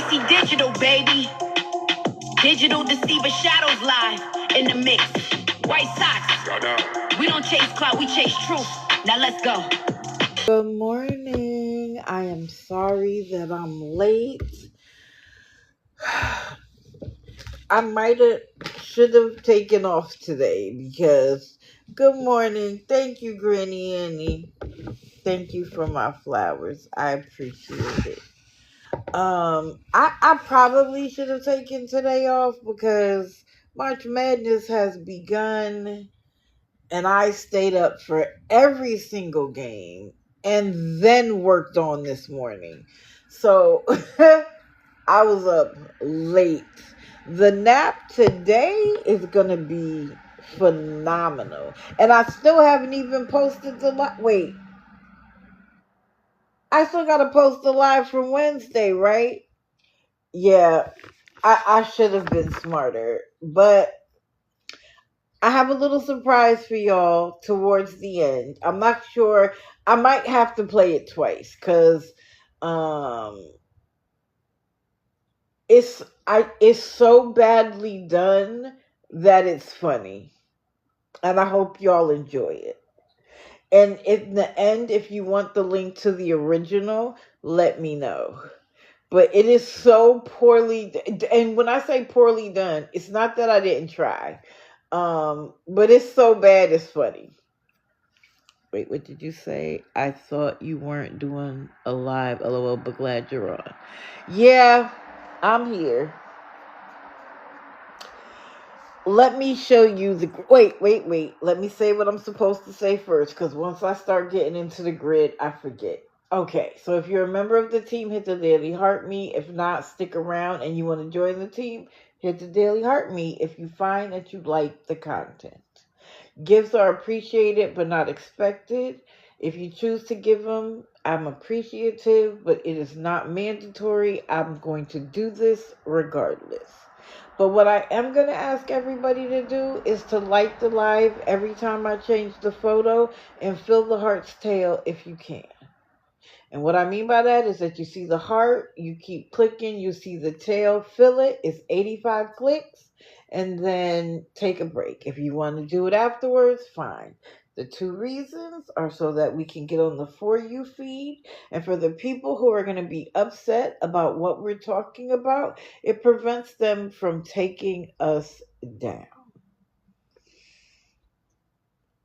Tracy Digital, baby. Digital deceiver shadows live in the mix. White socks. We don't chase clout, we chase truth. Now let's go. Good morning. I am sorry that I'm late. I should have taken off today because good morning. Thank you, Granny Annie. Thank you for my flowers. I appreciate it. I probably should have taken today off because March Madness has begun and I stayed up for every single game and then worked on this morning. So I was up late. The nap today is going to be phenomenal. And I still haven't even posted the live. Wait. I still got to post the live from Wednesday, right? Yeah. I should have been smarter. But I have a little surprise for y'all towards the end. I'm not sure. I might have to play it twice because it's so badly done that it's funny. And I hope y'all enjoy it. And in the end, if you want the link to the original, let me know. But it is so poorly, and when I say poorly done, it's not that I didn't try. But it's so bad it's funny. Wait, what did you say? I thought you weren't doing a live, LOL, but glad you're on. Yeah, I'm here. Let me show you the... Wait. Let me say what I'm supposed to say first, because once I start getting into the grid, I forget. Okay, so if you're a member of the team, hit the Daily Heart Me. If not, stick around and you want to join the team, hit the Daily Heart Me if you find that you like the content. Gifts are appreciated but not expected. If you choose to give them, I'm appreciative, but it is not mandatory. I'm going to do this regardless. But what I am going to ask everybody to do is to like the live every time I change the photo and fill the heart's tail if you can. And what I mean by that is that you see the heart, you keep clicking, you see the tail, fill it. It's 85 clicks. And then take a break. If you want to do it afterwards, fine. The two reasons are so that we can get on the For You feed. And for the people who are going to be upset about what we're talking about, it prevents them from taking us down.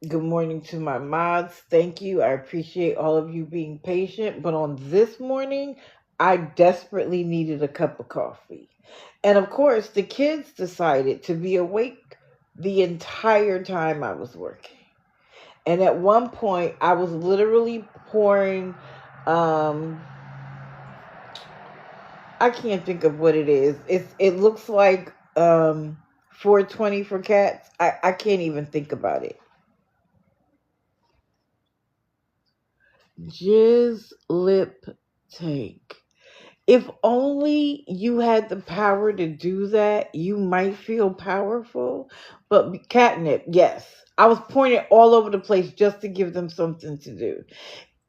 Good morning to my mods. Thank you. I appreciate all of you being patient. But on this morning, I desperately needed a cup of coffee. And of course, the kids decided to be awake the entire time I was working. And at one point, I was literally pouring, I can't think of what it is. It looks like 420 for cats. I can't even think about it. Jizz lip tank. If only you had the power to do that, you might feel powerful. But catnip, yes. I was pointing all over the place just to give them something to do.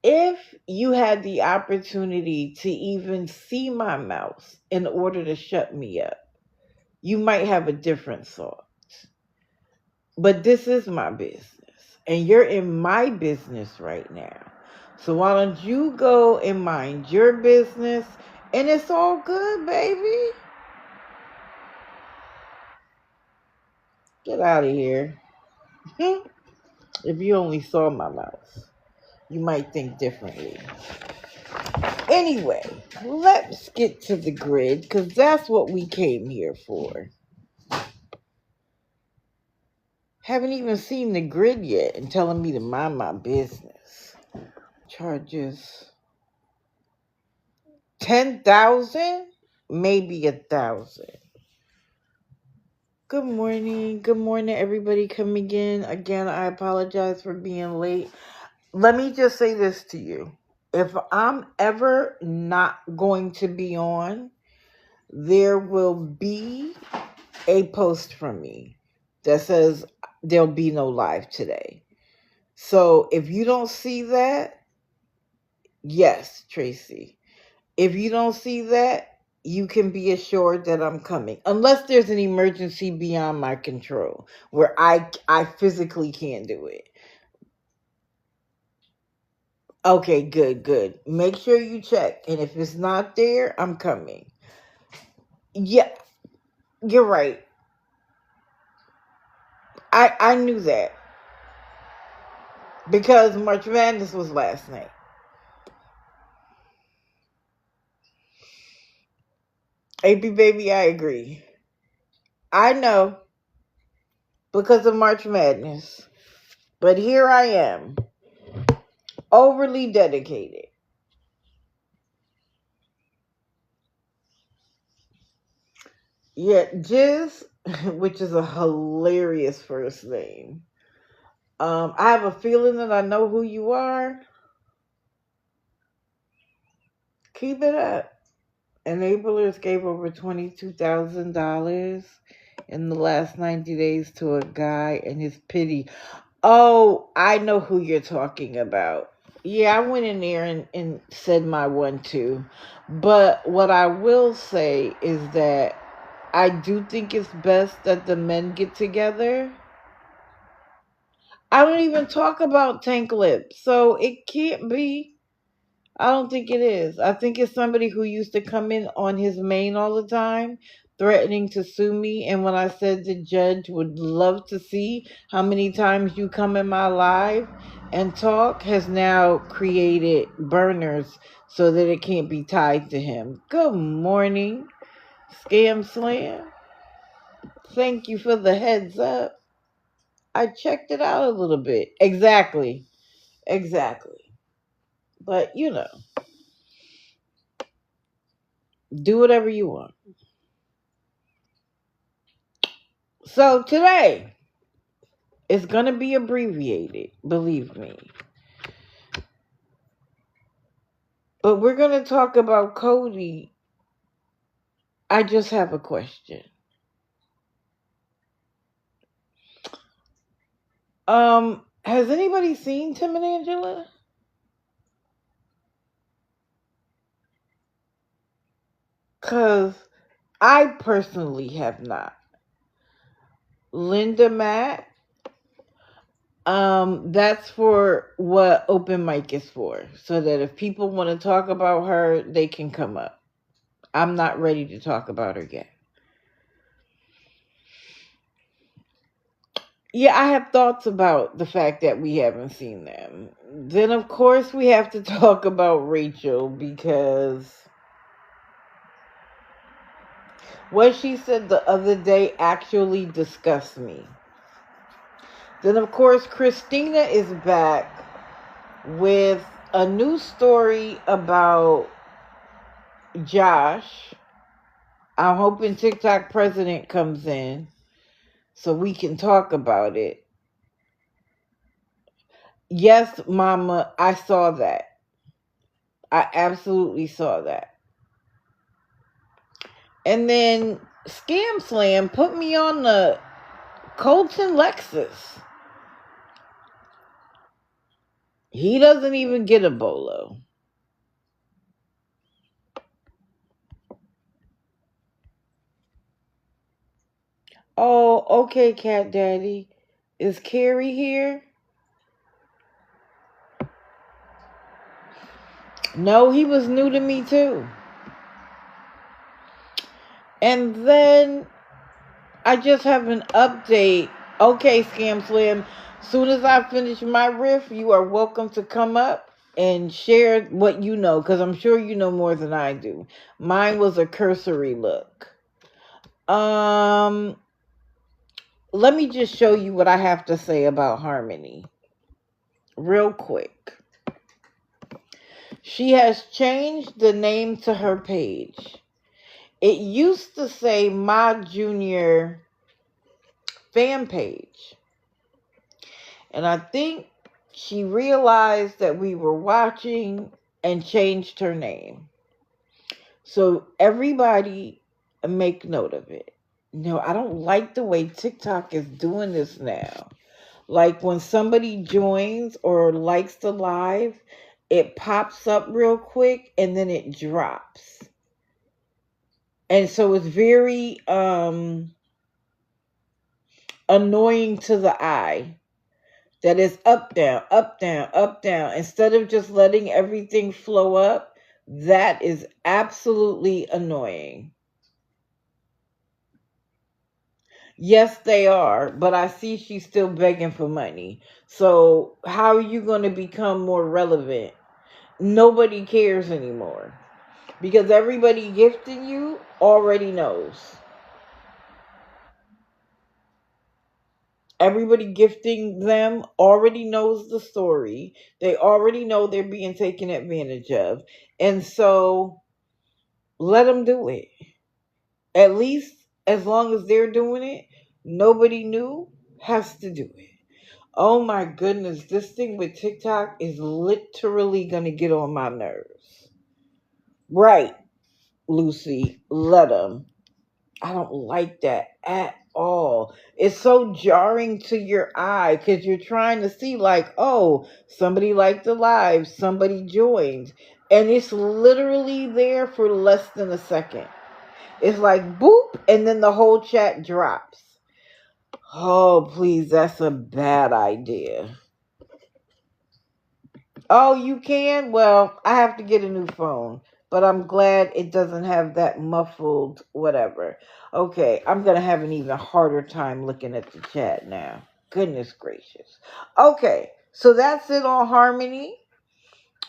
If you had the opportunity to even see my mouse in order to shut me up, you might have a different thought. But this is my business, and you're in my business right now. So why don't you go and mind your business? And it's all good, baby. Get out of here. If you only saw my mouth, you might think differently. Anyway, let's get to the grid, because that's what we came here for. Haven't even seen the grid yet and telling me to mind my business. Charges 10,000, maybe 1,000. Good morning, everybody coming in. Again, I apologize for being late. Let me just say this to you. If I'm ever not going to be on, there will be a post from me that says there'll be no live today. So if you don't see that, yes, Tracy. If you don't see that, you can be assured that I'm coming. Unless there's an emergency beyond my control where I physically can't do it. Okay, good. Make sure you check. And if it's not there, I'm coming. Yeah, you're right. I knew that. Because March Madness was last night. AP baby, I agree. I know. Because of March Madness. But here I am. Overly dedicated. Yeah, Jizz, which is a hilarious first name. I have a feeling that I know who you are. Keep it up. Enablers gave over $22,000 in the last 90 days to a guy and his pity. Oh, I know who you're talking about. Yeah, I went in there and said my one too. But what I will say is that I do think it's best that the men get together. I don't even talk about Tank Lip, so it can't be. I don't think it is. I think it's somebody who used to come in on his main all the time, threatening to sue me. And when I said the judge would love to see how many times you come in my live and talk, has now created burners so that it can't be tied to him. Good morning, Scam Slam. Thank you for the heads up. I checked it out a little bit. Exactly. But, do whatever you want. So today, it's going to be abbreviated, believe me. But we're going to talk about Kodie. I just have a question. Has anybody seen Tim and Angela? Because I personally have not. Linda Matt, that's for what open mic is for. So that if people want to talk about her, they can come up. I'm not ready to talk about her yet. Yeah, I have thoughts about the fact that we haven't seen them. Then, of course, we have to talk about Rachel because what she said the other day actually disgusts me. Then, of course, Kristina is back with a new story about Josh. I'm hoping TikTok president comes in so we can talk about it. Yes, Mama, I saw that. I absolutely saw that. And then Scam Slam put me on the Colton Lexus. He doesn't even get a bolo. Oh, okay, Cat Daddy. Is Carrie here? No, he was new to me too. And then I just have an update. Okay, Scam Slam. Soon as I finish my riff, you are welcome to come up and share what you know, because I'm sure you know more than I do. Mine was a cursory look. Let me just show you what I have to say about Harmony. Real quick. She has changed the name to her page. It used to say My Junior fan page. And I think she realized that we were watching and changed her name. So everybody make note of it. No, I don't like the way TikTok is doing this now. Like when somebody joins or likes the live, it pops up real quick and then it drops. And so it's very annoying to the eye that is up, down, up, down, up, down. Instead of just letting everything flow up, that is absolutely annoying. Yes, they are, but I see she's still begging for money. So how are you going to become more relevant? Nobody cares anymore because everybody gifting you already knows. Everybody gifting them already knows the story. They already know they're being taken advantage of. And so let them do it. At least as long as they're doing it, nobody new has to do it. Oh my goodness, this thing with TikTok is literally going to get on my nerves. Right, Lucy, let them. I don't like that at all. It's so jarring to your eye because you're trying to see, like, oh, somebody liked the live, somebody joined. And it's literally there for less than a second. It's like boop, and then the whole chat drops. Oh, please, that's a bad idea. Oh, you can? Well, I have to get a new phone, but I'm glad it doesn't have that muffled whatever. Okay, I'm going to have an even harder time looking at the chat now. Goodness gracious. Okay, so that's it on Harmony.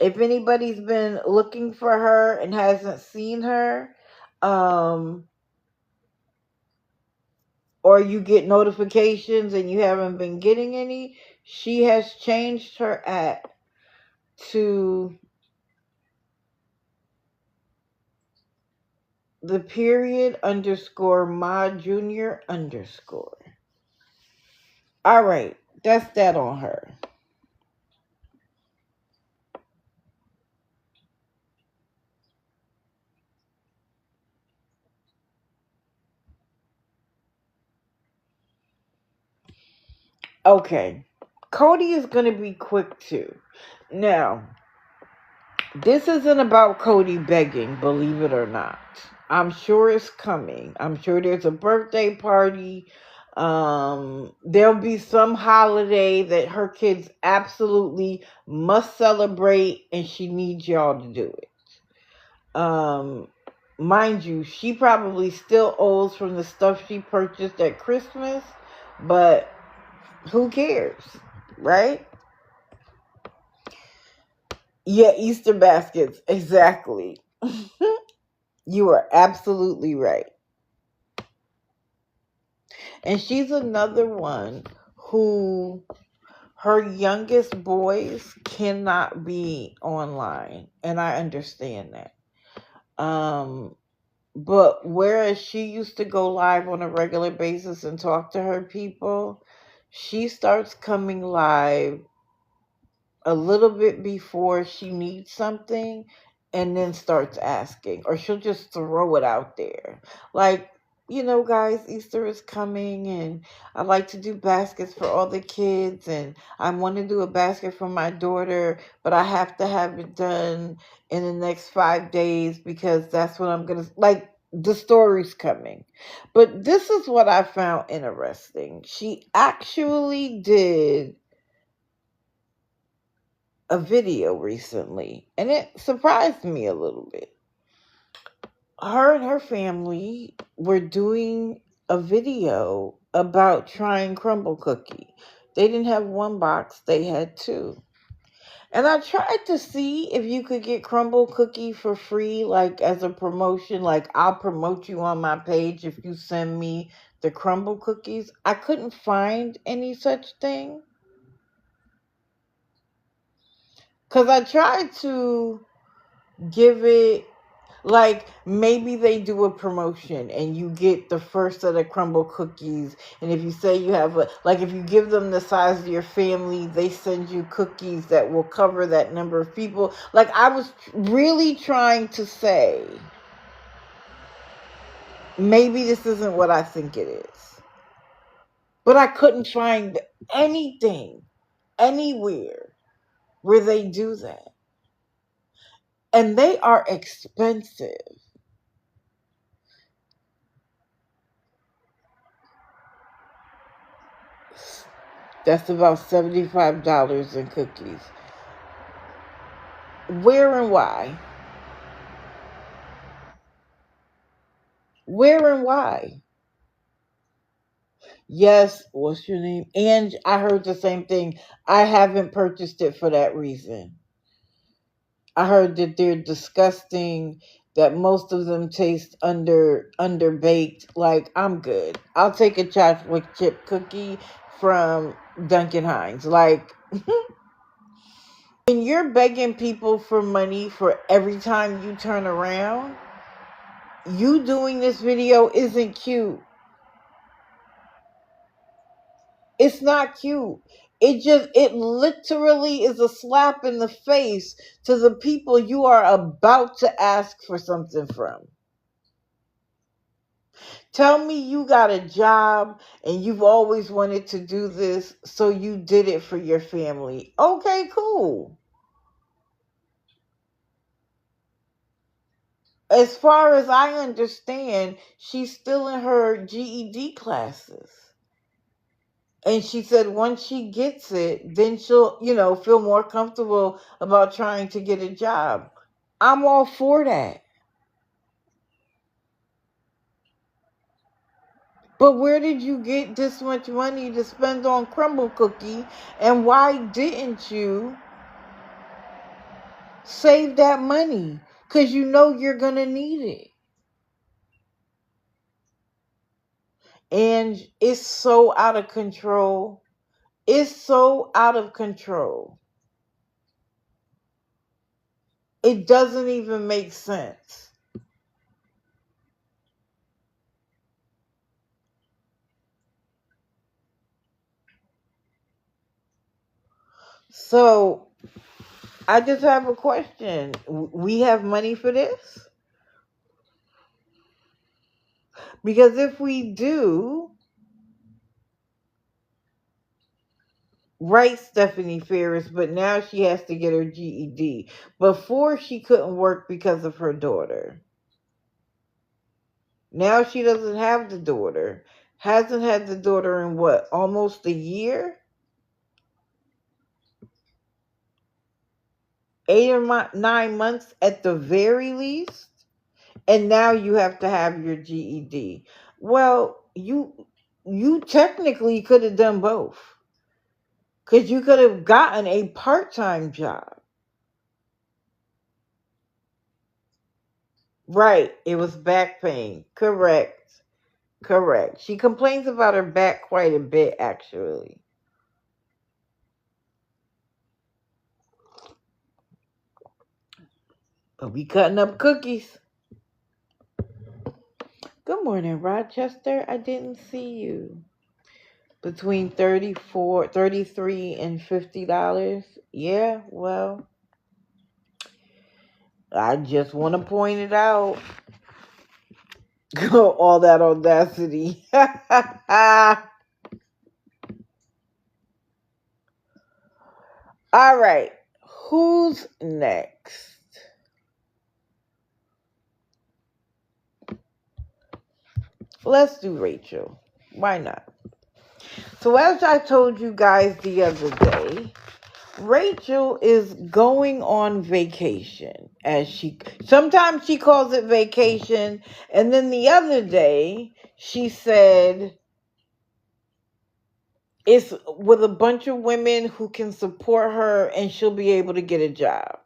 If anybody's been looking for her and hasn't seen her, or you get notifications and you haven't been getting any, she has changed her app to the period underscore my junior underscore. All right, that's that on her. Okay, Kodie is going to be quick too. Now, this isn't about Kodie begging, believe it or not. I'm sure it's coming. I'm sure there's a birthday party. There'll be some holiday that her kids absolutely must celebrate, and she needs y'all to do it. Mind you, she probably still owes from the stuff she purchased at Christmas, but who cares, right? Yeah, Easter baskets, exactly. You are absolutely right. And she's another one who her youngest boys cannot be online, and I understand that. But whereas she used to go live on a regular basis and talk to her people, she starts coming live a little bit before she needs something and then starts asking, or she'll just throw it out there. Like, guys, Easter is coming and I like to do baskets for all the kids, and I want to do a basket for my daughter, but I have to have it done in the next 5 days because that's what I'm going to, like, the story's coming. But this is what I found interesting. She actually did a video recently, and it surprised me a little bit. Her and her family were doing a video about trying crumble cookie. They didn't have one box, they had two. And I tried to see if you could get crumble cookie for free, like as a promotion, like I'll promote you on my page if you send me the crumble cookies. I couldn't find any such thing. Because I tried to give it, like, maybe they do a promotion and you get the first set of crumble cookies, and if you say you have if you give them the size of your family, they send you cookies that will cover that number of people. Like, I was really trying to say, maybe this isn't what I think it is, but I couldn't find anything anywhere where they do that, and they are expensive. That's about $75 in cookies. Where and why? Where and why? Yes, what's your name? And I heard the same thing. I haven't purchased it for that reason. I heard that they're disgusting, that most of them taste underbaked. Like, I'm good. I'll take a chocolate chip cookie from Duncan Hines. Like, when you're begging people for money for every time you turn around, you doing this video isn't cute. It's not cute. It literally is a slap in the face to the people you are about to ask for something from. Tell me you got a job and you've always wanted to do this, so you did it for your family. Okay, cool. As far as I understand, she's still in her GED classes. And she said once she gets it, then she'll, feel more comfortable about trying to get a job. I'm all for that. But where did you get this much money to spend on crumble cookie? And why didn't you save that money? Because you know you're going to need it. And it's so out of control. It's so out of control. It doesn't even make sense. So, I just have a question. We have money for this? Because if we do, right, Stephanie Ferris, but now she has to get her GED. Before, she couldn't work because of her daughter. Now she doesn't have the daughter. Hasn't had the daughter in what, almost a year? 8 or 9 months at the very least? And now you have to have your GED. Well, you technically could have done both. Because you could have gotten a part-time job. Right. It was back pain. Correct. She complains about her back quite a bit, actually. But we cutting up cookies. Good morning, Rochester. I didn't see you. Between $33 and $50. Yeah, well, I just want to point it out. All that audacity. All right. Who's next? Let's do Rachel. Why not? So as I told you guys the other day, Rachel is going on vacation. Sometimes she calls it vacation, and then the other day she said it's with a bunch of women who can support her and she'll be able to get a job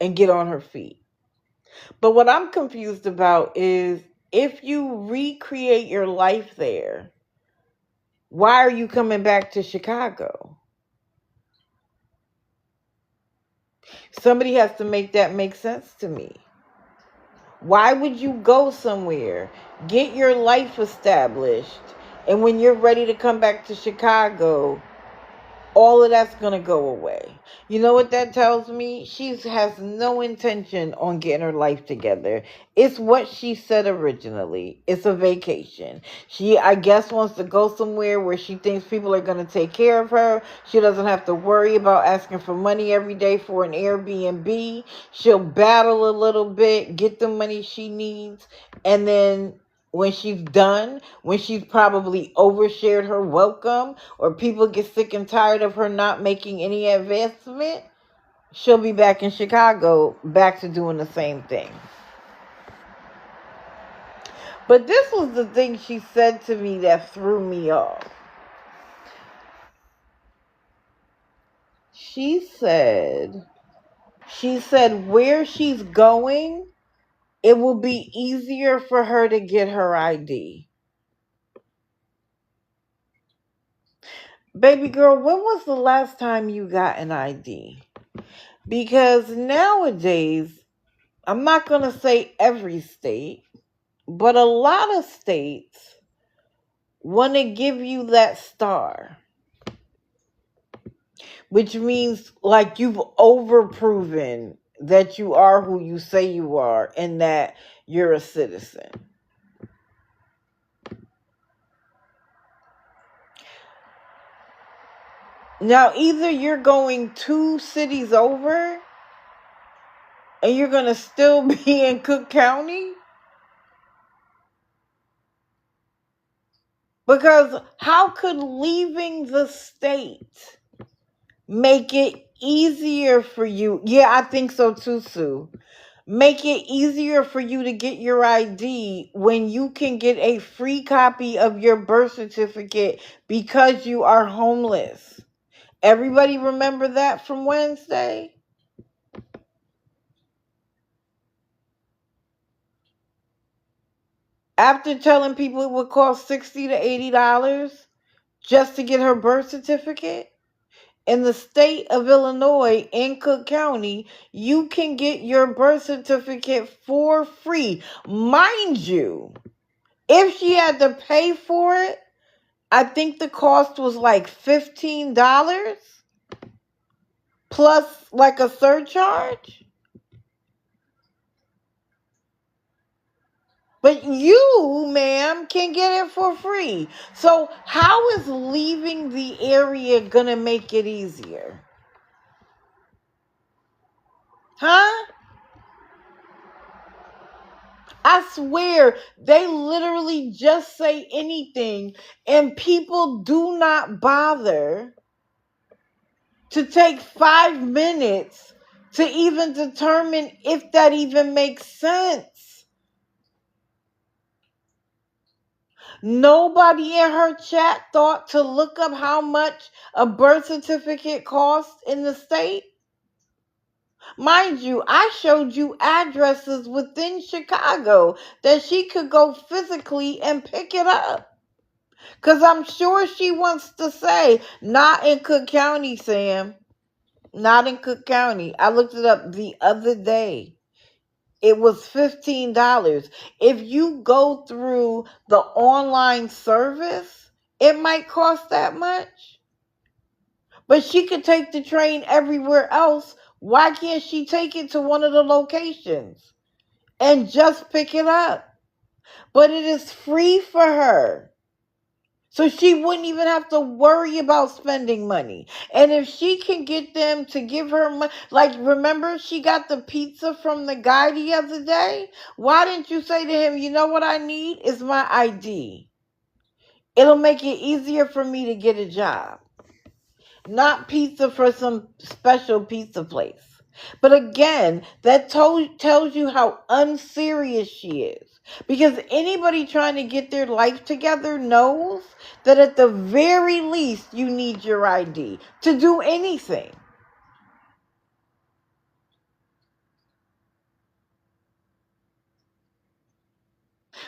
and get on her feet. But what I'm confused about is, if you recreate your life there, why are you coming back to Chicago? Somebody has to make that make sense to me. Why would you go somewhere, get your life established, and when you're ready to come back to Chicago, all of that's going to go away? You know what that tells me? She has no intention on getting her life together. It's what she said originally. It's a vacation. She, I guess, wants to go somewhere where she thinks people are going to take care of her. She doesn't have to worry about asking for money every day for an Airbnb. She'll battle a little bit, get the money she needs, and then when she's done, when she's probably overshared her welcome, or people get sick and tired of her not making any advancement, she'll be back in Chicago, back to doing the same thing. But this was the thing she said to me that threw me off. She said where she's going, it will be easier for her to get her ID. Baby girl, when was the last time you got an ID? Because nowadays, I'm not going to say every state, but a lot of states want to give you that star, which means like you've overproven that you are who you say you are and that you're a citizen. Now, either you're going 2 cities over and you're going to still be in Cook County, because how could leaving the state make it easier for you? Yeah, I think so too, Sue. Make it easier for you to get your ID when you can get a free copy of your birth certificate because you are homeless. Everybody remember that from Wednesday? After telling people it would cost $60 to $80 just to get her birth certificate, in the state of Illinois, in Cook County, you can get your birth certificate for free. Mind you, if she had to pay for it, I think the cost was like $15 plus like a surcharge. But you, ma'am, can get it for free. So how is leaving the area going to make it easier? Huh? I swear, they literally just say anything, and people do not bother to take 5 minutes to even determine if that even makes sense. Nobody in her chat thought to look up how much a birth certificate costs in the state. Mind you, I showed you addresses within Chicago that she could go physically and pick it up. Because I'm sure she wants to say, not in Cook County, Sam. Not in Cook County. I looked it up the other day. It was $15. If you go through the online service, it might cost that much. But she could take the train everywhere else. Why can't she take it to one of the locations and just pick it up? But it is free for her. So she wouldn't even have to worry about spending money. And if she can get them to give her money, like remember she got the pizza from the guy the other day? Why didn't you say to him, you know what I need is my ID. It'll make it easier for me to get a job. Not pizza for some special pizza place. But again, that tells you how unserious she is. Because anybody trying to get their life together knows that at the very least you need your ID to do anything.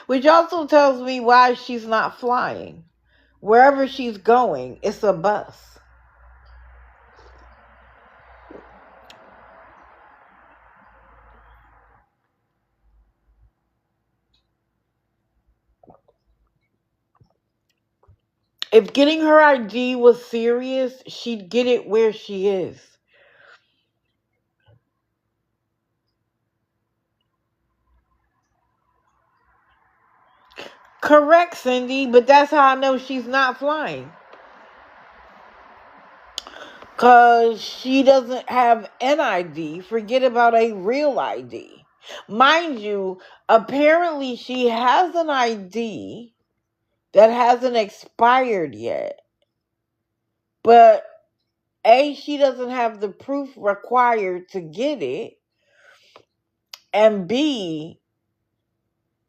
Which also tells me why she's not flying. Wherever she's going, it's a bus. If getting her ID was serious, she'd get it where she is. Correct, Cindy, but that's how I know she's not flying. Because she doesn't have an ID. Forget about a real ID. Mind you, apparently she has an ID that hasn't expired yet. But A, she doesn't have the proof required to get it. And B,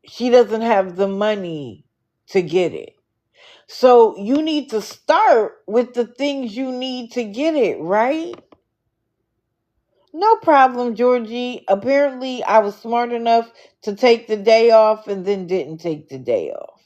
she doesn't have the money to get it. So you need to start with the things you need to get it, right? No problem, Georgie. Apparently, I was smart enough to take the day off and then didn't take the day off.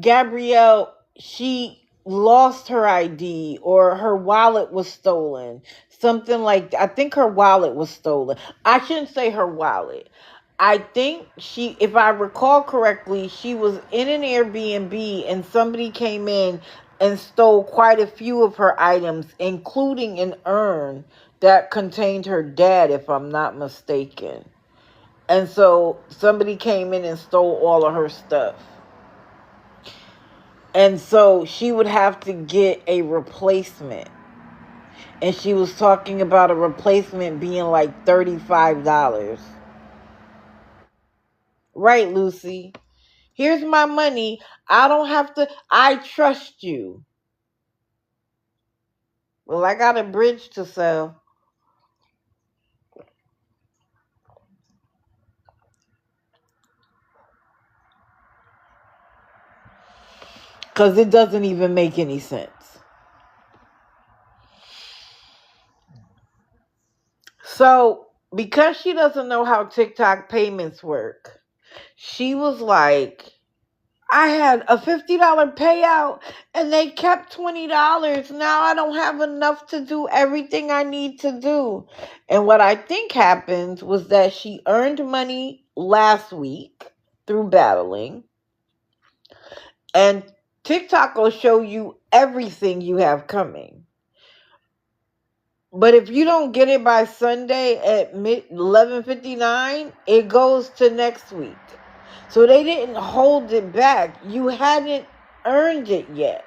Gabrielle, she lost her ID or her wallet was stolen. Something like, I think her wallet was stolen. I shouldn't say her wallet. I think she, if I recall correctly, she was in an Airbnb and somebody came in and stole quite a few of her items, including an urn that contained her dad, if I'm not mistaken. And so somebody came in and stole all of her stuff. And so she would have to get a replacement. And she was talking about a replacement being like $35. Right, Lucy? Here's my money. I don't have to. I trust you. Well, I got a bridge to sell. Because it doesn't even make any sense. So, because she doesn't know how TikTok payments work, she was like, I had a $50 payout and they kept $20. Now I don't have enough to do everything I need to do. And what I think happened was that she earned money last week through battling. And TikTok will show you everything you have coming. But if you don't get it by Sunday at 11:59, it goes to next week. So they didn't hold it back. You hadn't earned it yet.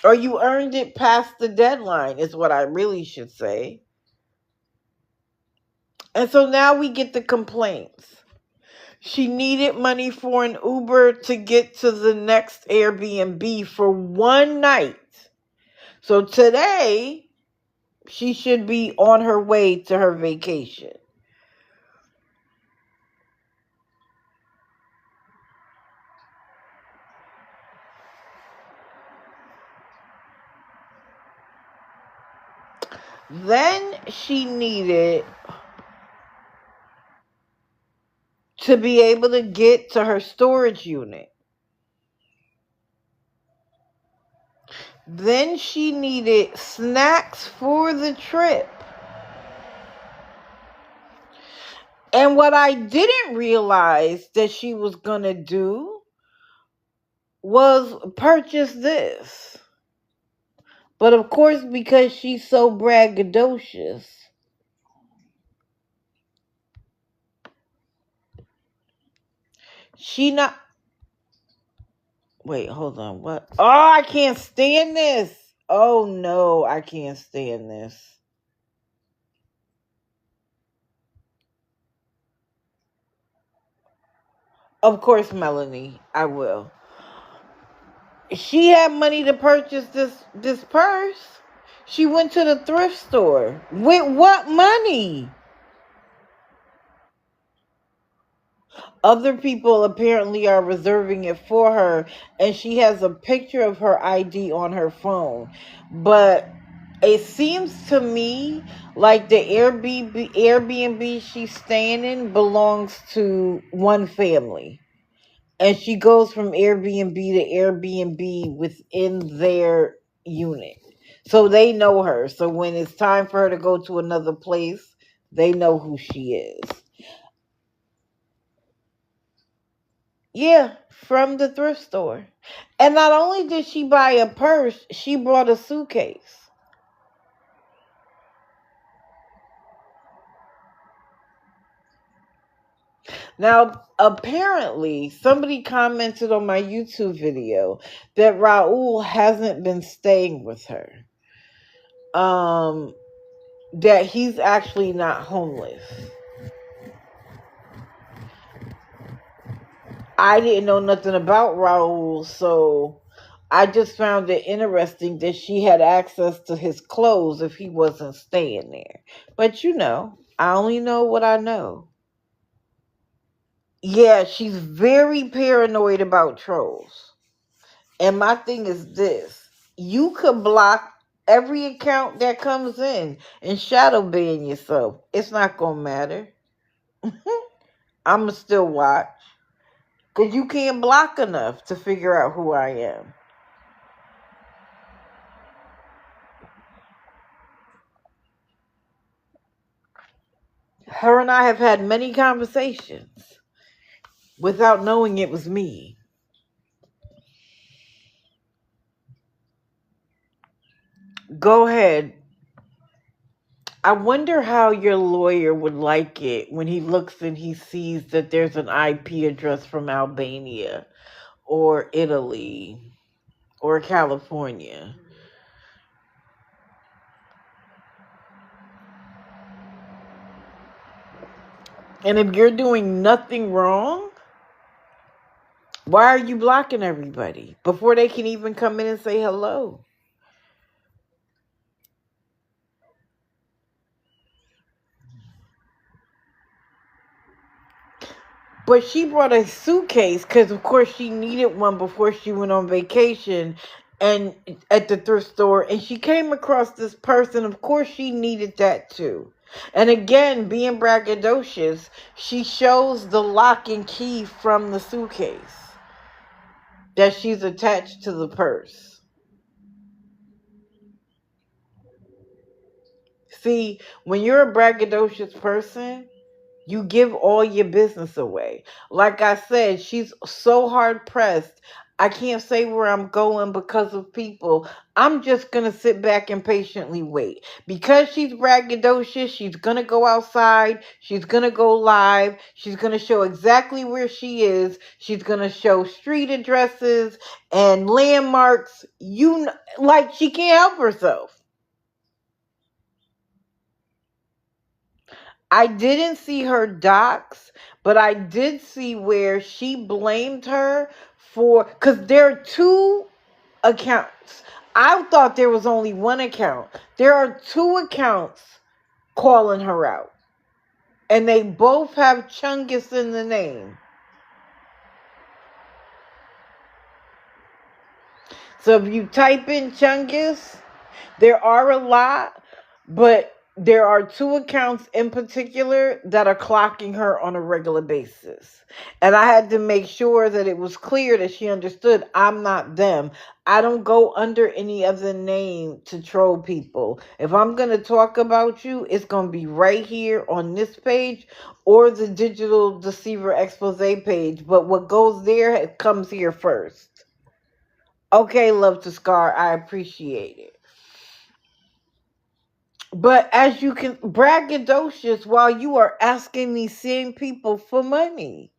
Or you earned it past the deadline is what I really should say. And so now we get the complaints. She needed money for an Uber to get to the next Airbnb for one night. So today, she should be on her way to her vacation. Then she needed to be able to get to her storage unit. Then she needed snacks for the trip. And what I didn't realize that she was going to do was purchase this. But of course, because she's so braggadocious, she not... Wait, hold on. What? Oh, I can't stand this. Oh, no, I can't stand this. Of course, Melanie, I will. She had money to purchase this purse. She went to the thrift store. With what money? Other people apparently are reserving it for her, and she has a picture of her ID on her phone. But it seems to me like the Airbnb she's staying in belongs to one family. And she goes from Airbnb to Airbnb within their unit. So they know her. So when it's time for her to go to another place, they know who she is. Yeah, from the thrift store. And not only did she buy a purse, she brought a suitcase. Now, apparently, somebody commented on my YouTube video that Raul hasn't been staying with her. That he's actually not homeless. I didn't know nothing about Raul, so I just found it interesting that she had access to his clothes if he wasn't staying there. But I only know what I know. Yeah, she's very paranoid about trolls. And my thing is this. You could block every account that comes in and shadow ban yourself. It's not going to matter. I'm going to still watch. Because you can't block enough to figure out who I am. Her and I have had many conversations without knowing it was me. Go ahead. I wonder how your lawyer would like it when he looks and he sees that there's an IP address from Albania or Italy or California. And if you're doing nothing wrong, why are you blocking everybody before they can even come in and say hello? But she brought a suitcase because, of course, she needed one before she went on vacation and at the thrift store. And she came across this person. Of course, she needed that too. And again, being braggadocious, she shows the lock and key from the suitcase that she's attached to the purse. See, when you're a braggadocious person, you give all your business away. Like I said, she's so hard pressed. I can't say where I'm going because of people. I'm just going to sit back and patiently wait. Because she's braggadocious, she's going to go outside. She's going to go live. She's going to show exactly where she is. She's going to show street addresses and landmarks. Like she can't help herself. I didn't see her docs, but I did see where she blamed her because there are two accounts. I thought there was only one account. There are two accounts calling her out. And they both have Chungas in the name. So if you type in Chungas, there are a lot, but there are two accounts in particular that are clocking her on a regular basis. And I had to make sure that it was clear that she understood I'm not them. I don't go under any other name to troll people. If I'm going to talk about you, it's going to be right here on this page or the Digital Deceiver Expose page. But what goes there comes here first. Okay, Love to Scar, I appreciate it. But as you can braggadocious while you are asking these same people for money.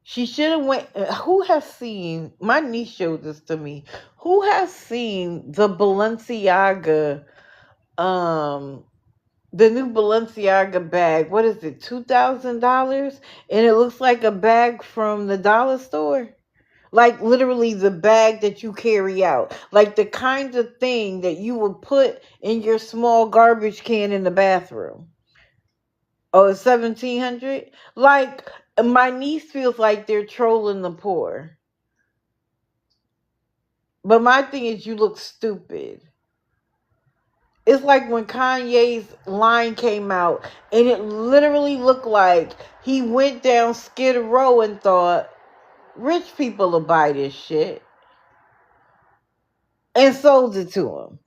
She should have went. Who has seen? My niece showed this to me. Who has seen the Balenciaga, the new Balenciaga bag? What is it? $2,000, and it looks like a bag from the dollar store. Like literally the bag that you carry out. Like the kind of thing that you would put in your small garbage can in the bathroom. Oh, it's $1,700? Like my niece feels like they're trolling the poor. But my thing is you look stupid. It's like when Kanye's line came out and it literally looked like he went down Skid Row and thought, rich people will buy this shit. And sold it to him.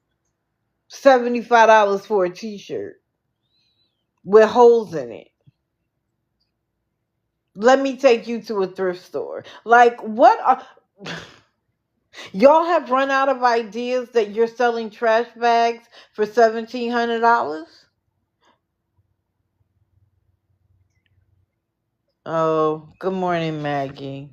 $75 for a t-shirt with holes in it. Let me take you to a thrift store. Like, what are... Y'all have run out of ideas that you're selling trash bags for $1,700? Oh, good morning, Maggie.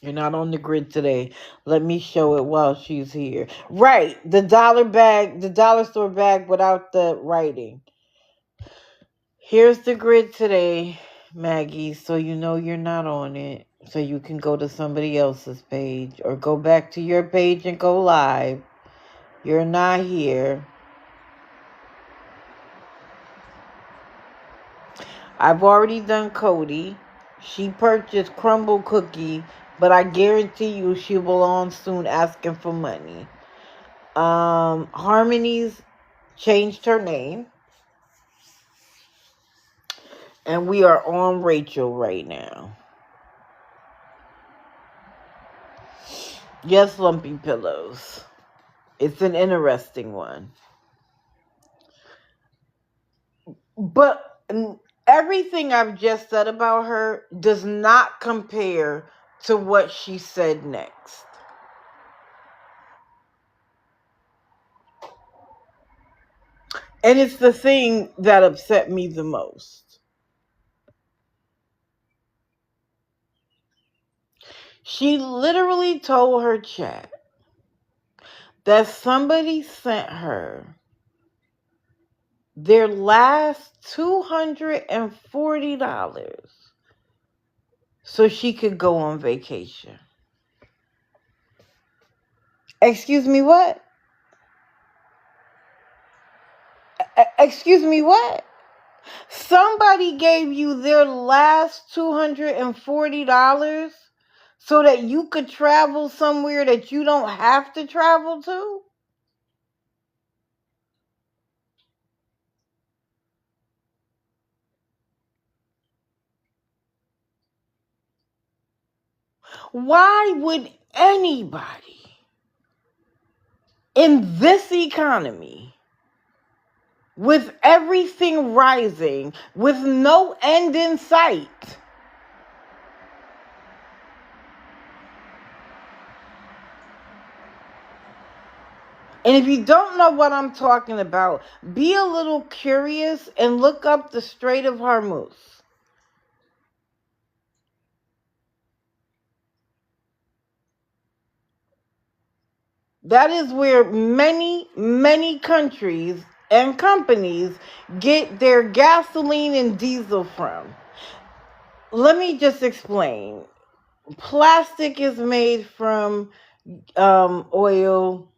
You're not on the grid today. Let me show it while she's here. Right, the dollar bag, the dollar store bag without the writing. Here's the grid today, Maggie, so you know you're not on it. So you can go to somebody else's page or go back to your page and go live. You're not here. I've already done Kodie. She purchased Crumble Cookie, but I guarantee you she will on soon asking for money. Harmony's changed her name. And we are on Rachel right now. Yes, Lumpy Pillows. It's an interesting one. But everything I've just said about her does not compare to what she said next. And it's the thing that upset me the most. She literally told her chat that somebody sent her their last $240 so she could go on vacation. Excuse me, what? Excuse me, what? Somebody gave you their last $240 so that you could travel somewhere that you don't have to travel to? Why would anybody in this economy, with everything rising, with no end in sight, and if you don't know what I'm talking about, be a little curious and look up the Strait of Hormuz. That is where many, many countries and companies get their gasoline and diesel from. Let me just explain. Plastic is made from oil.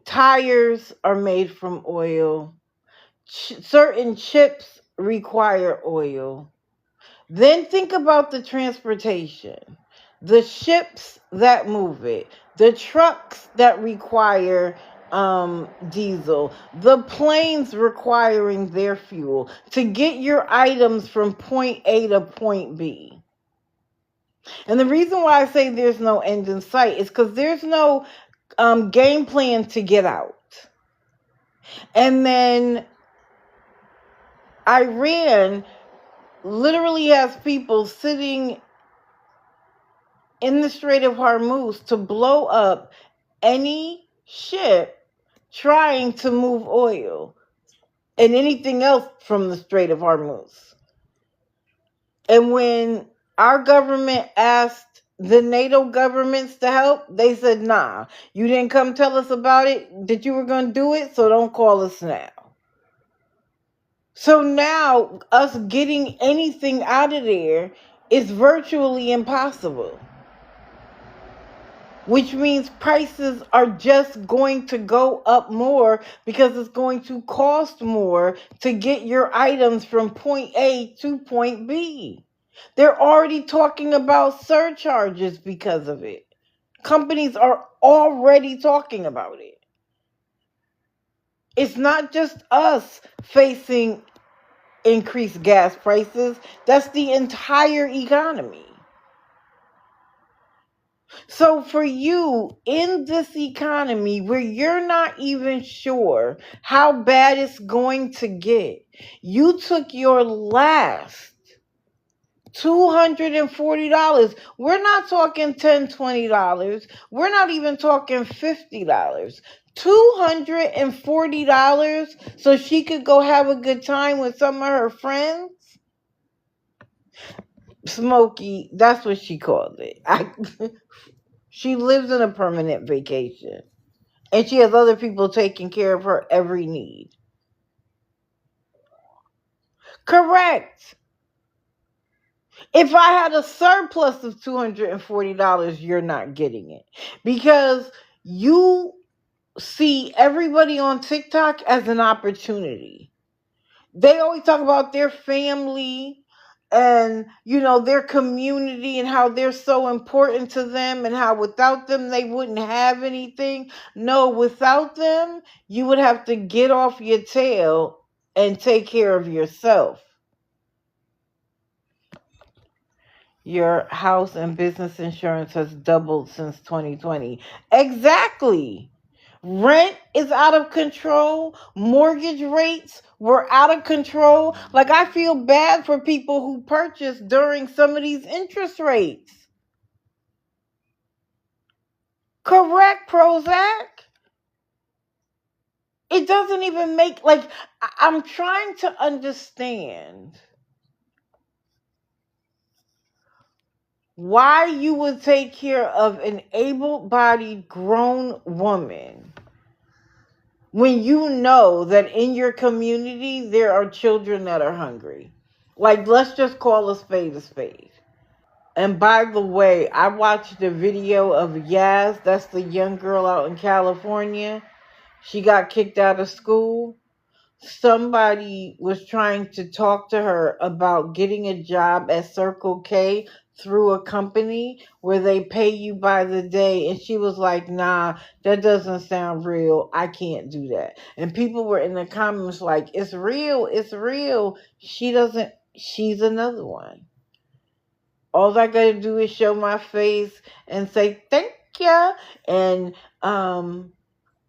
Tires are made from oil. Certain chips require oil. Then think about the transportation. The ships that move it, the trucks that require diesel, the planes requiring their fuel to get your items from point A to point B. And the reason why I say there's no end in sight is because there's no game plan to get out. And then Iran literally has people sitting in the Strait of Hormuz to blow up any ship trying to move oil and anything else from the Strait of Hormuz. And when our government asked the NATO governments to help, they said, nah, you didn't come tell us about it, that you were going to do it, so don't call us now. So now us getting anything out of there is virtually impossible. Which means prices are just going to go up more because it's going to cost more to get your items from point A to point B. They're already talking about surcharges because of it. Companies are already talking about it. It's not just us facing increased gas prices. That's the entire economy. So for you in this economy where you're not even sure how bad it's going to get, you took your last $240. We're not talking $10, $20. We're not even talking $50. $240 so she could go have a good time with some of her friends? Smokey, that's what she called it. She lives in a permanent vacation. And she has other people taking care of her every need. Correct. If I had a surplus of $240, you're not getting it. Because you see everybody on TikTok as an opportunity. They always talk about their family and, their community and how they're so important to them and how without them they wouldn't have anything. No, without them, you would have to get off your tail and take care of yourself. Your house and business insurance has doubled since 2020. Exactly. Rent is out of control. Mortgage rates were out of control. Like, I feel bad for people who purchased during some of these interest rates. Correct, Prozac. It doesn't even make, I'm trying to understand why you would take care of an able-bodied grown woman when you know that in your community there are children that are hungry. Like, let's just call a spade a spade. And by the way, I watched a video of Yazz, that's the young girl out in California. She got kicked out of school. Somebody was trying to talk to her about getting a job at Circle K through a company where they pay you by the day. And she was like, nah, that doesn't sound real. I can't do that. And people were in the comments like, it's real. It's real. She's another one. All I got to do is show my face and say, thank you. And,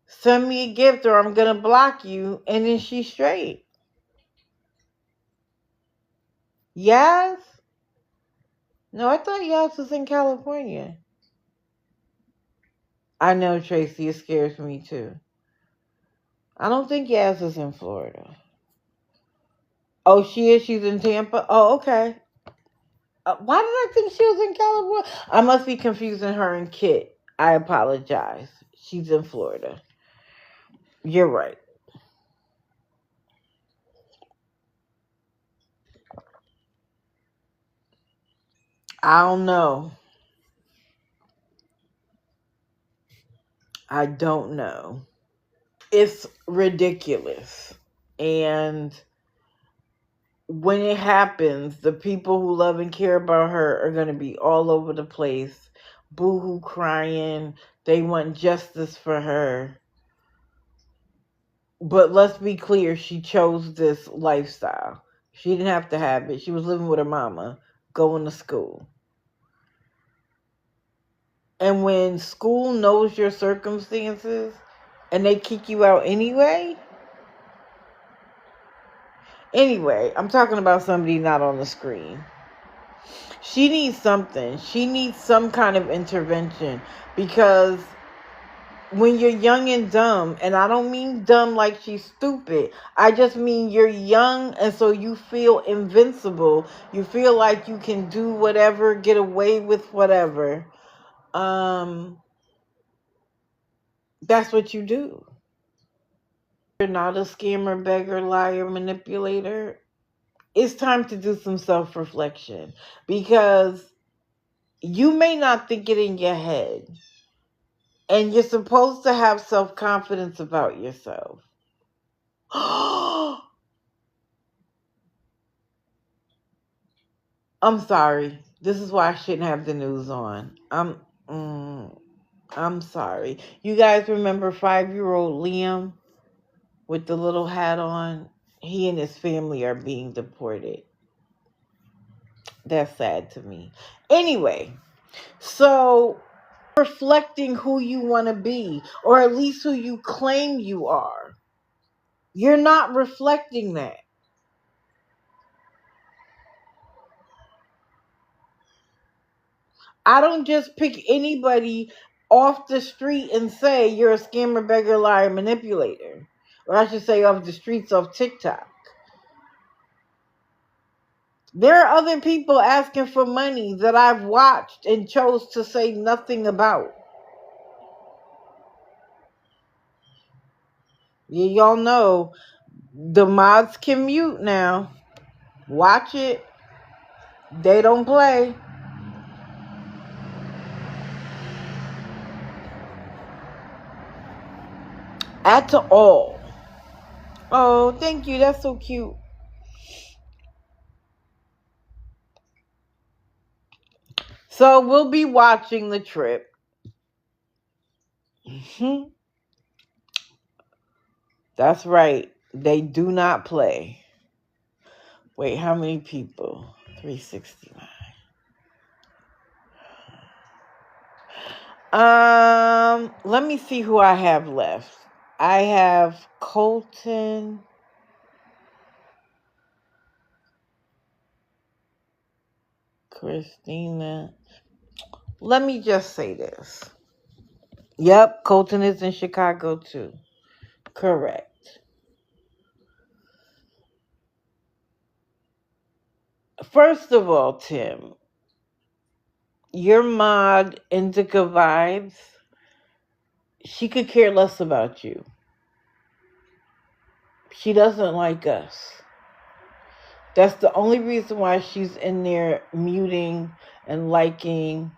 send me a gift or I'm going to block you. And then she's straight. Yazz? No, I thought Yazz was in California. I know, Tracy. It scares me too. I don't think Yazz is in Florida. Oh, she is? She's in Tampa? Oh, okay. Why did I think she was in California? I must be confusing her and Kit. I apologize. She's in Florida. You're right. I don't know. I don't know. It's ridiculous. And when it happens, the people who love and care about her are going to be all over the place, boo-hoo crying. They want justice for her. But let's be clear, she chose this lifestyle. She didn't have to have it. She was living with her mama, going to school. And when school knows your circumstances and they kick you out anyway, I'm talking about somebody not on the screen. She needs something. She needs some kind of intervention, because when you're young and dumb, and I don't mean dumb like she's stupid, I just mean you're young and so you feel invincible. You feel like you can do whatever, get away with whatever. That's what you do. You're not a scammer, beggar, liar, manipulator. It's time to do some self-reflection, because you may not think it in your head, and you're supposed to have self-confidence about yourself. I'm sorry. This is why I shouldn't have the news on. I'm sorry. You guys remember 5-year-old Liam with the little hat on? He and his family are being deported. That's sad to me. Anyway, so reflecting who you want to be, or at least who you claim you are. You're not reflecting that. I don't just pick anybody off the street and say you're a scammer, beggar, liar, manipulator. Or I should say off the streets of TikTok. There are other people asking for money that I've watched and chose to say nothing about. Y'all know the mods can mute now. Watch it. They don't play. At all. Oh, thank you. That's so cute. So we'll be watching the trip. That's right. They do not play. Wait, how many people? 369. Let me see who I have left. I have Colton, Kristina. Let me just say this. Yep, Colton is in Chicago too. Correct. First of all, Tim, your mod, Indica Vibes, she could care less about you. She doesn't like us. That's the only reason why she's in there muting and liking.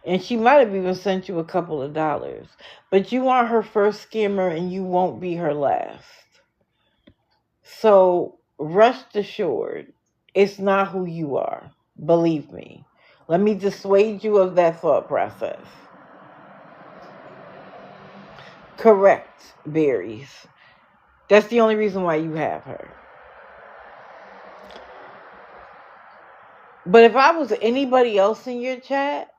And she might have even sent you a couple of dollars. But you aren't her first scammer and you won't be her last. So rest assured, it's not who you are. Believe me. Let me dissuade you of that thought process. Correct, Berries. That's the only reason why you have her. But if I was anybody else in your chat,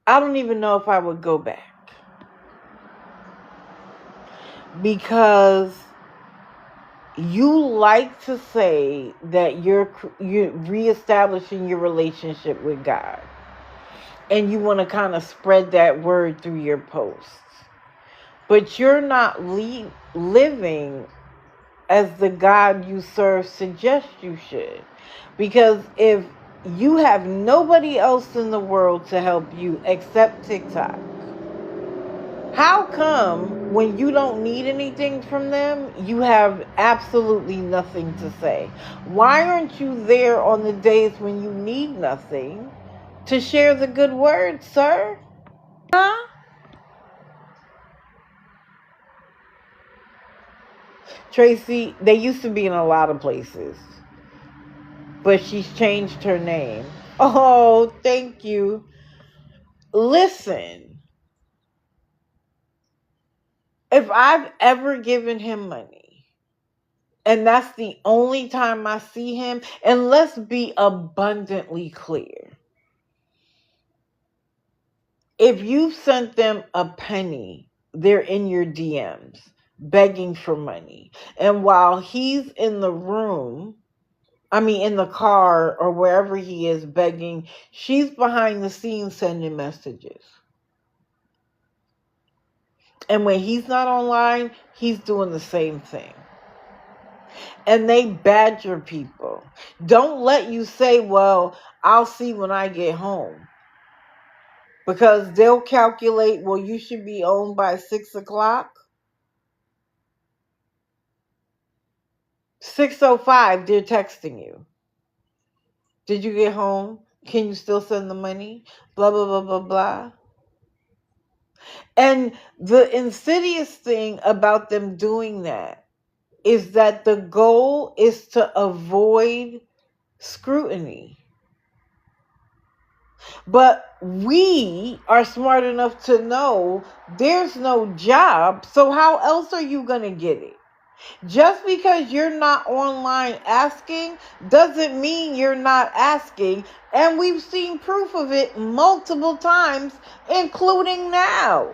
I don't even know if I would go back. Because you like to say that you're reestablishing your relationship with God. And you want to kind of spread that word through your posts. But you're not living as the God you serve suggests you should. Because if you have nobody else in the world to help you except TikTok, how come when you don't need anything from them, you have absolutely nothing to say? Why aren't you there on the days when you need nothing to share the good word, sir? Huh? Tracy, they used to be in a lot of places, but she's changed her name. Oh, thank you. Listen, if I've ever given him money, and that's the only time I see him, and let's be abundantly clear. If you sent them a penny, they're in your DMs begging for money. And while he's in the room, in the car or wherever he is begging, she's behind the scenes sending messages. And when he's not online, he's doing the same thing. And they badger people. Don't let you say, well, I'll see when I get home. Because they'll calculate, well, you should be home by 6 o'clock. 6:05, they're texting you. Did you get home? Can you still send the money? Blah, blah, blah, blah, blah. And the insidious thing about them doing that is that the goal is to avoid scrutiny. But we are smart enough to know there's no job, so how else are you going to get it? Just because you're not online asking doesn't mean you're not asking. And we've seen proof of it multiple times, including now.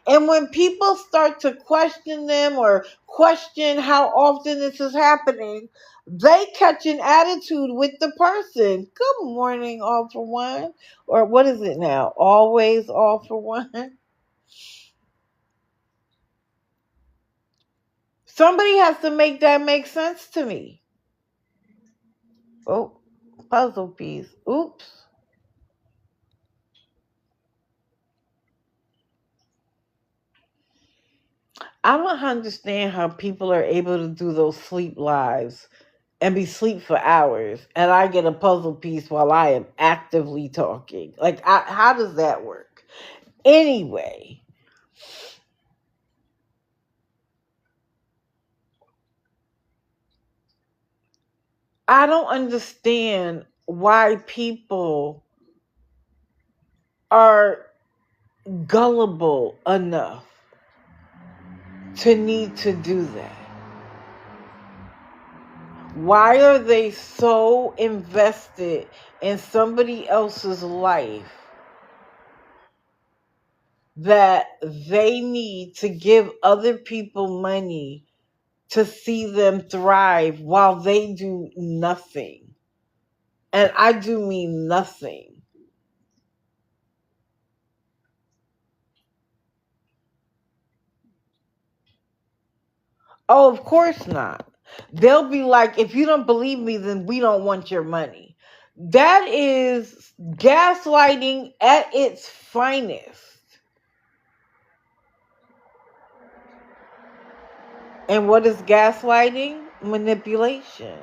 And when people start to question them or question how often this is happening, they catch an attitude with the person. Good morning, all for one. Or what is it now? Always all for one. Somebody has to make that make sense to me. Oh, puzzle piece. Oops. I don't understand how people are able to do those sleep lives and be asleep for hours, and I get a puzzle piece while I am actively talking. Like, how does that work? Anyway, I don't understand why people are gullible enough to need to do that. Why are they so invested in somebody else's life that they need to give other people money to see them thrive while they do nothing? And I do mean nothing. Oh, of course not. They'll be like, if you don't believe me, then we don't want your money. That is gaslighting at its finest. And what is gaslighting? Manipulation.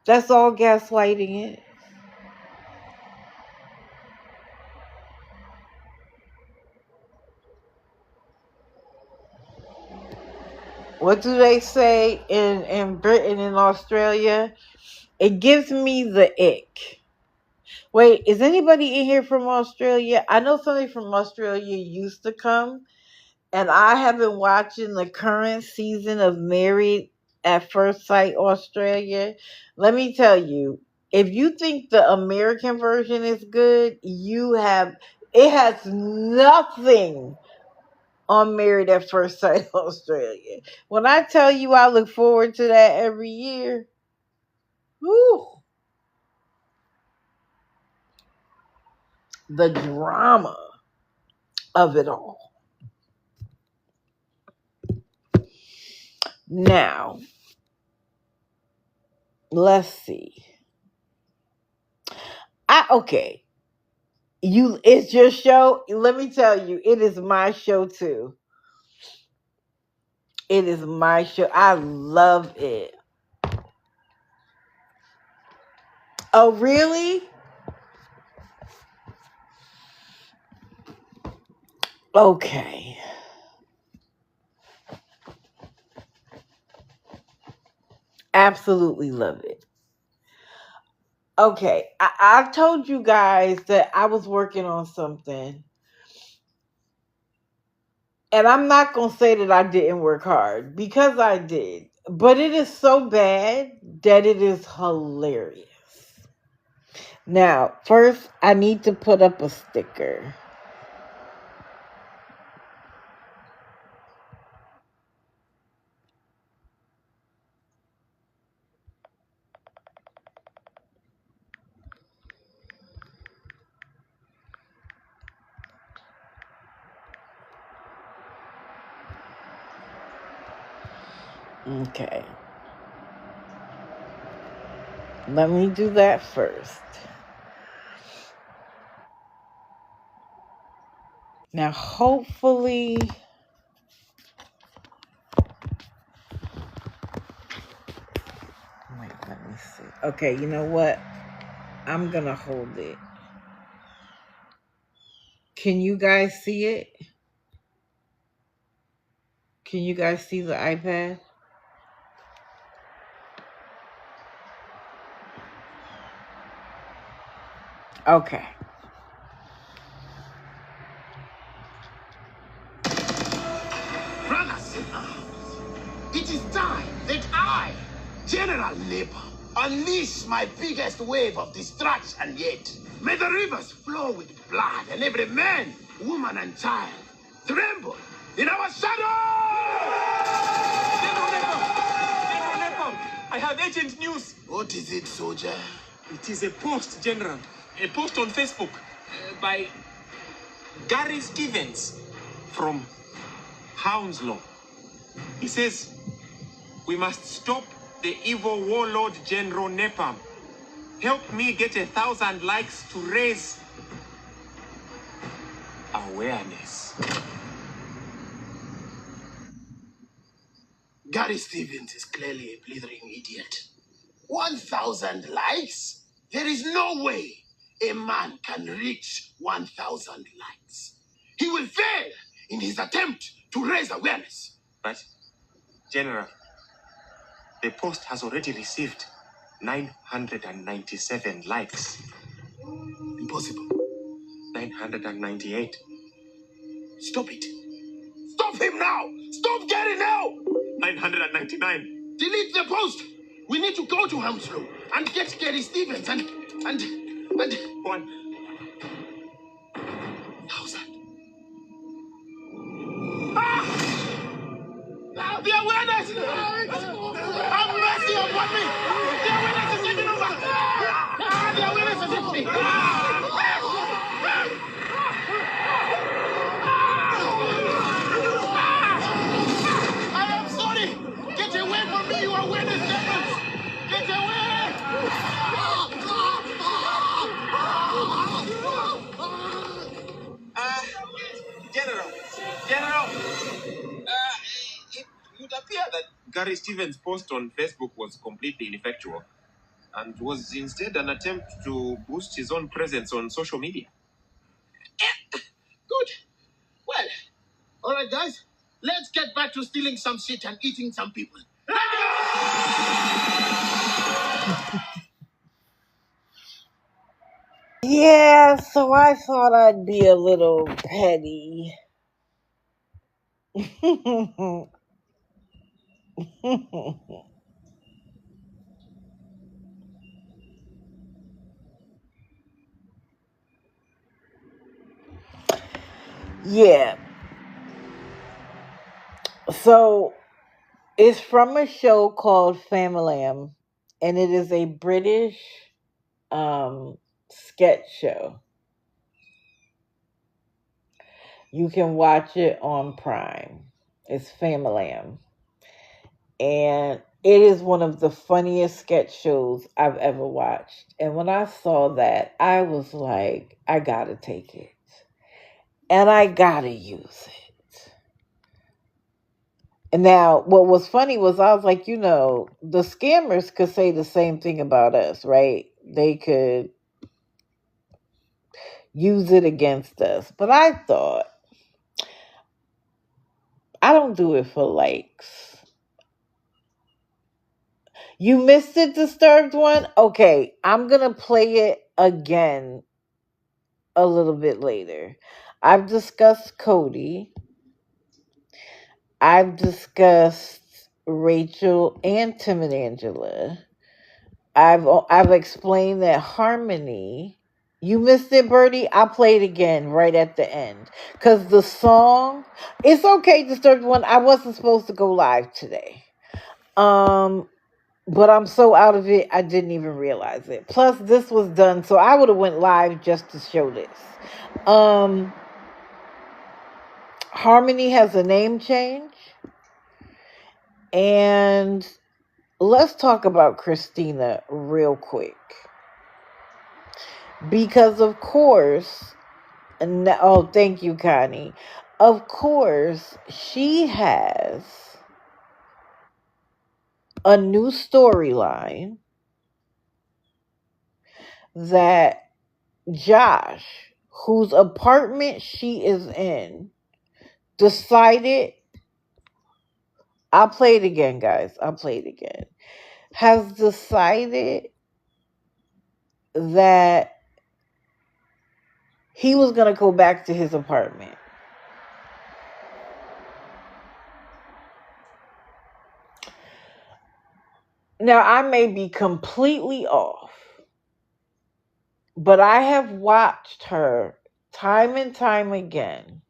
That's all gaslighting is. What do they say in Britain and Australia? It gives me the ick. Wait, is anybody in here from Australia? I know somebody from Australia used to come, and I have been watching the current season of Married at First Sight Australia. Let me tell you, if you think the American version is good, it has nothing on Married at First Sight Australia. When I tell you I look forward to that every year, whew, the drama of it all. Now, let's see. Okay. It's your show. Let me tell you, it is my show too. It is my show. I love it. Oh, really? Okay. Absolutely love it. Okay. I told you guys that I was working on something. And I'm not going to say that I didn't work hard, because I did. But it is so bad that it is hilarious. Now, first, I need to put up a sticker. Okay. Let me do that first. Now, hopefully, wait, let me see. Okay, you know what? I'm going to hold it. Can you guys see it? Can you guys see the iPad? Okay. Brothers in arms, it is time that I, General Labor, unleash my biggest wave of destruction yet. May the rivers flow with blood and every man, woman, and child tremble in our shadow! General Nepal, I have urgent news. What is it, soldier? It is a post, General. A post on Facebook by Gary Stevens from Hounslow. He says, we must stop the evil warlord General Nepal. Help me get 1,000 likes to raise awareness. Gary Stevens is clearly a blithering idiot. 1,000 likes? There is no way a man can reach 1,000 likes. He will fail in his attempt to raise awareness. But, General, the post has already received 997 likes. Impossible. 998. Stop it. Stop him now! Stop Gary now! 999. Delete the post! We need to go to Hounslow and get Gary Stevens and 1,000. Ah! The awareness! Have mercy upon me! The awareness is taking over! The awareness is hitting me! I am sorry! Get away from me, you awareness devils! Get away! General, it would appear that Gary Stevens' post on Facebook was completely ineffectual and was instead an attempt to boost his own presence on social media. Good. Well, all right, guys. Let's get back to stealing some shit and eating some people. Yeah, so I thought I'd be a little petty. Yeah. So it's from a show called Famalam, and it is a British sketch show. You can watch it on Prime. It's Famalam. And it is one of the funniest sketch shows I've ever watched. And when I saw that, I was like, I gotta take it. And I gotta use it. And now, what was funny was I was like, the scammers could say the same thing about us, right? They could use it against us. But I thought, I don't do it for likes. You missed it, Disturbed One? Okay, I'm going to play it again a little bit later. I've discussed Kodie. I've discussed Rachel and Tim and Angela. I've explained that Harmony. You missed it, Birdie? I'll play it again right at the end. Because the song, it's okay, Disturbed One. I wasn't supposed to go live today. But I'm so out of it, I didn't even realize it. Plus, this was done, so I would have went live just to show this. Harmony has a name change. And let's talk about Kristina real quick. Because, of course, thank you, Connie. Of course, she has a new storyline that Josh, whose apartment she is in, decided, I'll play it again, guys. I'll play it again. Has decided that he was going to go back to his apartment. Now, I may be completely off, but I have watched her time and time again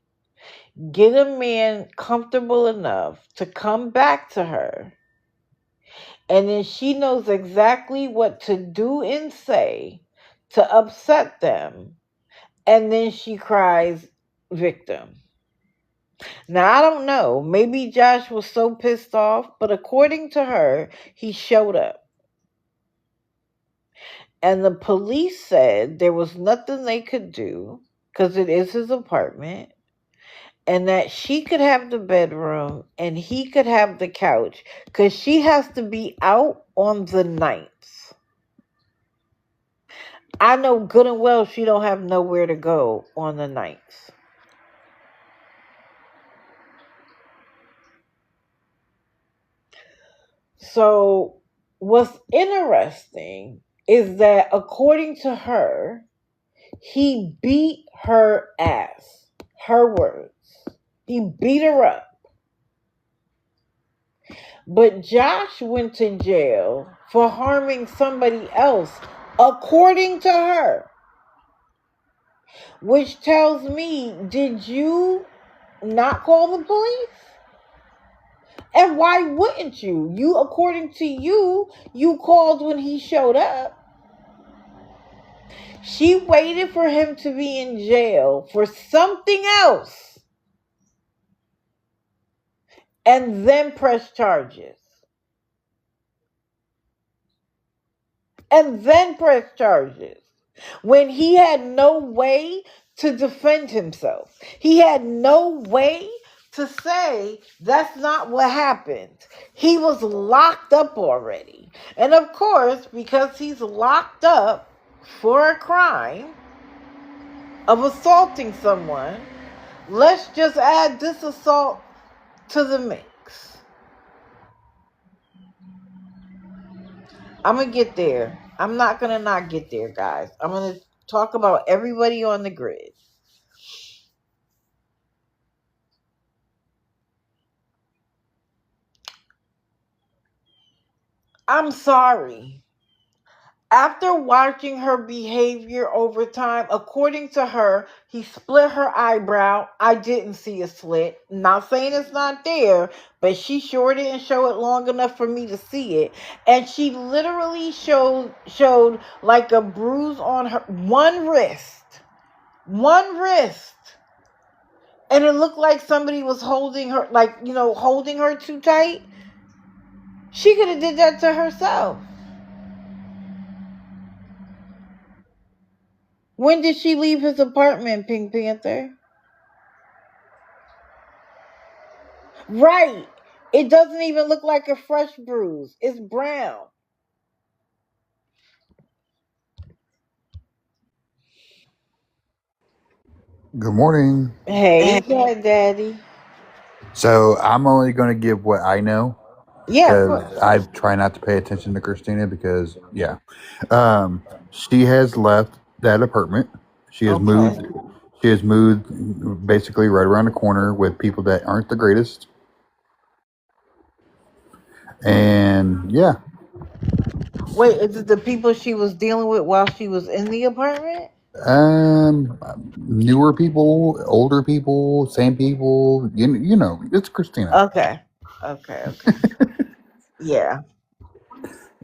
get a man comfortable enough to come back to her, and then she knows exactly what to do and say to upset them, and then she cries victim. Now, I don't know. Maybe Josh was so pissed off, but according to her, he showed up. And the police said there was nothing they could do because it is his apartment, and that she could have the bedroom and he could have the couch because she has to be out on the nights. I know good and well she don't have nowhere to go on the nights. So what's interesting is that according to her, he beat her ass. Her words. He beat her up. But Josh went to jail for harming somebody else, according to her. Which tells me, did you not call the police? And why wouldn't you? You, according to you, you called when he showed up. She waited for him to be in jail for something else and then pressed charges. When he had no way to defend himself. He had no way to say that's not what happened. He was locked up already. And of course, because he's locked up for a crime of assaulting someone, let's just add this assault to the mix. I'm going to get there. I'm not going to not get there, guys. I'm going to talk about everybody on the grid. I'm sorry. After watching her behavior over time, according to her, he split her eyebrow. I didn't see a slit. Not saying it's not there, but she sure didn't show it long enough for me to see it. And she literally showed like a bruise on her one wrist. One wrist. And it looked like somebody was holding her, like, holding her too tight. She could have did that to herself. When did she leave his apartment, Pink Panther? Right. It doesn't even look like a fresh bruise. It's brown. Good morning. Hey, Daddy. So I'm only going to give what I know Yeah, of because course. I try not to pay attention to Kristina because, yeah, she has left that apartment. She has moved. She has moved basically right around the corner with people that aren't the greatest. And yeah. Wait, is it the people she was dealing with while she was in the apartment? Newer people, older people, same people. You know, it's Kristina. Okay. Yeah.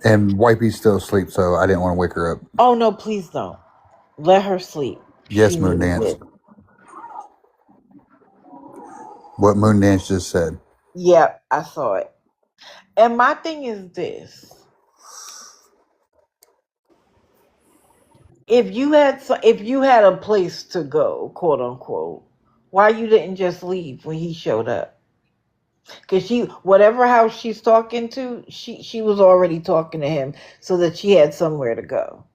And Wifey's still asleep, so I didn't want to wake her up. Oh no, please don't. Let her sleep. Yes, Moondance. What Moondance just said. Yep, I saw it. And my thing is this. If you had a place to go, quote unquote, why you didn't just leave when he showed up? Because whatever house she's talking to, she was already talking to him so that she had somewhere to go.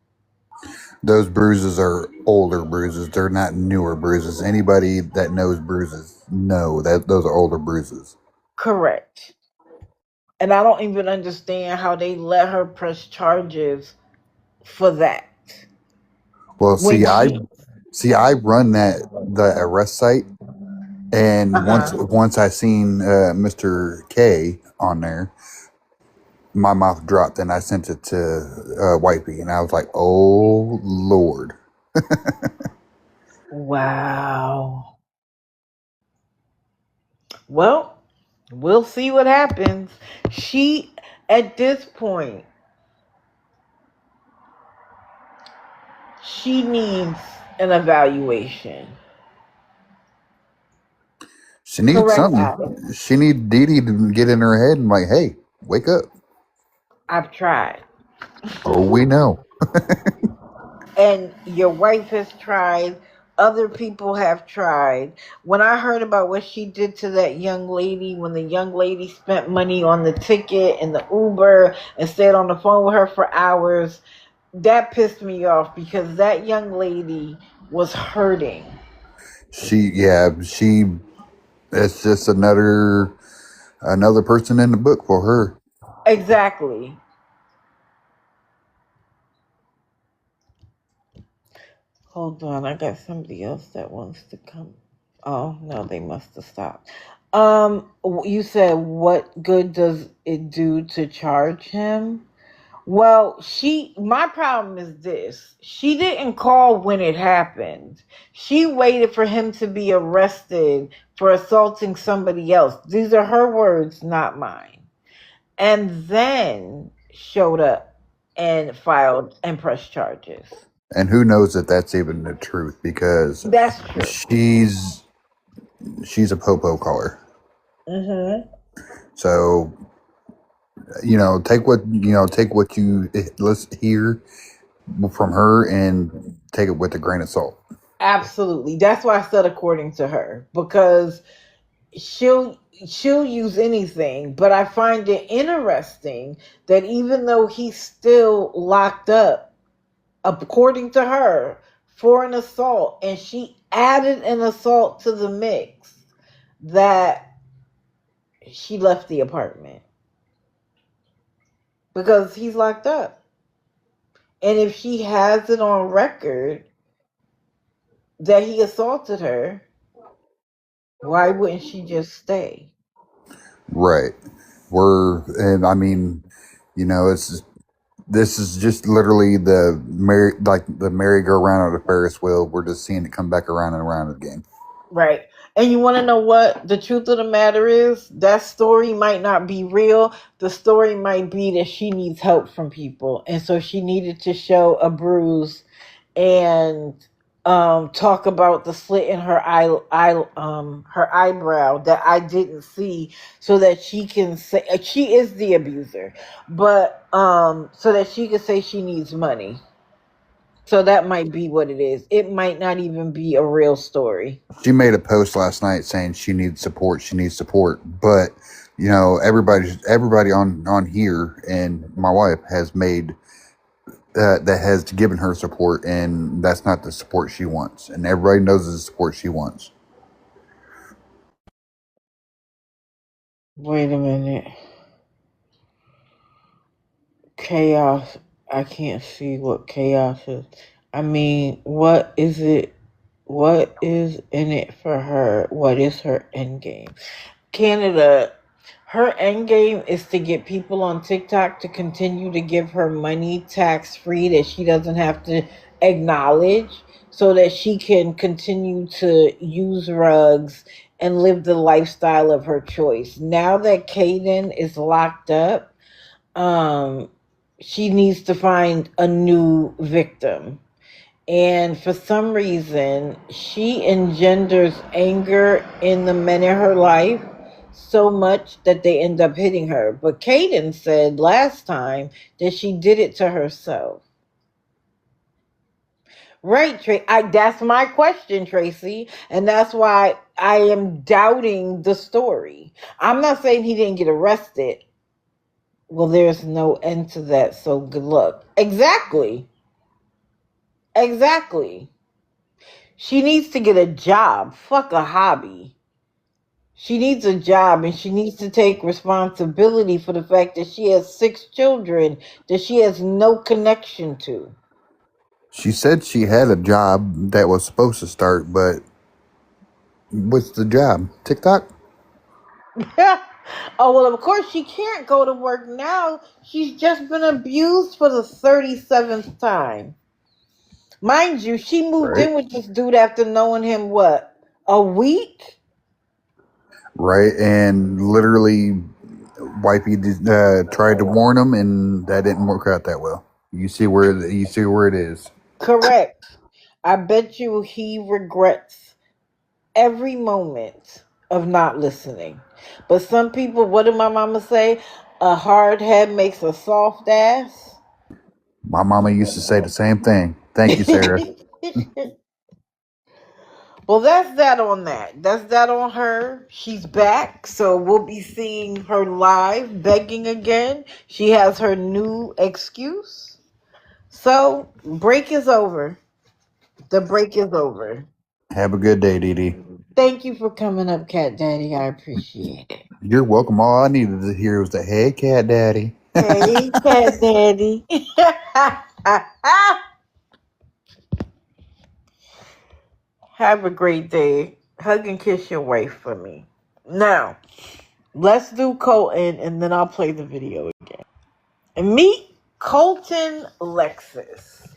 Those bruises are older bruises. They're not newer bruises. Anybody that knows bruises know that those are older bruises. Correct. And I don't even understand how they let her press charges for that. Well, I run the arrest site, and once I seen Mr. K on there, my mouth dropped, and I sent it to Wifey, and I was like, "Oh Lord!" Wow. Well, we'll see what happens. She, at this point, she needs an evaluation. She needs Correct, something. Alex? She needs Dee Dee to get in her head and like, "Hey, wake up." I've tried. Oh, we know. And your wife has tried. Other people have tried. When I heard about what she did to that young lady, when the young lady spent money on the ticket and the Uber and stayed on the phone with her for hours, that pissed me off because that young lady was hurting. She. It's just another person in the book for her. Exactly. Hold on, I got somebody else that wants to come. Oh no, they must have stopped. You said what good does it do to charge him? Well, my problem is this. She didn't call when it happened. She waited for him to be arrested for assaulting somebody else. These are her words, not mine. And then showed up and filed and pressed charges. And who knows if that's even the truth, because That's true. she's a popo caller. Mm-hmm. So, take what you let's hear from her and take it with a grain of salt. Absolutely. That's why I said according to her, because she'll use anything, but I find it interesting that even though he's still locked up, according to her, for an assault, and she added an assault to the mix, that she left the apartment because he's locked up. And if she has it on record that he assaulted her, why wouldn't she just stay? Right. And I mean, this is just literally the merry-go-round of the Ferris wheel. We're just seeing it come back around and around again. Right. And you want to know what? The truth of the matter is, that story might not be real. The story might be that she needs help from people. And so she needed to show a bruise and talk about the slit in her her eyebrow that I didn't see, so that she can say she is the abuser, but so that she can say she needs money. So that might be what it is. It might not even be a real story. She made a post last night saying she needs support. She needs support, but everybody on here and my wife has made that has given her support, and that's not the support she wants. And everybody knows the support she wants. Wait a minute. Chaos. I can't see what chaos is. I mean, what is it? What is in it for her? What is her end game? Canada, her end game is to get people on TikTok to continue to give her money tax free that she doesn't have to acknowledge, so that she can continue to use rugs and live the lifestyle of her choice. Now that Caden is locked up, she needs to find a new victim. And for some reason, she engenders anger in the men in her life so much that they end up hitting her. But Kaden said last time that she did it to herself. Right, that's my question, Tracy. And that's why I am doubting the story. I'm not saying he didn't get arrested. Well, there's no end to that, so good luck. Exactly. She needs to get a job. Fuck a hobby. She needs a job, and she needs to take responsibility for the fact that she has 6 children that she has no connection to. She said she had a job that was supposed to start, but what's the job? TikTok? Oh, well, of course, she can't go to work now. She's just been abused for the 37th time. Mind you, she moved Right. in with this dude after knowing him, what, a week? Right. And literally, Wifey tried to warn him, and that didn't work out that well. You see where it is. Correct. I bet you he regrets every moment of not listening. But some people, what did my mama say? A hard head makes a soft ass. My mama used to say the same thing. Thank you, Sarah. Well, that's that on that. That's that on her. She's back, so we'll be seeing her live begging again. She has her new excuse. So, break is over. The break is over. Have a good day, Dee Dee. Thank you for coming up, Cat Daddy. I appreciate it. You're welcome. All I needed to hear was the "Hey, Cat Daddy." Hey, Cat Daddy. Have a great day. Hug and kiss your wife for me. Now, let's do Colton and then I'll play the video again. And meet Colton Lexus.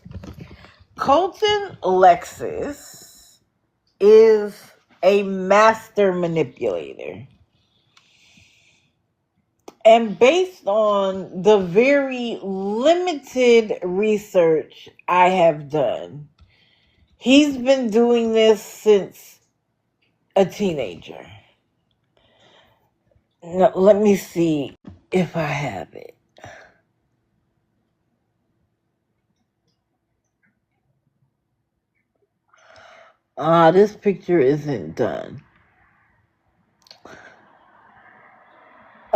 Colton Lexus is a master manipulator. And based on the very limited research I have done, he's been doing this since a teenager. Now, let me see if I have it. This picture isn't done.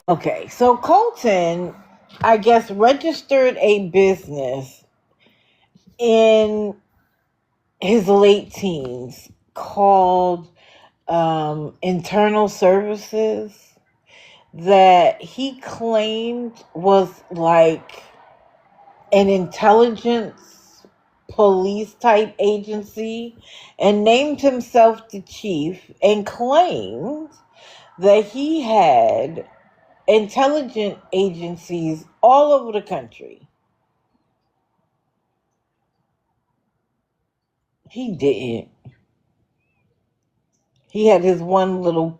Okay, so Colton, I guess, registered a business in his late teens called Internal Services that he claimed was like an intelligence police type agency, and named himself the chief and claimed that he had intelligence agencies all over the country. He didn't. He had his one little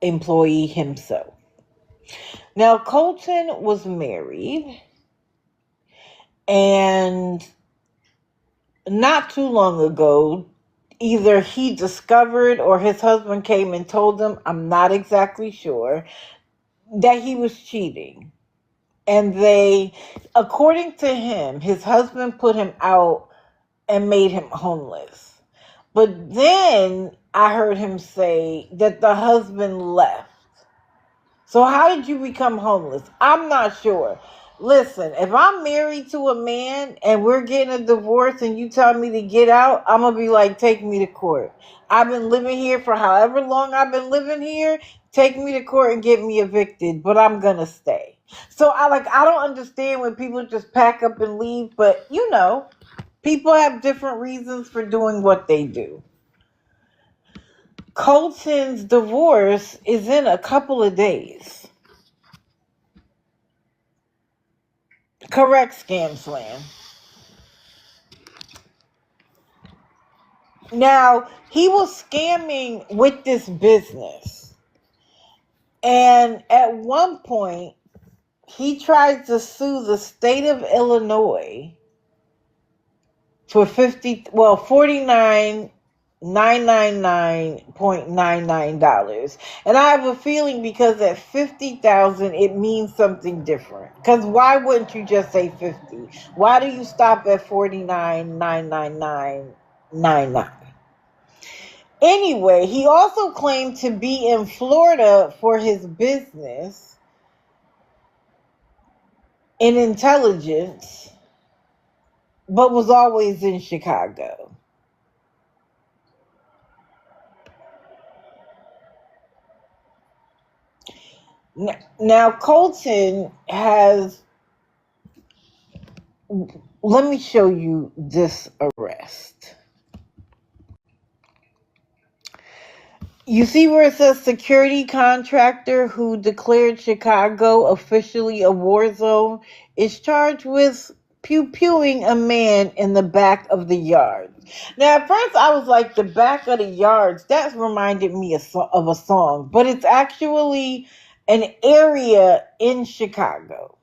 employee himself. Now, Colton was married, and not too long ago, either he discovered or his husband came and told him, I'm not exactly sure, that he was cheating. And they, according to him, his husband put him out and made him homeless. But then I heard him say that the husband left. So how did you become homeless? I'm not sure. Listen, if I'm married to a man and we're getting a divorce and you tell me to get out, I'm going to be like, take me to court. I've been living here for however long I've been living here. Take me to court and get me evicted, but I'm going to stay. So I don't understand when people just pack up and leave, but you know, people have different reasons for doing what they do. Colton's divorce is in a couple of days. Correct, Scam Slam. Now, he was scamming with this business. And at one point, he tried to sue the state of Illinois for $49,999.99. And I have a feeling because at $50,000 it means something different. Because why wouldn't you just say 50? Why do you stop at $49,999.99? Anyway, he also claimed to be in Florida for his business in intelligence, but was always in Chicago. Now, Colton has, let me show you this arrest. You see where it says security contractor who declared Chicago officially a war zone is charged with pew-pewing a man in the back of the yard. Now, at first I was like, the back of the yards, that reminded me of a song, but it's actually an area in Chicago.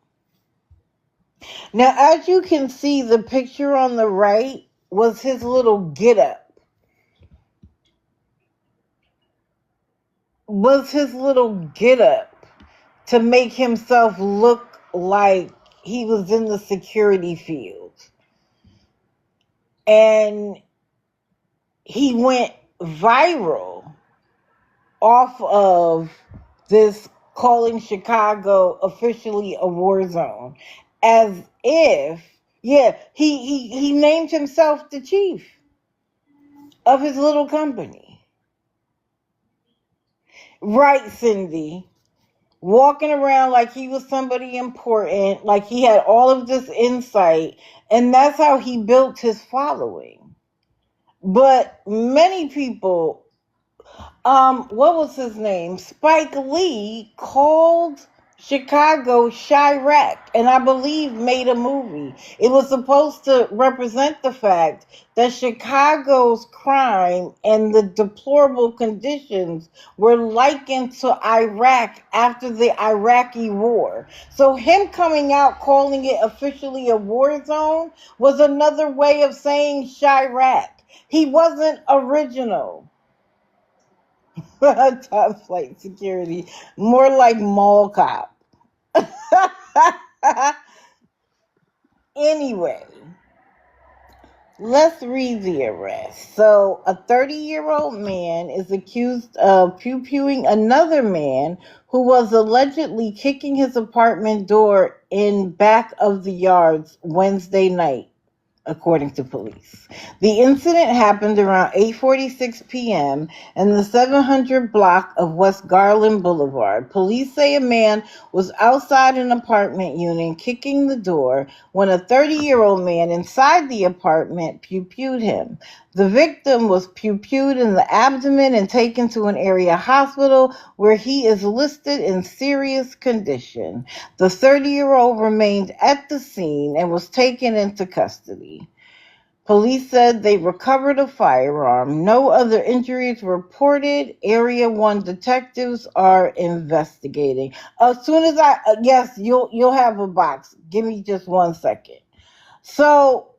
Now, as you can see, the picture on the right was his little get-up. To make himself look like he was in the security field. And he went viral off of this calling Chicago officially a war zone. As if, he named himself the chief of his little company. Right, Cindy. Walking around like he was somebody important, like he had all of this insight, and that's how he built his following. But many people, what was his name? Spike Lee called Chicago Chirac, and I believe made a movie. It was supposed to represent the fact that Chicago's crime and the deplorable conditions were likened to Iraq after the Iraqi war. So him coming out calling it officially a war zone was another way of saying Chirac. He wasn't original. Top flight security, more like mall cop. Anyway, let's read the arrest. So, a 30-year-old man is accused of pew-pewing another man who was allegedly kicking his apartment door in back of the yards Wednesday night, according to police. The incident happened around 8:46 p.m. in the 700 block of West Garland Boulevard. Police say a man was outside an apartment unit kicking the door when a 30-year-old man inside the apartment pew-pewed him. The victim was pew-pewed in the abdomen and taken to an area hospital where he is listed in serious condition. The 30-year-old remained at the scene and was taken into custody. Police said they recovered a firearm. No other injuries reported. Area 1 detectives are investigating. As soon as yes, you'll have a box. Give me just 1 second. So,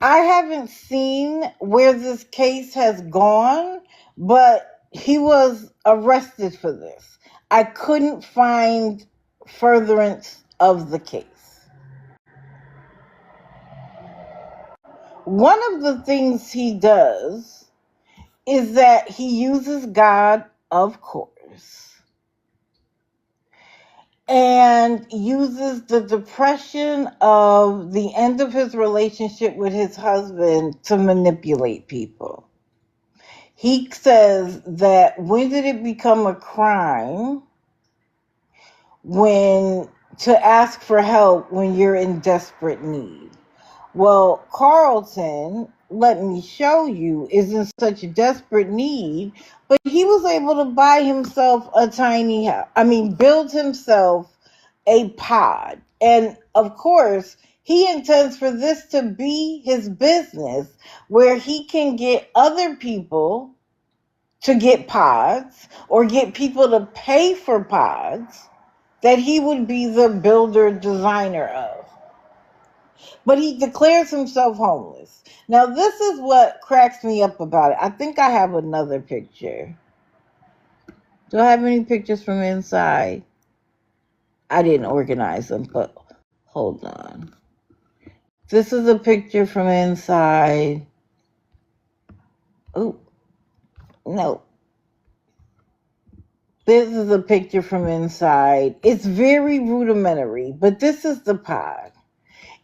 I haven't seen where this case has gone, but he was arrested for this. I couldn't find furtherance of the case. One of the things he does is that he uses God, of course, and uses the depression of the end of his relationship with his husband to manipulate people. He says that when did it become a crime to ask for help when you're in desperate need? Well, Carlton, let me show you, is in such desperate need, but he was able to buy himself a tiny house. Build himself a pod. And of course, he intends for this to be his business where he can get other people to get pods or get people to pay for pods that he would be the builder designer of. But he declares himself homeless. Now, this is what cracks me up about it. I think I have another picture. Do I have any pictures from inside? I didn't organize them, but hold on. This is a picture from inside. Oh, no. This is a picture from inside. It's very rudimentary, but this is the pod.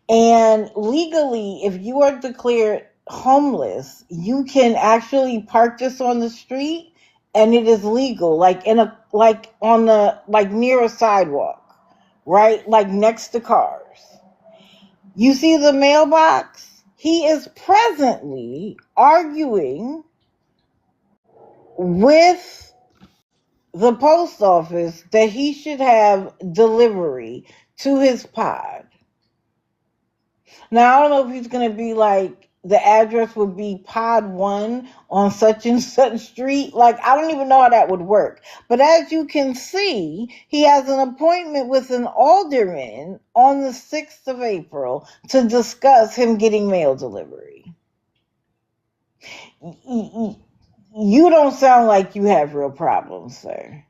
And legally, if you are declared homeless, you can actually park this on the street, and it is legal, near a sidewalk, right? Like next to cars. You see the mailbox? He is presently arguing with the post office that he should have delivery to his pod. Now, I don't know if he's going to be like, the address would be pod 1 on such and such street. Like, I don't even know how that would work. But as you can see, he has an appointment with an alderman on the 6th of April to discuss him getting mail delivery. You don't sound like you have real problems, sir.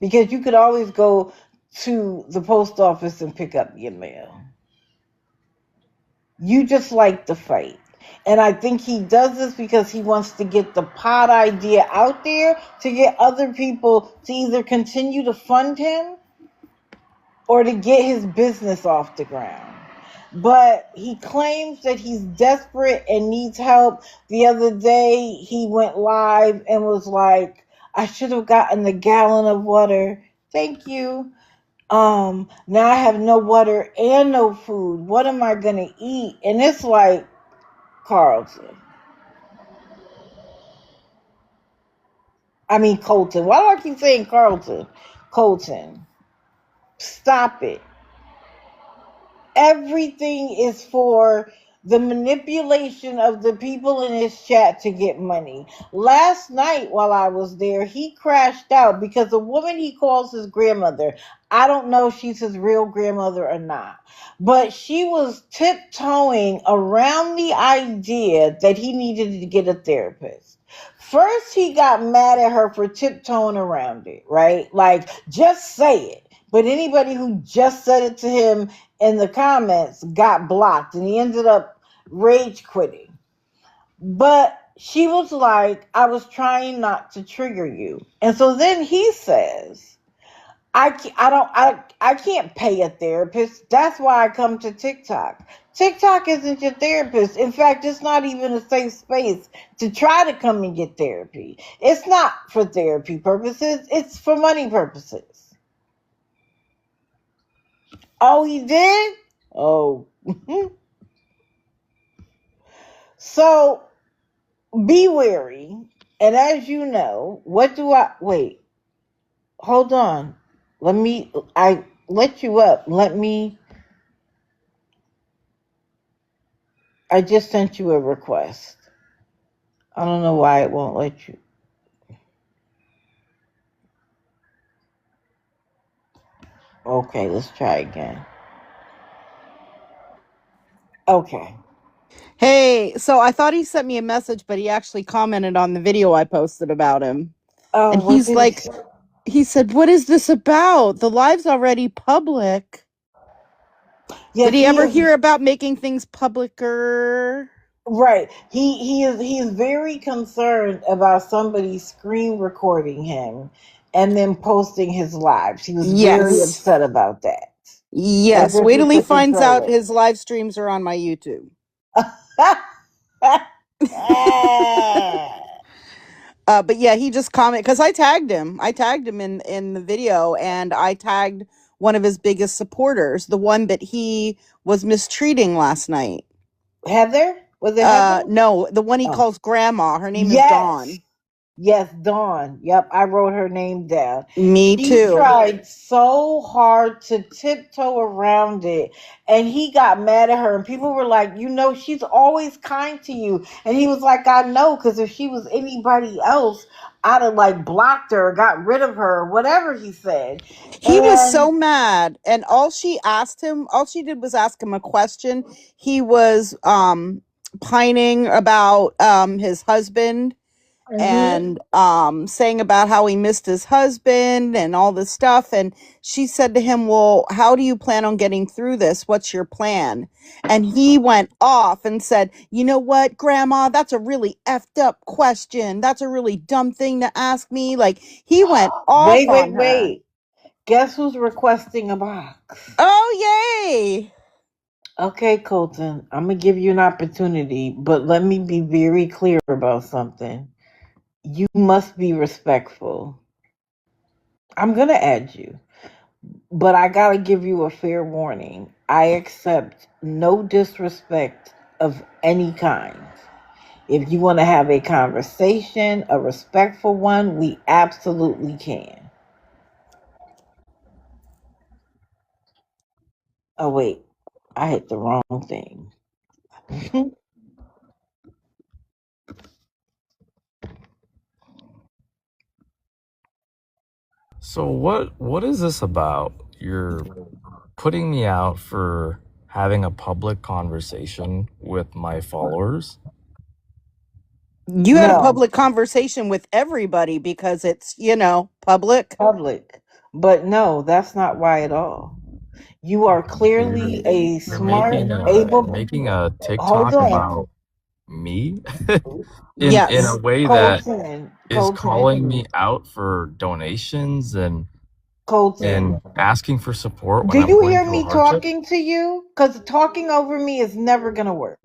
Because you could always go to the post office and pick up your mail. You just like to fight. And I think he does this because he wants to get the pod idea out there to get other people to either continue to fund him or to get his business off the ground. But he claims that he's desperate and needs help. The other day, he went live and was like, I should have gotten a gallon of water. Thank you. Now I have no water and no food. What am I going to eat? And it's like, Colton. Why do I keep saying Colton? Colton. Stop it. Everything is for the manipulation of the people in his chat to get money. Last night while I was there, he crashed out because a woman he calls his grandmother, I don't know if she's his real grandmother or not, but she was tiptoeing around the idea that he needed to get a therapist. First, he got mad at her for tiptoeing around it, right? Like, just say it. But anybody who just said it to him in the comments got blocked, and he ended up rage quitting. But she was like, I was trying not to trigger you. And so then he says, I can't pay a therapist. That's why I come to TikTok. TikTok isn't your therapist. In fact, it's not even a safe space to try to come and get therapy. It's not for therapy purposes. It's for money purposes. Oh, he did? Oh. So, be wary. And as you know, wait. Hold on. I let you up. I just sent you a request. I don't know why it won't let you. Okay, let's try again. Okay. Hey, so I thought he sent me a message, but he actually commented on the video I posted about him. Oh, and he's like, he said, what is this about? The live's already public. Yes, Did he ever hear about making things publicer? Right. He is very concerned about somebody screen recording him and then posting his lives. He was very upset about that. Yes. Wait till he finds out his live streams are on my YouTube. But yeah, he just commented because I tagged him. I tagged him in the video, and I tagged one of his biggest supporters, the one that he was mistreating last night. Heather? Was it Heather? No, the one he calls Grandma. Her name is Dawn. Yes, Dawn. Yep, I wrote her name down. Me too. He tried so hard to tiptoe around it, and he got mad at her, and people were like, she's always kind to you. And he was like, I know, because if she was anybody else, I'd have blocked her or got rid of her or whatever he said. He was so mad, and all she did was ask him a question. He was pining about his husband. And saying about how he missed his husband and all this stuff. And she said to him, well, how do you plan on getting through this? What's your plan? And he went off and said, you know what, Grandma, that's a really effed up question. That's a really dumb thing to ask me. Like, he went off on her. Wait. Guess who's requesting a box? Oh, yay. Okay, Colton, I'm going to give you an opportunity, but let me be very clear about something. You must be respectful. I'm going to add you, but I got to give you a fair warning. I accept no disrespect of any kind. If you want to have a conversation, a respectful one, we absolutely can. Oh, wait. I hit the wrong thing. So what is this about? You're putting me out for having a public conversation with my followers? You had a No, public conversation with everybody because it's, public. public. But no, that's not why at all. You are clearly a You're smart, able. making a Hold TikTok on. about me in Yes. a way that Colton, is calling me out for donations and Colton. asking for support when Do I'm you going hear through a me hardship. talking to you? Because talking over me is never going to work.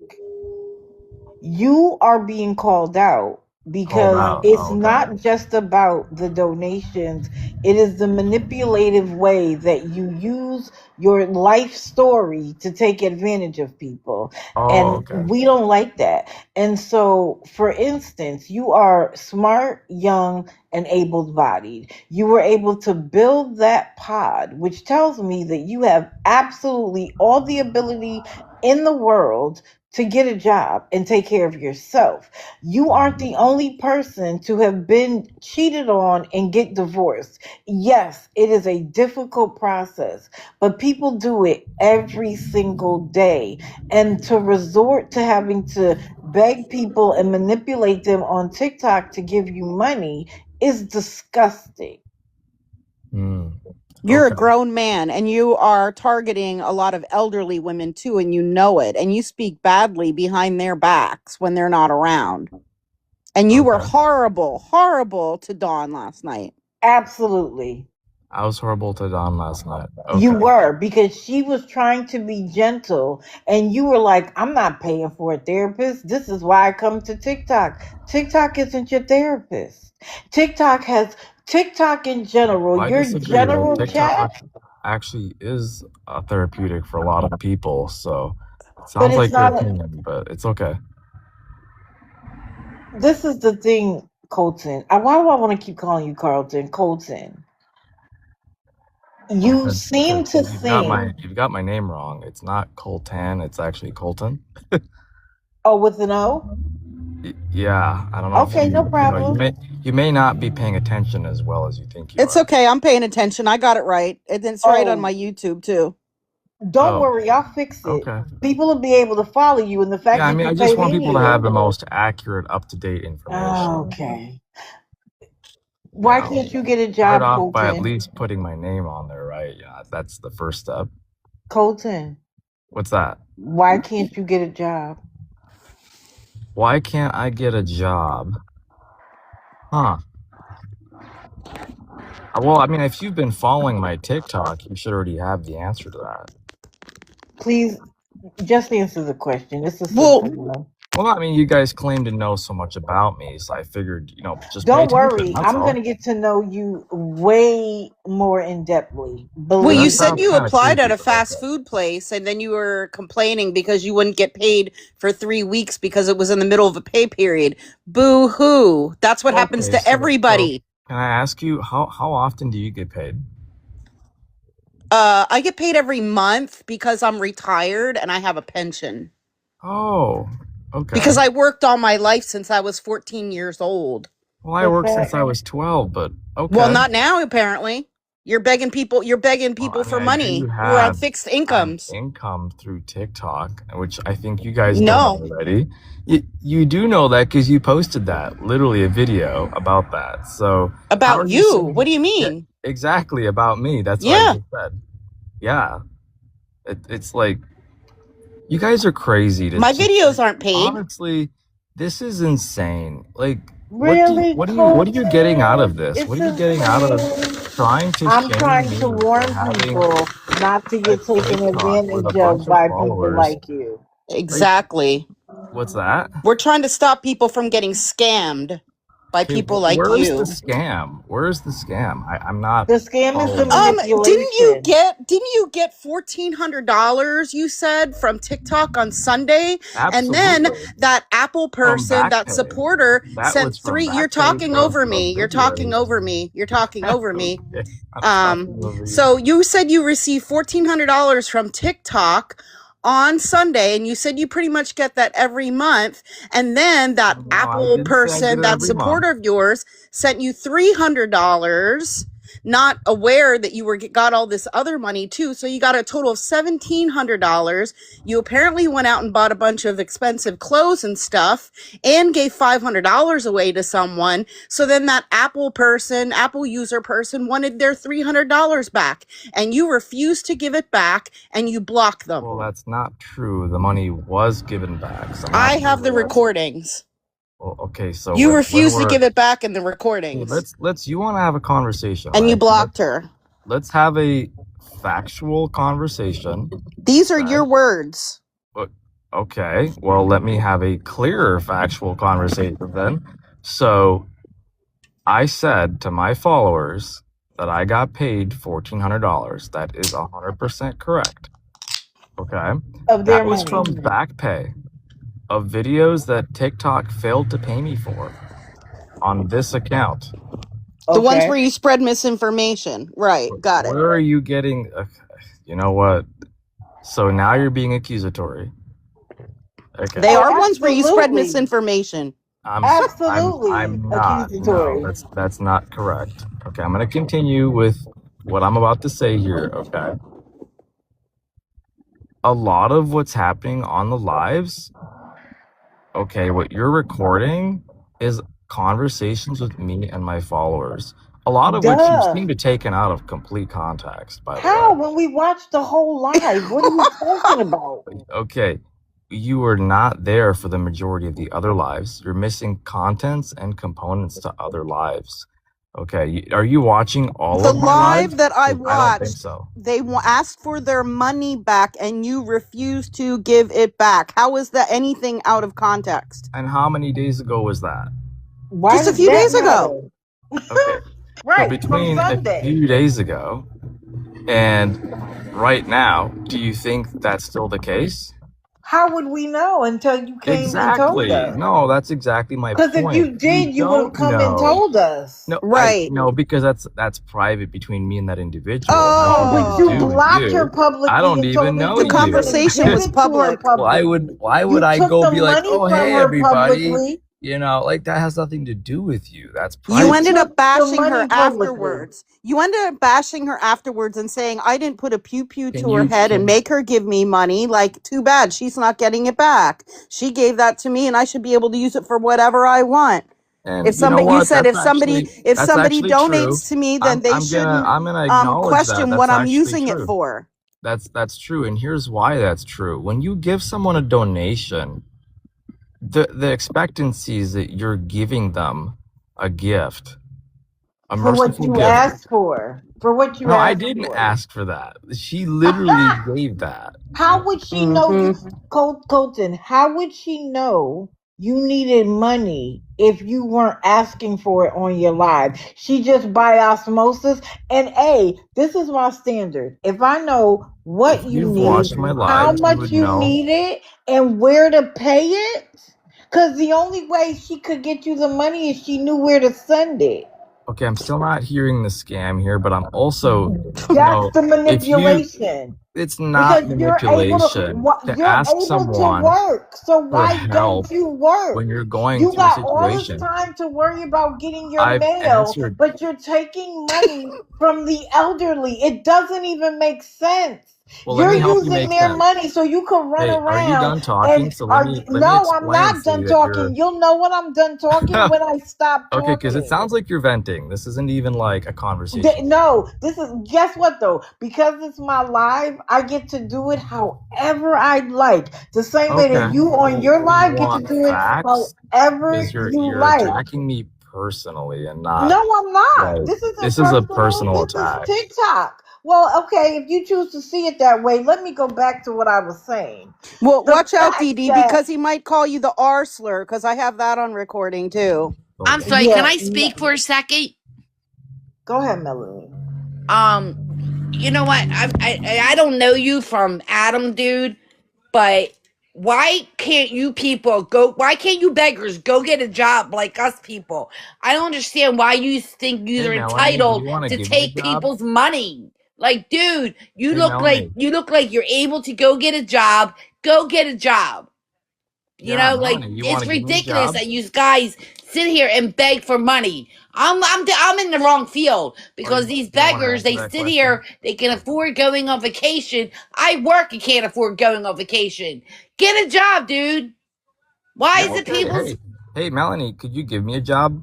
You are being called out because out. it's Oh, okay. not just about the donations. It is the manipulative way that you use your life story to take advantage of people. Oh, And okay. we don't like that. And so, for instance, you are smart, young, and able-bodied. You were able to build that pod, which tells me that you have absolutely all the ability in the world to get a job and take care of yourself. You aren't the only person to have been cheated on and get divorced. Yes, it is a difficult process, but people do it every single day. And to resort to having to beg people and manipulate them on TikTok to give you money is disgusting. You're a grown man and you are targeting a lot of elderly women too, and you know it. And you speak badly behind their backs when they're not around. And you were horrible to Dawn last night. Absolutely. I was horrible to Dawn last night. You were, because she was trying to be gentle and you were like, I'm not paying for a therapist. This is why I come to TikTok. TikTok isn't your therapist. TikTok in general, I your disagree. general TikTok chat actually is therapeutic for a lot of people. So it But sounds it's like your not opinion, but it's okay. This is the thing, Colton. Why do I want to keep calling you Carlton? Colton. You seem to think. You've got my name wrong. It's not Colton. It's actually Colton. Oh, with an O? Yeah, I don't know. Okay, no problem. You may not be paying attention as well as you think you It's are. okay. I'm paying attention. I got it right. And it's right on my YouTube too. Don't worry, I'll fix it. Okay. People will be able to follow you, and the fact that I just want people to have the most accurate, up-to-date information. Okay. Why can't you get a job, Start off Colton? by at least putting my name on there, right? Yeah, that's the first step. Colton. What's that? Why can't you get a job? Why can't I get a job? Huh. Well, I mean, if you've been following my TikTok, you should already have the answer to that. Please, just answer the question. It's a simple one. Well, I mean, you guys claim to know so much about me, so I figured, just don't worry. I'm going to get to know you way more in depthly. Well, you said you applied at a fast food place, and then you were complaining because you wouldn't get paid for 3 weeks because it was in the middle of a pay period. Boo hoo! That's what happens to everybody. So can I ask you how often do you get paid? I get paid every month because I'm retired and I have a pension. Oh, okay. Because I worked all my life since I was 14 years old. Well, I worked since I was 12, but okay. Well, not now, apparently. You're begging people for money who are on fixed incomes. Income through TikTok, which I think you guys know already. You do know that because you posted that, literally a video about that. So about you? What do you mean? Yeah, exactly, about me. That's what I just said. Yeah. It's like, you guys are crazy. My videos aren't paid. Honestly, this is insane. Like, really? What are you getting out of this? What are you getting out of trying to? I'm trying to warn people not to get taken advantage of by people like you. Exactly. What's that? We're trying to stop people from getting scammed. by people like where is you. the scam? Where is the scam? I'm not. The scam is the following. manipulation. Didn't you get $1,400? You said from TikTok on Sunday, Absolutely. and then that Apple person, that Backpay. supporter, That sent was from 3. You're Backpay talking from- over from me. You're talking videos. over me. You're talking over me. Okay, I'm talking over you. So you said you received $1,400 from TikTok on Sunday, and you said you pretty much get that every month, and then that No, I Apple didn't say I person, get it that every supporter of yours, sent you $300, not aware that you got all this other money too. So you got a total of $1,700. You apparently went out and bought a bunch of expensive clothes and stuff and gave $500 away to someone. So then that Apple user person wanted their $300 back, and you refused to give it back, and you blocked them. Well, that's not true. The money was given back. So I have the recordings. Well, okay, so You refused to give it back in the recordings. Let's. You want to have a conversation, and right? you blocked her. Let's have a factual conversation. These are your words. Okay, well, let me have a clearer factual conversation then. So, I said to my followers that I got paid $1,400. That is 100% correct. Okay, Of their that was money. from Backpay of videos that TikTok failed to pay me for on this account. The ones where you spread misinformation. Right, got it. Where are you getting... you know what? So now you're being accusatory. Okay. They are ones where you spread misinformation. Absolutely I'm not. accusatory. No, that's not correct. Okay, I'm going to continue with what I'm about to say here, okay? A lot of what's happening on the lives, okay, what you're recording is conversations with me and my followers. A lot of which you seem to taken out of complete context, by the way. How? When we watched the whole live, what are you talking about? Okay, you were not there for the majority of the other lives. You're missing contents and components to other lives. Okay, are you watching all the of my live lives? that I I don't watched? think so. They asked for their money back, and you refused to give it back. How is that anything out of context? And how many days ago was that? Just a few days ago. Okay. Right, So between from a Sunday. few days ago and right now, do you think that's still the case? How would we know until you came and told us? No, that's exactly my point. Because if you did, you would have come and told us. No, right. No, because that's private between me and that individual. But you blocked her publicly. I don't even know the you. conversation was public. Why would I go be like, oh, hey, everybody? Publicly. You know, like that has nothing to do with you. That's private. You ended up bashing her afterwards. You ended up bashing her afterwards and saying, I didn't put a pew-pew to her head and make her give me money. Like, too bad. She's not getting it back. She gave that to me and I should be able to use it for whatever I want. And if somebody, you said if somebody donates true. to me, then they shouldn't question what I'm using it for. That's true. And here's why that's true. When you give someone a donation, the expectancy is that you're giving them a gift. For what you asked for. For what you asked for. No, I didn't ask for that. She literally gave that. How would she know, Colton, how would she know you needed money if you weren't asking for it on your live? She just by osmosis. And this is my standard. If I know what you need, how much you need it, and where to pay it, because the only way she could get you the money is she knew where to send it. Okay, I'm still not hearing the scam here, but I'm also... That's the manipulation. It's not manipulation to ask someone to work. So why for don't you work? When you're going through a situation. You got all this time to worry about getting your mail, but you're taking money from the elderly. It doesn't even make sense. Well, you're using their money so you can run around. Are you done talking? I'm not done talking. You'll know when I'm done talking when I stop talking. Okay, because it sounds like you're venting. This isn't even like a conversation. No, this is, guess what though? Because it's my live, I get to do it however I like. The same way that you on your live get to do it however you like. You're attacking me personally and not... No, I'm not. Right. This is a personal attack. This is TikTok. Well, okay, if you choose to see it that way, let me go back to what I was saying. Well, The watch out, fact Dee Dee, that- because he might call you the R slur, because I have that on recording too. I'm sorry, Yeah, can I speak for a second? Go ahead, Melanie. You know what? I don't know you from Adam, dude, but why can't you people go? Why can't you beggars go get a job like us people? I don't understand why you think Hey, you're Melanie, do entitled you want to to give me a take job? people's money. Like, dude, Hey, Melanie. you look like you're able to go get a job. Go get a job. You Yeah, know, like Melanie, you want it's to give me a ridiculous job? that you guys sit here and beg for money. I'm in the wrong field because these You don't want to beggars, answer they that sit question? here, they can afford going on vacation. I work and can't afford going on vacation. Get a job, dude. Why is it Okay, people's hey, Melanie, could you give me a job?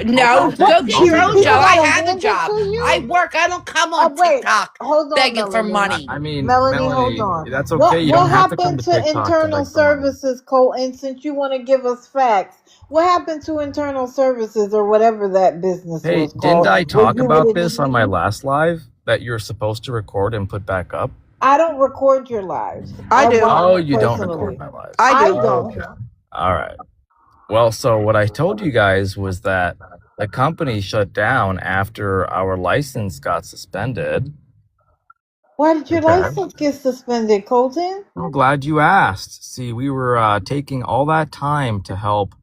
no, I'll take go get I'll your take own a People job. job. I gotta have a hand it job. to you? I work. I don't come on Wait, TikTok hold on, begging for Melanie. money. I mean, Melanie, hold Melanie, on. that's okay. You What don't have to come happened to to TikTok to internal beg for money. services, Colton? Since you want to give us facts, what happened to internal services or whatever that business Hey, was called? didn't I talk Was you about with this on my me? last live that you're supposed to record and put back up? I don't record your lives. I do. watch Oh, them you don't personally. record my lives. I do. don't. Okay. All right. Well, so what I told you guys was that the company shut down after our license got suspended. Why did your Okay. license get suspended, Colton? I'm glad you asked. See, we were taking all that time to help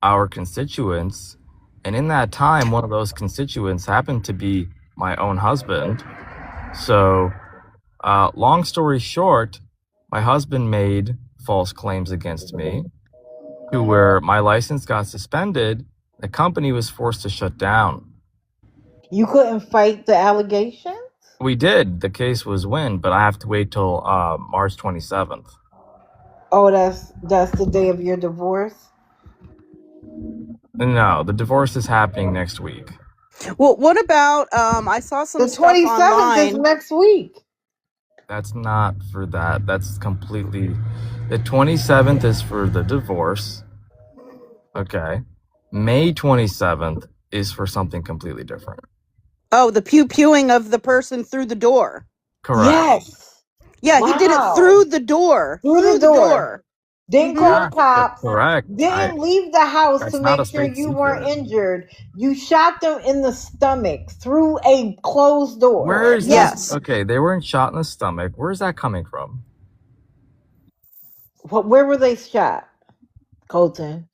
our constituents, and in that time, one of those constituents happened to be my own husband. So, long story short, my husband made false claims against me to where my license got suspended. The company was forced to shut down. You couldn't fight the allegations? We did. The case was win, but I have to wait till March 27th. Oh, that's the day of your divorce? No, the divorce is happening next week. Well, what about I saw some The stuff 27th is online. next week. That's not for that. That's completely. The 27th is for the divorce. Okay. May 27th is for something completely different. Oh, the pew-pewing of the person through the door. Correct. Yes. Yeah, he did it Wow. through the door. Through the door. Didn't call Yeah, the cops. correct. Didn't leave the house That's to not make a sure state you weren't secret. injured. You shot them in the stomach through a closed door. Where is Yes. this? Okay, they weren't shot in the stomach. Where is that coming from? Where were they shot, Colton?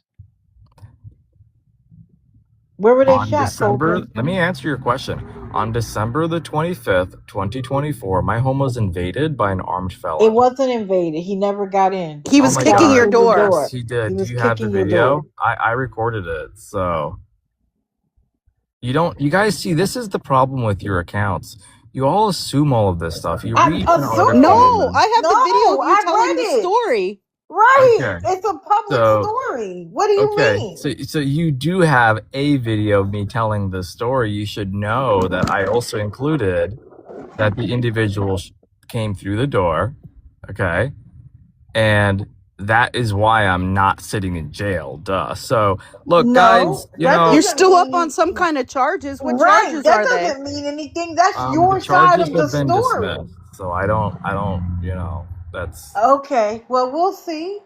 Where were they On shot, December, Colton? let me answer your question. On December the 25th, 2024, my home was invaded by an armed felon. It wasn't invaded. He never got in. He was Oh my kicking God. your door. Yes, he did. He was Do you have the kicking your video? door. I recorded it. So you guys see, this is the problem with your accounts. You all assume all of this stuff. You I'm read an assuming. article. No, I have the No, video of you I telling read the it. story. Right. Okay. It's a public So- story. What do you Okay, mean? so you do have a video of me telling the story. You should know that I also included that the individual came through the door, okay? And that is why I'm not sitting in jail, duh. So, look, No, guys, you that know... You're doesn't still up mean- on some kind of charges. What Right, charges that are they? doesn't mean anything. That's the your side charges of the have been story. dismissed, so I don't, you know, that's... Okay, well, we'll see.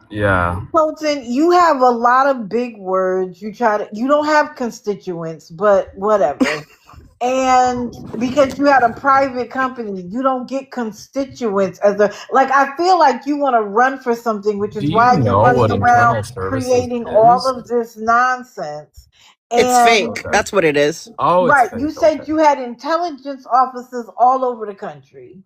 Yeah. Colton, you have a lot of big words. You don't have constituents, but whatever. And because you had a private company, you don't get constituents I feel like you want to run for something, which is Do you why know you're what running internal around services creating is? all of this nonsense. It's And- fake. That's what it is. Oh, it's right. fake, You said okay. you had intelligence officers all over the country.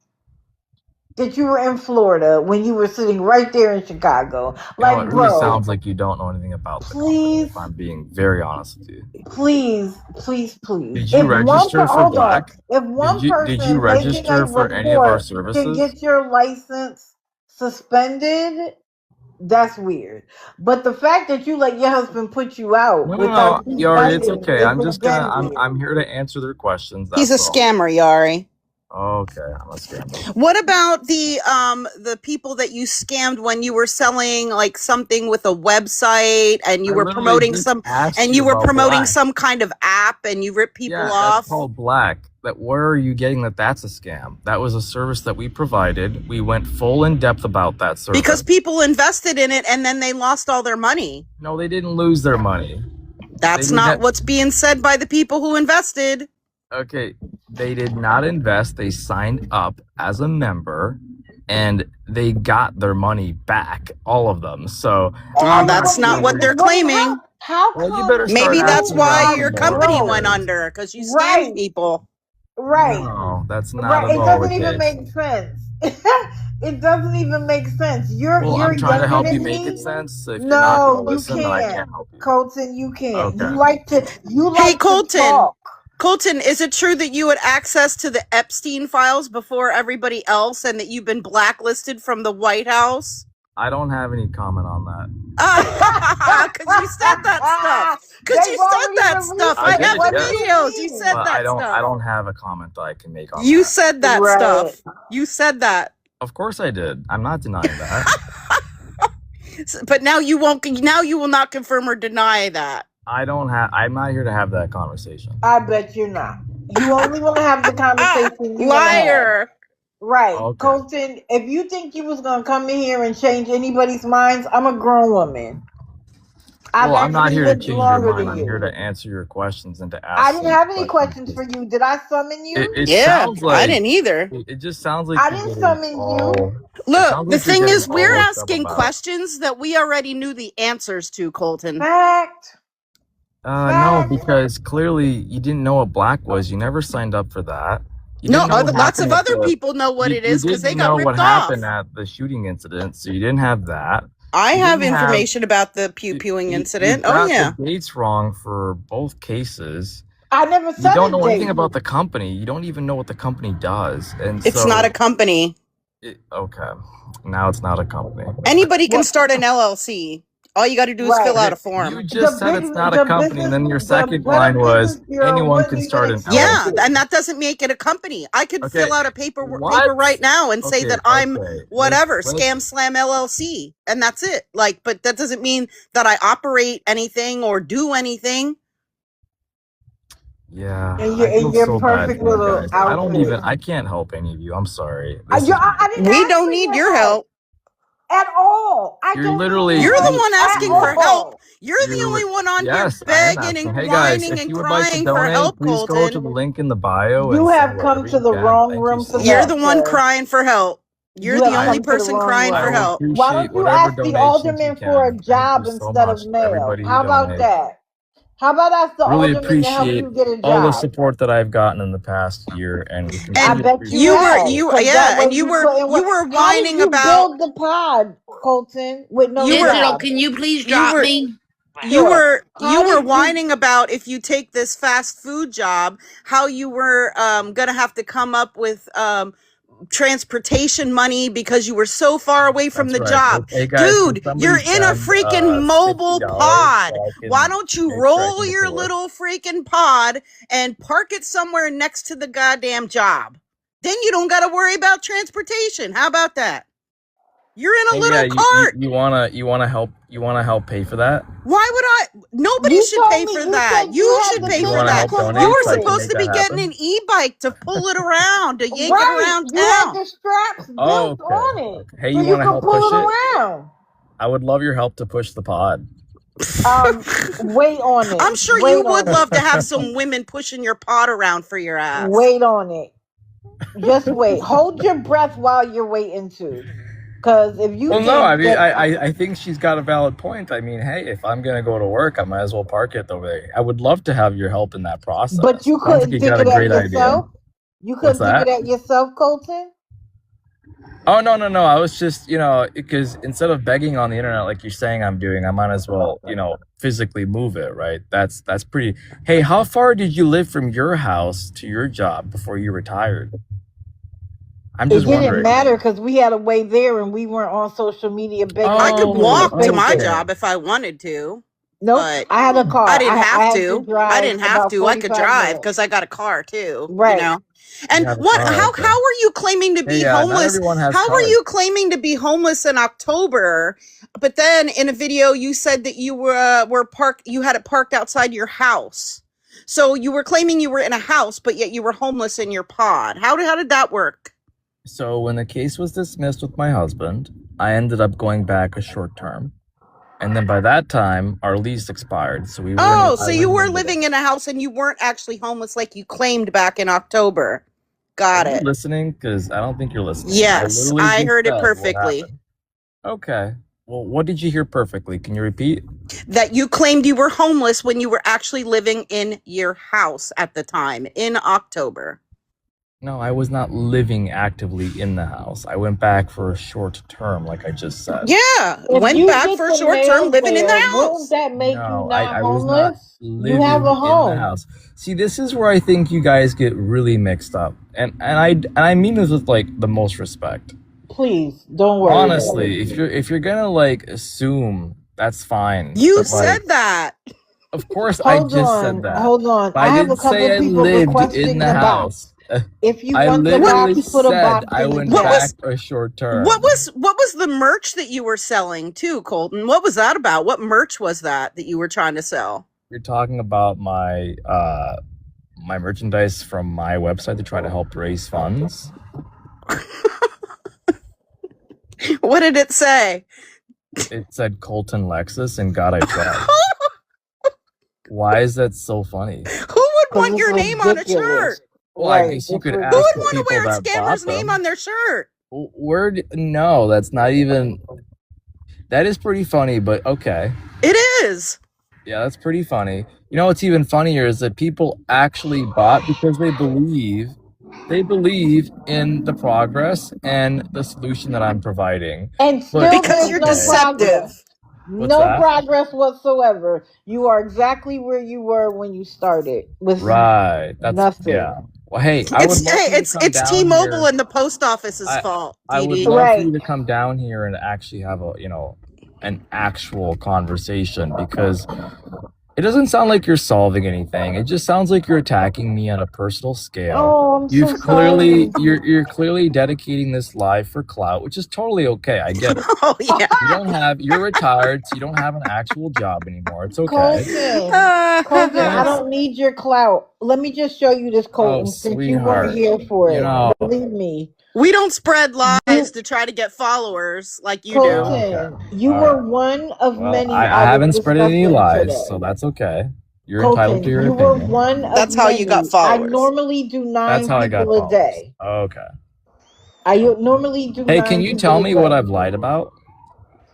That you were in Florida when you were sitting right there in Chicago. You know, it really bro, sounds like you don't know anything about the company, please, if I'm being very honest with you. please. Did you register for Black? If one Did you person register making a for any of our report services? can get your license suspended, that's weird. But the fact that you let your husband put you out without No, Yari, it's fighting okay. is I'm just gonna again weird. I'm here to answer their questions. He's a That's all. scammer, Yari. Okay, I'm a scammer. What about the people that you scammed when you were selling like something with a website and you I were literally promoting just some asked and you you were about promoting Black. some kind of app and you ripped people Yeah, off? that's called Black. Where are you getting that's a scam? That was a service that we provided. We went full in depth about that service. Because people invested in it and then they lost all their money. No, they didn't lose their money. That's not what's being said by the people who invested. Okay, they did not invest. They signed up as a member and they got their money back, all of them. So that's not what they're claiming. How well, you better start maybe that's asking why about your some company more. went under, because you scammed people. Right. No, that's not Right. at It all doesn't the even case. make sense. It doesn't even make sense. Well, I'm trying to help you make me. it sense. If you're not No, going to you listen, then I can't. can't help you. Colton, you can't. Okay. You like to Hey, Colton. talk. Colton, is it true that you had access to the Epstein files before everybody else and that you've been blacklisted from the White House? I don't have any comment on that. Because you said that stuff. Because you said that stuff. I have the videos. You said that stuff. I don't have a comment that I can make on that. You said that stuff. You said that. Of course I did. I'm not denying that. But now you won't. Now you will not confirm or deny that. I'm not here to have that conversation. I bet you're not. You only want to have the conversation. Liar. Right. Okay. Colton, if you think you was going to come in here and change anybody's minds, I'm a grown woman. I'm not here to change your mind. I'm here to answer your questions and to ask. I didn't have any questions for you. Did I summon you? It sounds like, I didn't either. It just sounds like I didn't summon you. Look, the thing is, we're asking questions that we already knew the answers to, Colton. Fact. No, because clearly you didn't know what Black was. You never signed up for that. Lots of other people know what it is because they got ripped off. You didn't know what happened at the shooting incident, so you didn't have that. I have information about the pew-pewing incident. You got the dates wrong for both cases. I never said you don't know anything about the company. You don't even know what the company does. And it's not a company. Okay. Now it's not a company. Anybody can start an LLC. All you got to do is fill out a form. You just said it's not a company, and then your second line was anyone can start an LLC. Yeah, and that doesn't make it a company. I could fill out a paper right now and say that I'm whatever, Scam Slam LLC, and that's it. But that doesn't mean that I operate anything or do anything. Yeah, and you're perfect little outfit. I can't help any of you. I'm sorry. We don't need your help. At all. You're the one asking for help. You're the only one on here begging and whining and crying for help, Colton. Please go to the link in the bio. You have come to the wrong room for help. You're the one crying for help. You're the only person crying for help. Why don't you ask the alderman for a job instead of mail? How about that? How about ask the alderman to help you get a job? All the support that I've gotten in the past year, and I bet you were whining about build the pod, Colton, with no Digital. Can you please drop me? You were whining about if you take this fast food job, how you were gonna have to come up with transportation money because you were so far away from the job. Okay, guys, dude, you're in a freaking mobile pod. Why don't you roll your little freaking pod and park it somewhere next to the goddamn job? Then you don't got to worry about transportation. How about that? You're in a little cart. You wanna help pay for that? Why would I? Nobody should pay for that. You should pay for that. You were supposed to be getting an e-bike to pull it around, to yank it around town. You have the straps built on it. Hey, you want to help push it? Around. I would love your help to push the pod. Wait on it. I'm sure you would love to have some women pushing your pod around for your ass. Wait on it. Just wait. Hold your breath while you're waiting too. Because if you I think she's got a valid point. I mean, hey, if I'm gonna go to work, I might as well park it over there. I would love to have your help in that process. But you couldn't think it at yourself. You couldn't think it at yourself, Colton. Oh no! I was just because instead of begging on the internet like you're saying I'm doing, I might as well physically move it. Right? That's pretty. Hey, how far did you live from your house to your job before you retired? I'm just wondering. It didn't matter because we had a way there and we weren't on social media begging. I could walk to my job if I wanted to. Nope. But I had a car. I didn't have I had to. drive I didn't have about to. I could 45 drive minutes. because I got a car too. Right. You know. And have a what? car, How okay. are you claiming to be Hey, not homeless? everyone has How were cars. you claiming to be homeless in October? But then in a video you said that you were parked. You had it parked outside your house. So you were claiming you were in a house, but yet you were homeless in your pod. How did that work? So when the case was dismissed with my husband, I ended up going back a short term. And then by that time, our lease expired. So we were. Oh, so you were living in a house and you weren't actually homeless like you claimed back in October. Got Are you it. listening? Because I don't think you're listening. Yes, I heard it perfectly. Okay. Well, what did you hear perfectly? Can you repeat? That you claimed you were homeless when you were actually living in your house at the time in October. No, I was not living actively in the house. I went back for a short term, like I just said. Yeah, went back for a short term living in the house. Won't that make you not I was not homeless? living You have a home. in the house. See, this is where I think you guys get really mixed up, and I mean this with like the most respect. Please don't worry. Honestly, if you're gonna like assume, that's fine. You but, said like, that. Of course, I just said that. Hold on. But I have a didn't couple say of I people lived requesting in the the house. If you I want the literally box, put a said box I in the went chat. back a short term. What was the merch that you were selling too, Colton? What was that about? What merch was that you were trying to sell? You're talking about my my merchandise from my website to try to help raise funds. What did it say? It said Colton Lexus, and God, I tried. Why is that so funny? Who would want your name on a shirt? Well, I guess you could ask Who would the want to people wear a that bought scammer's name them. on their shirt? No, that's not even. That is pretty funny, but okay. It is. Yeah, that's pretty funny. You know what's even funnier is that people actually bought because they believe in the progress and the solution that I'm providing. And still because you're deceptive. No progress whatsoever. You are exactly where you were when you started. With right. That's nothing. Yeah. Well, hey, it's T-Mobile and the post office's fault. I would love for you to come down here and actually have an actual conversation, because it doesn't sound like you're solving anything. It just sounds like you're attacking me on a personal scale. Oh, you're clearly dedicating this live for clout, which is totally okay. I get it. Oh yeah. You're retired, so you don't have an actual job anymore. It's okay. Colton, I don't need your clout. Let me just show you this, Colton, since you weren't here for it. Believe me. We don't spread lies to try to get followers like you Colton, do. You were one of many. I haven't spread any lies, so that's okay. You're entitled to your opinion. You were one of That's how many. you got followers. I normally do 9 people a day. Okay. I normally do 9 Hey, can you tell me what I've lied about?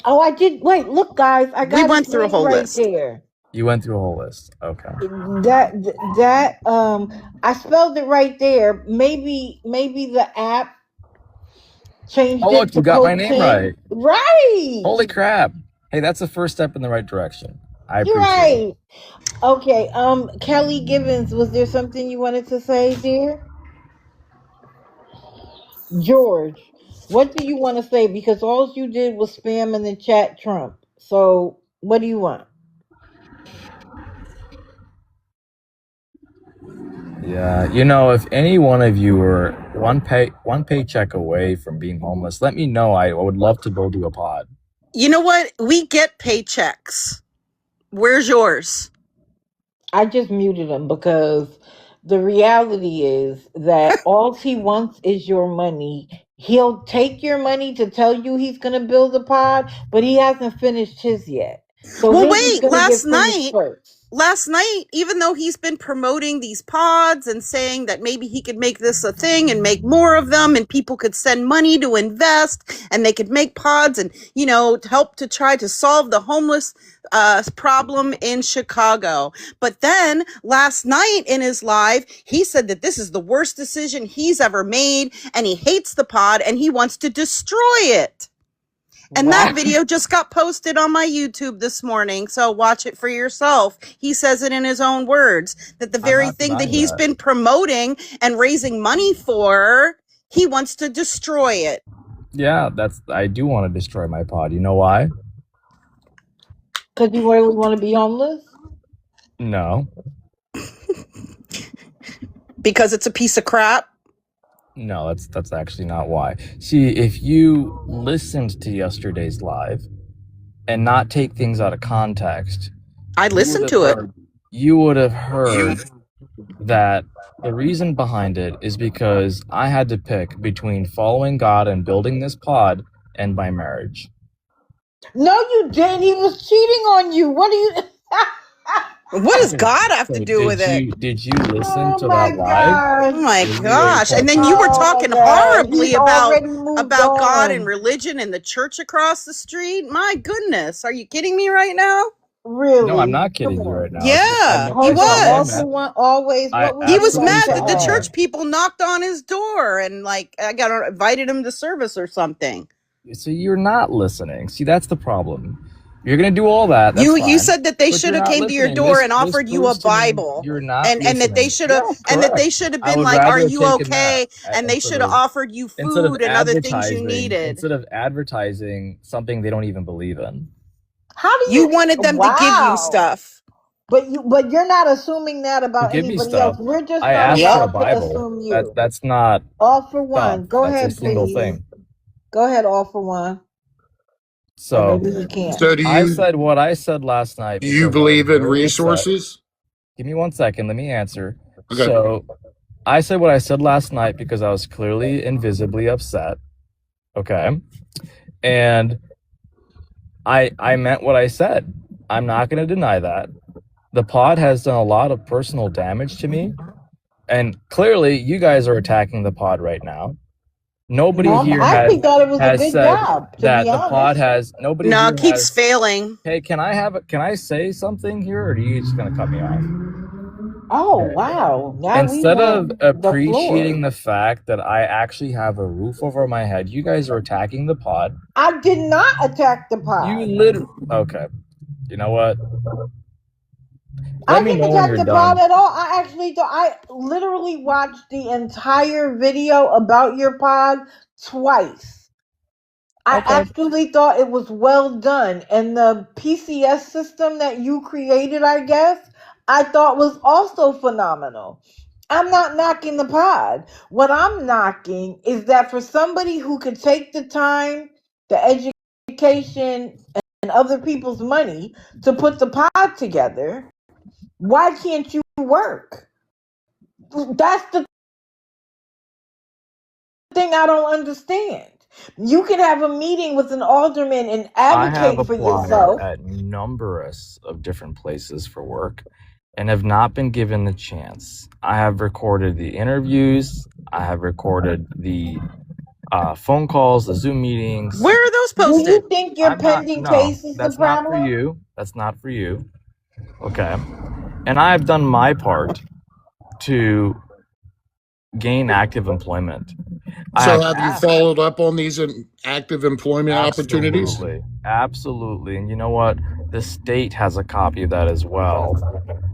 Oh, I did. Wait, look, guys. We went through a whole list. There. You went through a whole list. Okay. I spelled it right there. Maybe the app changed it. Look, you got my name right. Right. Holy crap. Hey, that's the first step in the right direction. I appreciate it. Okay. Kelly Gibbons, was there something you wanted to say, dear? George, what do you want to say? Because all you did was spam in the chat Trump. So what do you want? Yeah, if any one of you were one paycheck away from being homeless, let me know. I would love to build you a pod. You know what? We get paychecks. Where's yours? I just muted him because the reality is that all he wants is your money. He'll take your money to tell you he's going to build a pod, but he hasn't finished his yet. So well, wait, last night, even though he's been promoting these pods and saying that maybe he could make this a thing and make more of them and people could send money to invest and they could make pods and, help to try to solve the homeless problem in Chicago. But then last night in his live, he said that this is the worst decision he's ever made and he hates the pod and he wants to destroy it. And that video just got posted on my YouTube this morning, so watch it for yourself. He says it in his own words, that the very thing that he's been promoting and raising money for, he wants to destroy it. Yeah, I do want to destroy my pod. You know why? Because you really want to be homeless? No. Because it's a piece of crap? No, that's actually not why. See, if you listened to yesterday's live and not take things out of context, I listened to it. you would have heard that the reason behind it is because I had to pick between following God and building this pod and my marriage. No, you didn't. He was cheating on you. What do you... What does God have to do with it? Did you listen to that live? Oh my gosh. And then you were talking horribly about on. God and religion and the church across the street. My goodness. Are you kidding me right now? Really? No, I'm not kidding you right now. Yeah, He was. Always. He was mad that the church people knocked on his door and like I got invited him to service or something. So you're not listening. See, that's the problem. You're gonna do all that. That's you fine, said that they but should you're have not came to your listening. door and offered you a Bible. You're not and that they should have and that they should have I been would like, rather "Are have you taken okay?" that And they instead should have of- offered you instead of food and other things you advertising- needed. Instead of advertising something they don't even believe in. How do You wanted them to give you stuff. But you're not assuming that about Give me anybody stuff. else. We're just I not asked for a allowed to Bible. assume you. That's not All for one. stuff. Go That's ahead, a single please. thing. Go ahead, all for one. So Maybe you can't. So do I you said what I said last night. do you because I was believe in very upset. resources? Give me 1 second. Let me answer. Okay. So I said what I said last night because I was clearly and visibly upset. Okay. And I meant what I said. I'm not going to deny that. The pod has done a lot of personal damage to me. And clearly you guys are attacking the pod right now. Nobody here I has, think that it was a has good said job. To that be the honest. pod has nobody No, here it keeps has, failing. Hey, can I say something here, or are you just gonna cut me off? Oh wow! Now Instead we of have the appreciating floor. the fact that I actually have a roof over my head, you guys are attacking the pod. I did not attack the pod. You literally okay. You know what? I Let me didn't know when attack you're the done. pod at all. I actually thought I literally watched the entire video about your pod twice. I Okay. actually thought it was well done, and the PCS system that you created, I guess, I thought was also phenomenal. I'm not knocking the pod. What I'm knocking is that for somebody who could take the time, the education, and other people's money to put the pod together, why can't you work? That's the thing I don't understand. You can have a meeting with an alderman and I have advocate for applied yourself. at numerous of different places for work and have not been given the chance. I have recorded the interviews. I have recorded the phone calls, the Zoom meetings. Where are those Do posted? you think your pending case is the that's not problem? for you. That's not for you. Okay. And I've done my part to gain active employment. So have you followed up on these active employment opportunities? Absolutely. And you know what? The state has a copy of that as well.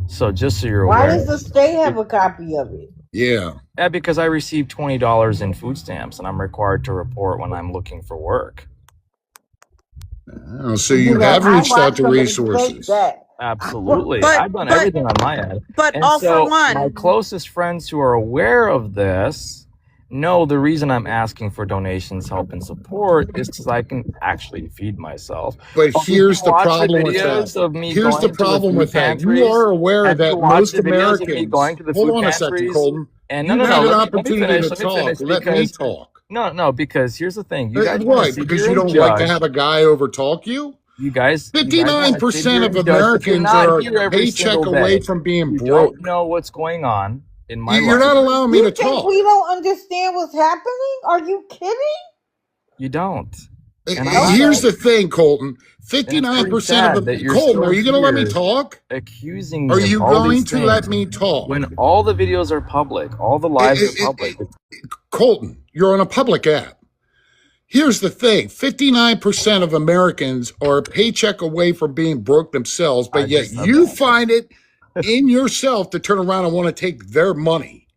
So just so you're Why aware. does the state have a copy of it? Yeah. Yeah, because I received $20 in food stamps and I'm required to report when I'm looking for work. Oh, so you have reached out to resources. Absolutely. But- I've done but- everything on my end. But And all so for one. my closest friends who are aware of this know the reason I'm asking for donations, help, and support is because I can actually feed myself. But here's the Watch problem with videos that. of me Here's the going to problem food with that. You pantries, are aware and to that watch most the videos of me Americans. going to the Hold food on a second, pantries. Colton. And You no, had an let me opportunity finish, to let me talk. finish, Let me because talk. no, because here's the thing. You guys wanna Why? sit Because here you and don't like to judge. have a guy overtalk you? You guys, 59% of Americans Americans are a paycheck away from being you broke. don't know what's going on in my You're life. not allowing me You to think talk. we don't understand what's happening? Are you kidding? You don't. Here's the thing, Colton. And 59% it's pretty of sad that the you're Colton, still are you going to let me here talk? accusing me Are of you all going these to things let me talk? when all the videos are public, all the lives are public. Colton, you're on a public app. Here's the thing. 59% of Americans are a paycheck away from being broke themselves, but yet you find it in yourself to turn around and want to take their money.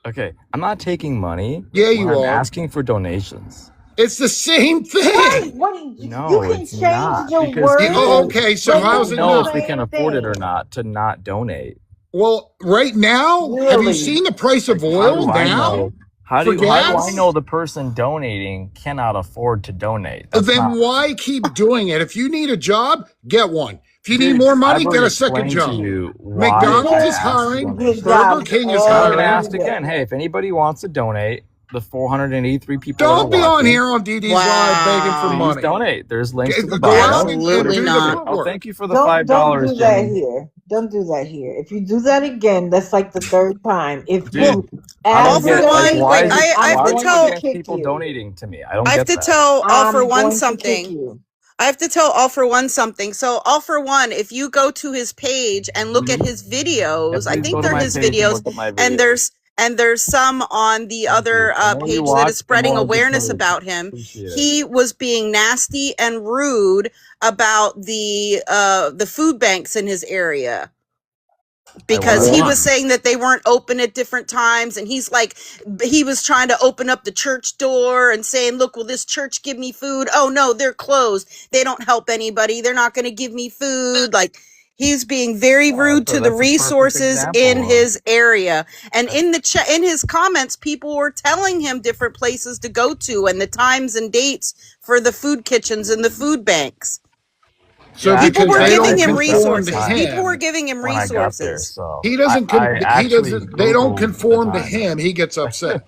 Okay, I'm not taking money. Yeah, you when I'm are. asking for donations. It's the same thing. Right. No, you can it's change not, your because words. Oh, okay, so but how's it's it the know not? if we can same afford it or thing. not to not donate. Well, right now, have you Really? seen the price of Like, how oil do I now know? How for do I gas? know the person donating cannot afford to donate? That's Then not. why keep doing it? If you need a job, get one. If you need Dude, more I've money, get already a second explained to job. you why McDonald's I is asked to hiring. donate. Good Burger job. King is And I'm gonna hiring. ask again. Hey, if anybody wants to donate, the 483 people Don't that be are on watching, here on DD's Live begging for Wow. please money. donate. There's links to the Go bio. out and Absolutely do the not. Oh, footwork. thank you for the Don't $5, do that Jenny. here. Don't do that here. If you do that again, that's like the third time. If Dude, you I ask don't to get like donate, why Wait, is it I I'm have to why are going you to tell against kick people you. donating to me? I don't I have get to that. tell All for I'm One going to kick something. you. I have to tell All for One something. So All for One, if you go to his page and look at his Yeah, videos, I please think go to they're my his page and videos, look at my and videos. there's some on the Thank you. other The more you page that watch, is the spreading more I get awareness paid. about him. Appreciate it. He was being nasty and rude about the food banks in his area. Because was. he Why? was saying that they weren't open at different times, and he was trying to open up the church door and saying, look, will this church give me food? Oh no, they're closed. They don't help anybody. They're not going to give me food. Like, he's being very rude to the That's a perfect resources in example of his area. And in in his comments, people were telling him different places to go to and the times and dates for the food kitchens and the food banks. So Yeah, People because were actually, they giving don't him conform to resources. People were him, giving him when I got there. resources. So he doesn't. I He actually doesn't. They don't Googled the conform to times. him. He gets upset.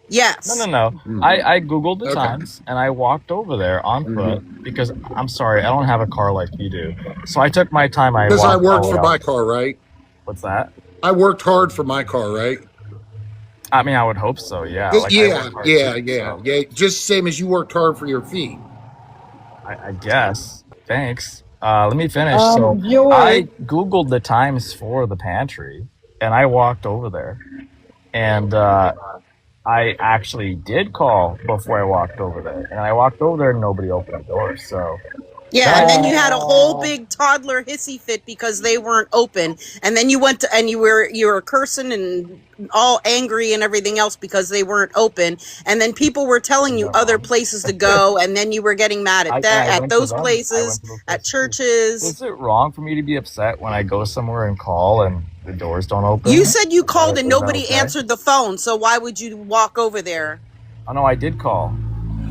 Yes. No. I Googled the Okay. times and I walked over there on foot because I'm sorry, I don't have a car like you do. So I took my time. I Because I walked all worked the for way my out. car, right? What's that? I worked hard for my car, right? I mean, I would hope so. Yeah. Like, I Yeah, work hard yeah, too, yeah, so yeah. Just same as you worked hard for your feet. I guess. Thanks. Let me finish. So I George, Googled the times for the pantry and I walked over there. And I actually did call before I walked over there. And I walked over there and nobody opened the door. So Yeah, and then you had a whole big toddler hissy fit because they weren't open, and then you went to and you were cursing and all angry and everything else because they weren't open, and then people were telling you other places to go, and then you were getting mad at I at went to those them. I places, went to those at places too. churches. Is it wrong for me to be upset when I go somewhere and call and the doors don't open? You said you called and Is that nobody okay? answered the phone, so why would you walk over there? Oh no, I did call.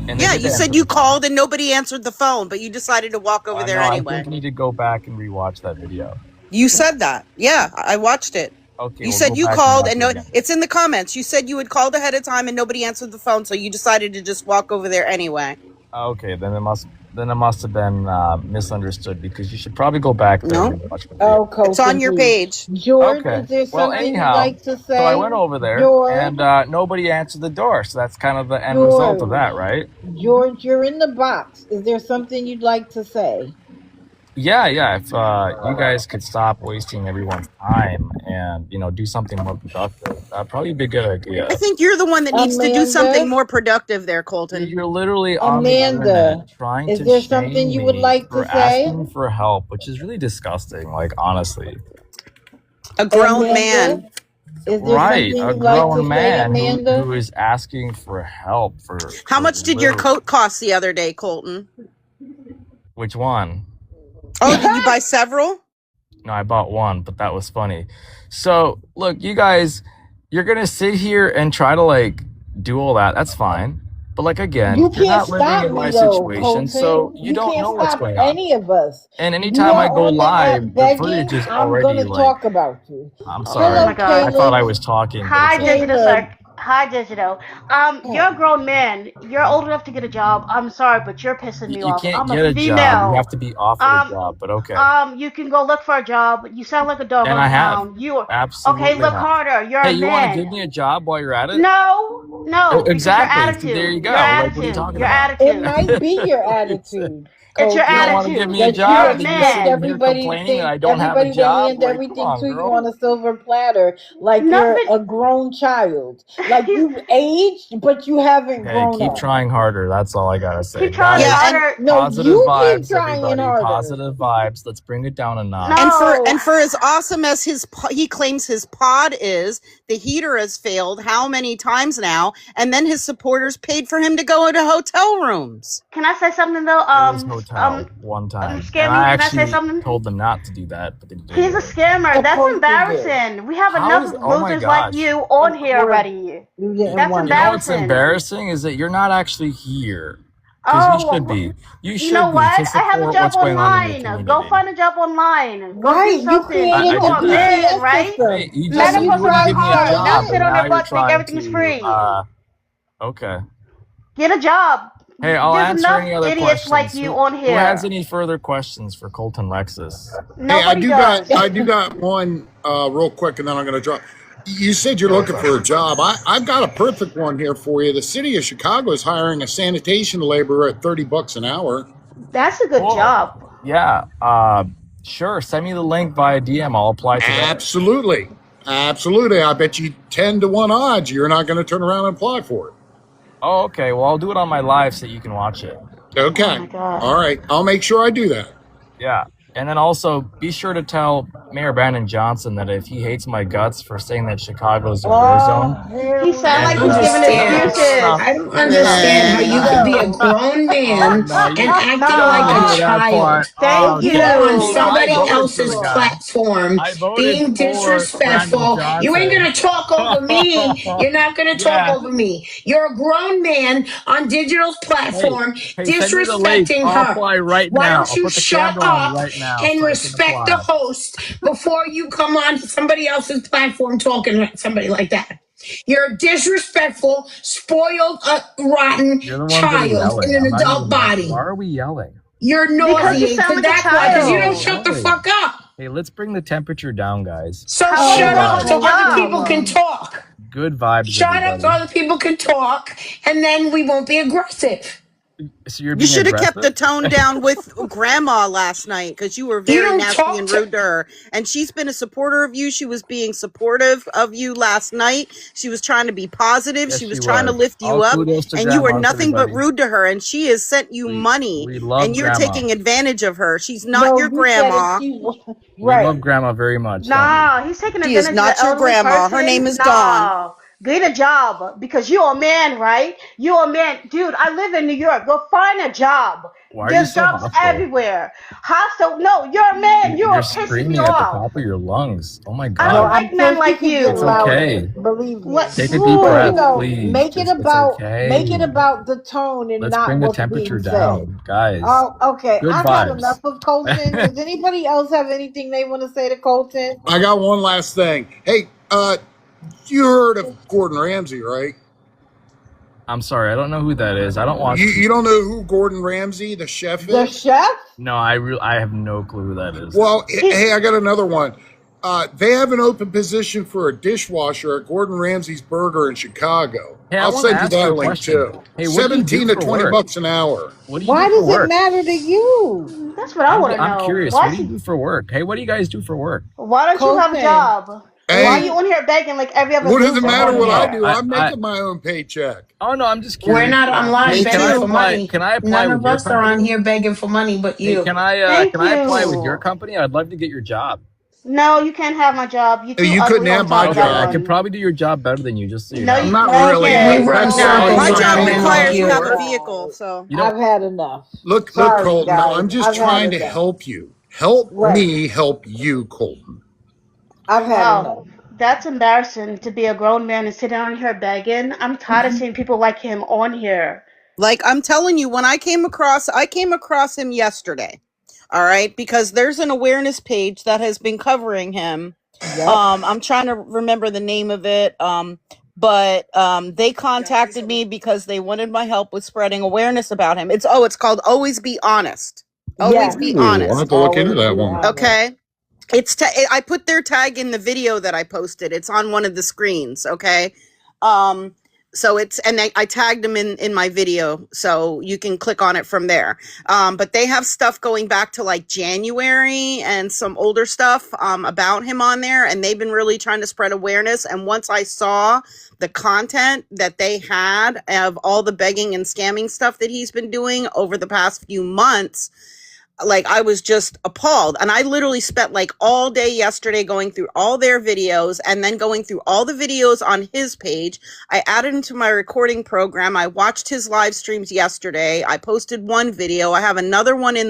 And they Yeah, did you answer said you the phone. called and nobody answered the phone, but you decided to walk over there No, I anyway. think you need to go back and rewatch that video. You said that. Yeah, I watched it. Okay, You we'll said go you back called watch and it no, again. it's in the comments. You said you had called ahead of time and nobody answered the phone, so you decided to just walk over there anyway. Okay, then it must have been misunderstood because you should probably go back there No. and watch the video. oh, Colton, It's on your please. page. George, Okay. is there Well, something you'd anyhow, like to say? so I went over there George, and nobody answered the door. So that's kind of the end result of that, right? George, you're in the box. Is there something you'd like to say? Yeah. If you guys could stop wasting everyone's time and do something more productive, that'd probably be a good idea. I think you're the one that needs to do something more productive there, Colton. You're literally on the internet trying is to there shame something you me would like for to say? asking for help, which is really disgusting. Like, honestly, a grown man. Is there right? something A you'd like to grown say, man Amanda? who is asking for help for. How much did your coat cost the other day, Colton? Which one? Oh, did you buy several? No, I bought one, but that was funny. So, look, you guys, you're going to sit here and try to, like, do all that. That's fine. But, like, again, you're not living in my situation, so you don't know what's going on. Any of us. And anytime I go live, the footage is already, I'm going to talk about you. I'm sorry. Oh my God. I thought I was talking. Hi, Digital Sir. Hi, Digital. You're a grown man. You're old enough to get a job. I'm sorry, but you're pissing me off. You can't I'm get a female. job. You have to be offered a job, but okay. You can go look for a job. You sound like a dog And on I the have. pound. You are Absolutely okay. Look have. harder. You're Hey, a you man. want to give me a job while you're at it? No, Exactly. Your attitude. So there you go. Your Like, attitude. what are you talking your about? attitude. It might be your attitude. It's your Colton, You don't want to give attitude. me a that you You're a job, then you expect sitting here man. everybody complaining that think I don't have a everybody to job. hand Like, come everything on, to you girl. on a silver platter like you're Nothing. a grown child. Like He's you've aged, but you haven't Okay, grown keep up. trying harder. That's all I gotta say, keep trying Yeah, guys. and harder. No, Positive you keep vibes, trying everybody. harder. Positive vibes. Let's bring it down a notch. No. and for as awesome as he claims his pod is, the heater has failed how many times now? And then his supporters paid for him to go into hotel rooms. Can I say something though? It was hotel one time, and I Scammy. Can I say actually something? told them not to do that, but they did He's a it. scammer. Of That's course you did. embarrassing. We have How enough is? Oh my losers like gosh! you on Of here course already. you didn't That's want You know it. what's embarrassing. embarrassing is that you're not actually here, because you should be. You You should know be what? to I have a support job what's going on in your online. community. Go find a job online. Go Right, do you something. I created You the are a did that. man, BCS right? system. Hey, you Men just Have are said you you supposed to wouldn't work tried give me a hard, trying not job, it? sit and on now their you're butt and think trying everything's to. free. Okay. Get a job. Hey, I'll There's answer enough any other idiots like questions. you Who on has here. any further questions for Colton Lexus? Hey, Nobody does. I do got one real quick, and then I'm going to drop. You said you're looking for a job. I've got a perfect one here for you. The city of Chicago is hiring a sanitation laborer at $30 an hour. That's a good Cool. job. Yeah. Sure. Send me the link via DM. I'll apply today. Absolutely. Absolutely. I bet you 10 to 1 odds you're not going to turn around and apply for it. Oh, okay. Well, I'll do it on my live so you can watch it. Okay. Oh my God. All right. I'll make sure I do that. Yeah. And then also be sure to tell Mayor Brandon Johnson that if he hates my guts for saying that Chicago's a war zone. He sounds like And, he's giving understand. excuses. I don't understand how you could be a grown man no, and you acting don't like a hear that part. child. Thank You on you. I somebody voted for the else's guy. platform I voted being for Brandon disrespectful. You ain't Johnson. gonna talk over me. You're not gonna talk Yeah. over me. You're a grown man on digital's platform Hey, send me the link. disrespecting I'll her. apply right Why now. don't I'll you put the shut camera on up right now and so I can respect the apply. host before you come on somebody else's platform talking to somebody like that? You're a disrespectful, spoiled, rotten You're the ones that are child yelling. in an I'm not adult even yelling. body. Why are we yelling? You're Because you nauseating. sound like a That's why, because you don't child. shut the fuck up. Hey, let's bring the temperature down, guys. So How about you shut go up get so a other people can job? talk. Good vibes, Shut up so everybody. other people can talk, and then we won't be aggressive. So you're You being should have kept the aggressive? tone down with Grandma last night because you were You very don't nasty talk and to. rude to her. And she's been a supporter of you. She was being supportive of you last night. She was trying to be positive. Yes, She was she trying to was. lift you All up. kudos to And you were grandmas, nothing but everybody. rude to her. And she has sent you money. We love And you're grandma. taking advantage of her. She's not No, your you said it. grandma. We Right. love grandma very much. Nah, he's taking She is advantage not of the your elderly grandma. person. Her name is Dawn. No. Get a job because you're a man, right? You're a man. Dude, I live in New York. Go find a job. Why are you There's so jobs hostile? everywhere. Hostile? No, you're a man. You're You're pissing screaming me at the off. top of your lungs. Oh my I No, don't god. I'm like men sure she like could get you. It's louder. okay. Believe me. What? Take a deep But breath, you know, please. make it It's about okay. the tone and Let's not bring the what's temperature being said. down, guys. Oh, okay. Good I've had vibes. enough of Colton. Does anybody else have anything they want to say to Colton? I got one last thing. Hey, you heard of Gordon Ramsay, right? I'm sorry, I don't know who that is. I don't watch. You don't know who Gordon Ramsay, the chef, The is? chef? No, I have no clue who that is. Well, hey, I got another one. They have an open position for a dishwasher at Gordon Ramsay's Burger in Chicago. Hey, I I'll wanna send you ask you that a link question. too. Hey, what do you do 17 to for 20 work? bucks an hour. What do you Why do does for it work? matter to you? That's what I want to know. I'm curious. Why, What do you do for work? Hey, what do you guys do for work? why don't you have a Colton. job? Why are Hey, you on here begging like every other what does loser it matter on what I here? do? I- I'm making my own paycheck. Oh no, I'm just We're curious. not on live Hey, begging for money. Can I apply None with of your us are on company? here begging for money but Hey, you. can Thank I apply with your you. company? I'd love to get your job. No, you can't have my job. You too You ugly couldn't on have top my of that Okay, I job. could one. probably do your job better than you, just so you No, know. you, Not no, you really. We can't. run That's circles My job around men like requires you you. have a vehicle. So You don't. I've had enough. Look, Sorry, Colton, guys. I'm just I've had trying to enough. help you. Help Right. me help you, Colton. I've had Wow, enough. that's embarrassing to be a grown man and sitting on here begging. I'm tired of seeing people like him on here. like I'm telling you, when I came across him yesterday. All right, because there's an awareness page that has been covering him. Yep. I'm trying to remember the name of it. But they contacted me because they wanted my help with spreading awareness about him. It's called Always Be Honest. Always Yes. Be Ooh, I'll have Honest. to look into Always that be one. honest. Okay. I put their tag in the video that I posted. It's on one of the screens. Okay. So it's, and I tagged them in my video, so you can click on it from there. But they have stuff going back to like January and some older stuff about him on there, and they've been really trying to spread awareness. And once I saw the content that they had of all the begging and scamming stuff that he's been doing over the past few months, like I was just appalled. And I literally spent like all day yesterday going through all their videos and then going through all the videos on his page. I added into my recording program. I watched his live streams yesterday. I posted one video. I have another one in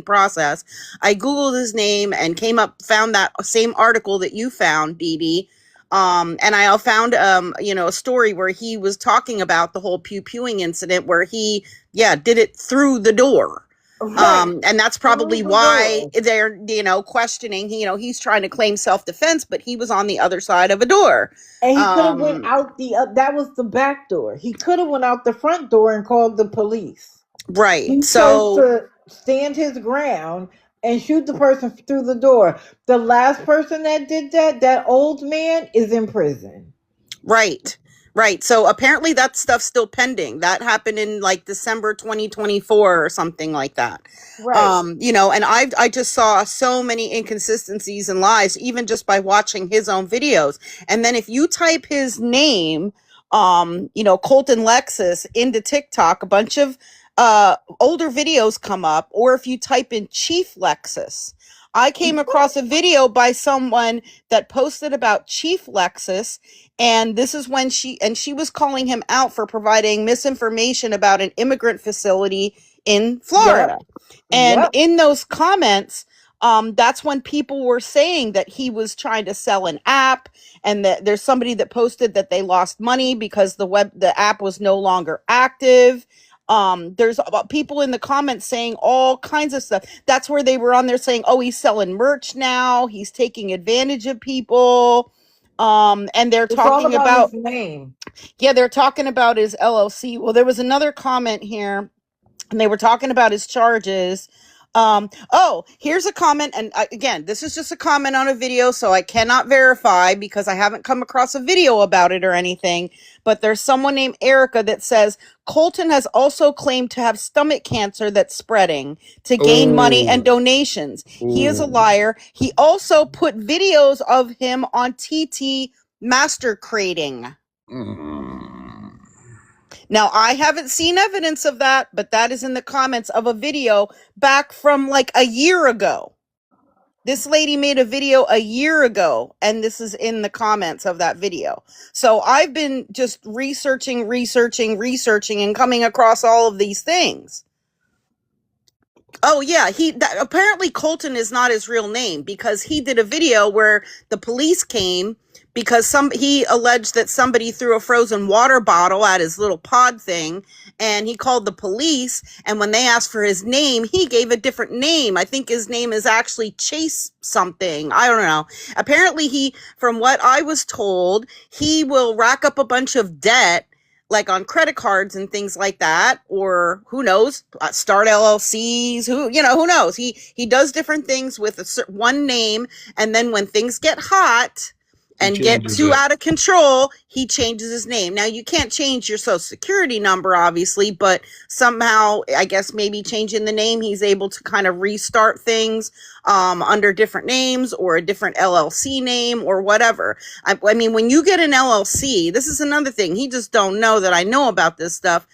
process. I Googled his name and found that same article that you found, Dee Dee. And I found, a story where he was talking about the whole pew-pewing incident where he, did it through the door. Right. And that's probably why they're, questioning, he's trying to claim self-defense, but he was on the other side of a door. And he could have went out that was the back door. He could have went out the front door and called the police. Right. He chose to stand his ground and shoot the person through the door. The last person that did that old man, is in prison. Right. Right. So apparently that stuff's still pending. That happened in like December 2024 or something like that. Right. And I just saw so many inconsistencies and lies, even just by watching his own videos. And then if you type his name, Colton Lexus into TikTok, a bunch of older videos come up. Or if you type in Chief Lexus, I came across a video by someone that posted about Chief Lexus, and this is when she was calling him out for providing misinformation about an immigrant facility in Florida. Yep. And in those comments, that's when people were saying that he was trying to sell an app, and that there's somebody that posted that they lost money because the app was no longer active. There's people in the comments saying all kinds of stuff. That's where they were on there saying, oh, he's selling merch now. He's taking advantage of people. And they're talking about his name. Yeah, they're talking about his LLC. Well, there was another comment here, and they were talking about his charges. Here's a comment. And again, this is just a comment on a video, so I cannot verify because I haven't come across a video about it or anything. But there's someone named Erica that says, Colton has also claimed to have stomach cancer that's spreading to gain money and donations. He is a liar. He also put videos of him on TT master crating. Now, I haven't seen evidence of that, but that is in the comments of a video back from like a year ago. This lady made a video a year ago, and this is in the comments of that video. So I've been just researching, and coming across all of these things. Oh, yeah. Apparently Colton is not his real name, because he did a video where the police came because he alleged that somebody threw a frozen water bottle at his little pod thing, and he called the police. And when they asked for his name, he gave a different name. I think his name is actually Chase something. I don't know. Apparently from what I was told, he will rack up a bunch of debt, like on credit cards and things like that, or who knows, start LLCs, who knows? He does different things with one name, and then when things get hot and get too out of control, he changes his name. Now, you can't change your social security number, obviously, but somehow, I guess maybe changing the name, he's able to kind of restart things under different names or a different LLC name or whatever. I mean, when you get an LLC, this is another thing. He just don't know that I know about this stuff.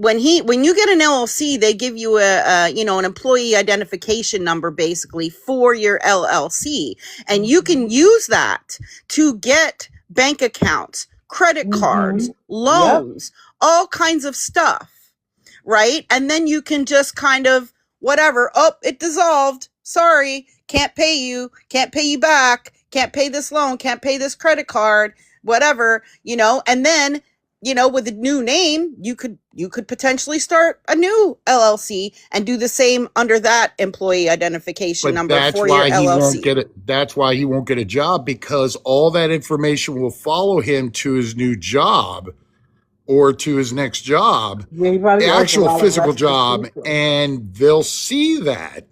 When you get an LLC, they give you an employee identification number basically for your LLC, and you can use that to get bank accounts, credit cards, loans, all kinds of stuff, right? And then you can just kind of whatever. Oh, it dissolved. Sorry, can't pay you back. Can't pay this loan. Can't pay this credit card. Whatever, and then. With a new name, you could potentially start a new LLC and do the same under that employee identification number for your LLC. That's why he won't get a job, because all that information will follow him to his new job or to his next job, the actual physical job, and they'll see that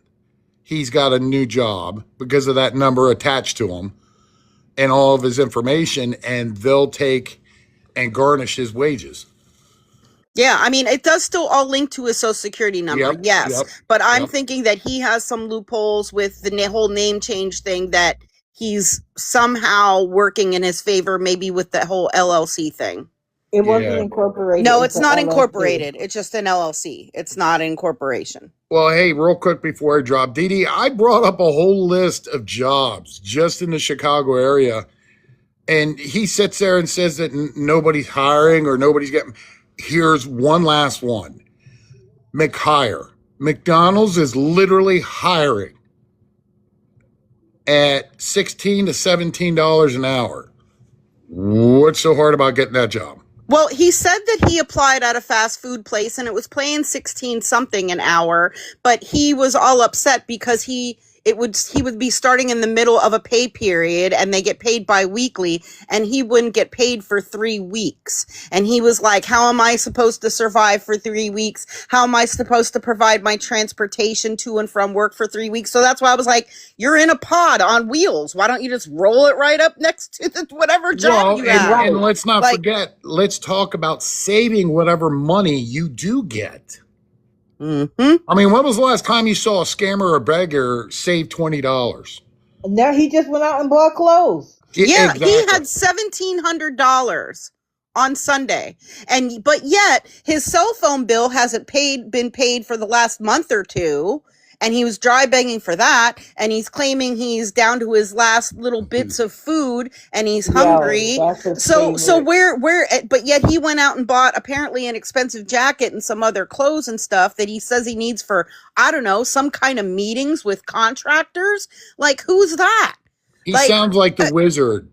he's got a new job because of that number attached to him and all of his information, and they'll take and garnish his wages. Yeah, I mean, it does still all link to his social security number, Yep, yes. yep, But I'm yep. thinking that he has some loopholes with the whole name change thing that he's somehow working in his favor, maybe with the whole LLC thing. It wasn't Yeah. incorporated. No, it's into not LLC. incorporated. It's just an LLC. It's not an incorporation. Well, hey, real quick before I drop, Dee Dee, I brought up a whole list of jobs just in the Chicago area. And he sits there and says that nobody's hiring or nobody's getting. Here's one last one. McHire. McDonald's is literally hiring at $16 to $17 an hour. What's so hard about getting that job? Well, he said that he applied at a fast food place and it was paying 16 something an hour, but he was all upset because he would be starting in the middle of a pay period and they get paid bi-weekly and he wouldn't get paid for 3 weeks. And he was like, how am I supposed to survive for 3 weeks? How am I supposed to provide my transportation to and from work for 3 weeks? So that's why I was like, you're in a pod on wheels. Why don't you just roll it right up next to the whatever job you have? And let's not forget, let's talk about saving whatever money you do get. Mm-hmm. I mean, when was the last time you saw a scammer or a beggar save $20? Now he just went out and bought clothes. Yeah, exactly. he had $1,700 on Sunday, but yet his cell phone bill hasn't been paid for the last month or two, and he was dry begging for that, and he's claiming he's down to his last little bits of food, and he's hungry. So but yet he went out and bought apparently an expensive jacket and some other clothes and stuff that he says he needs for, I don't know, some kind of meetings with contractors. Like, who's that? He sounds like the wizard,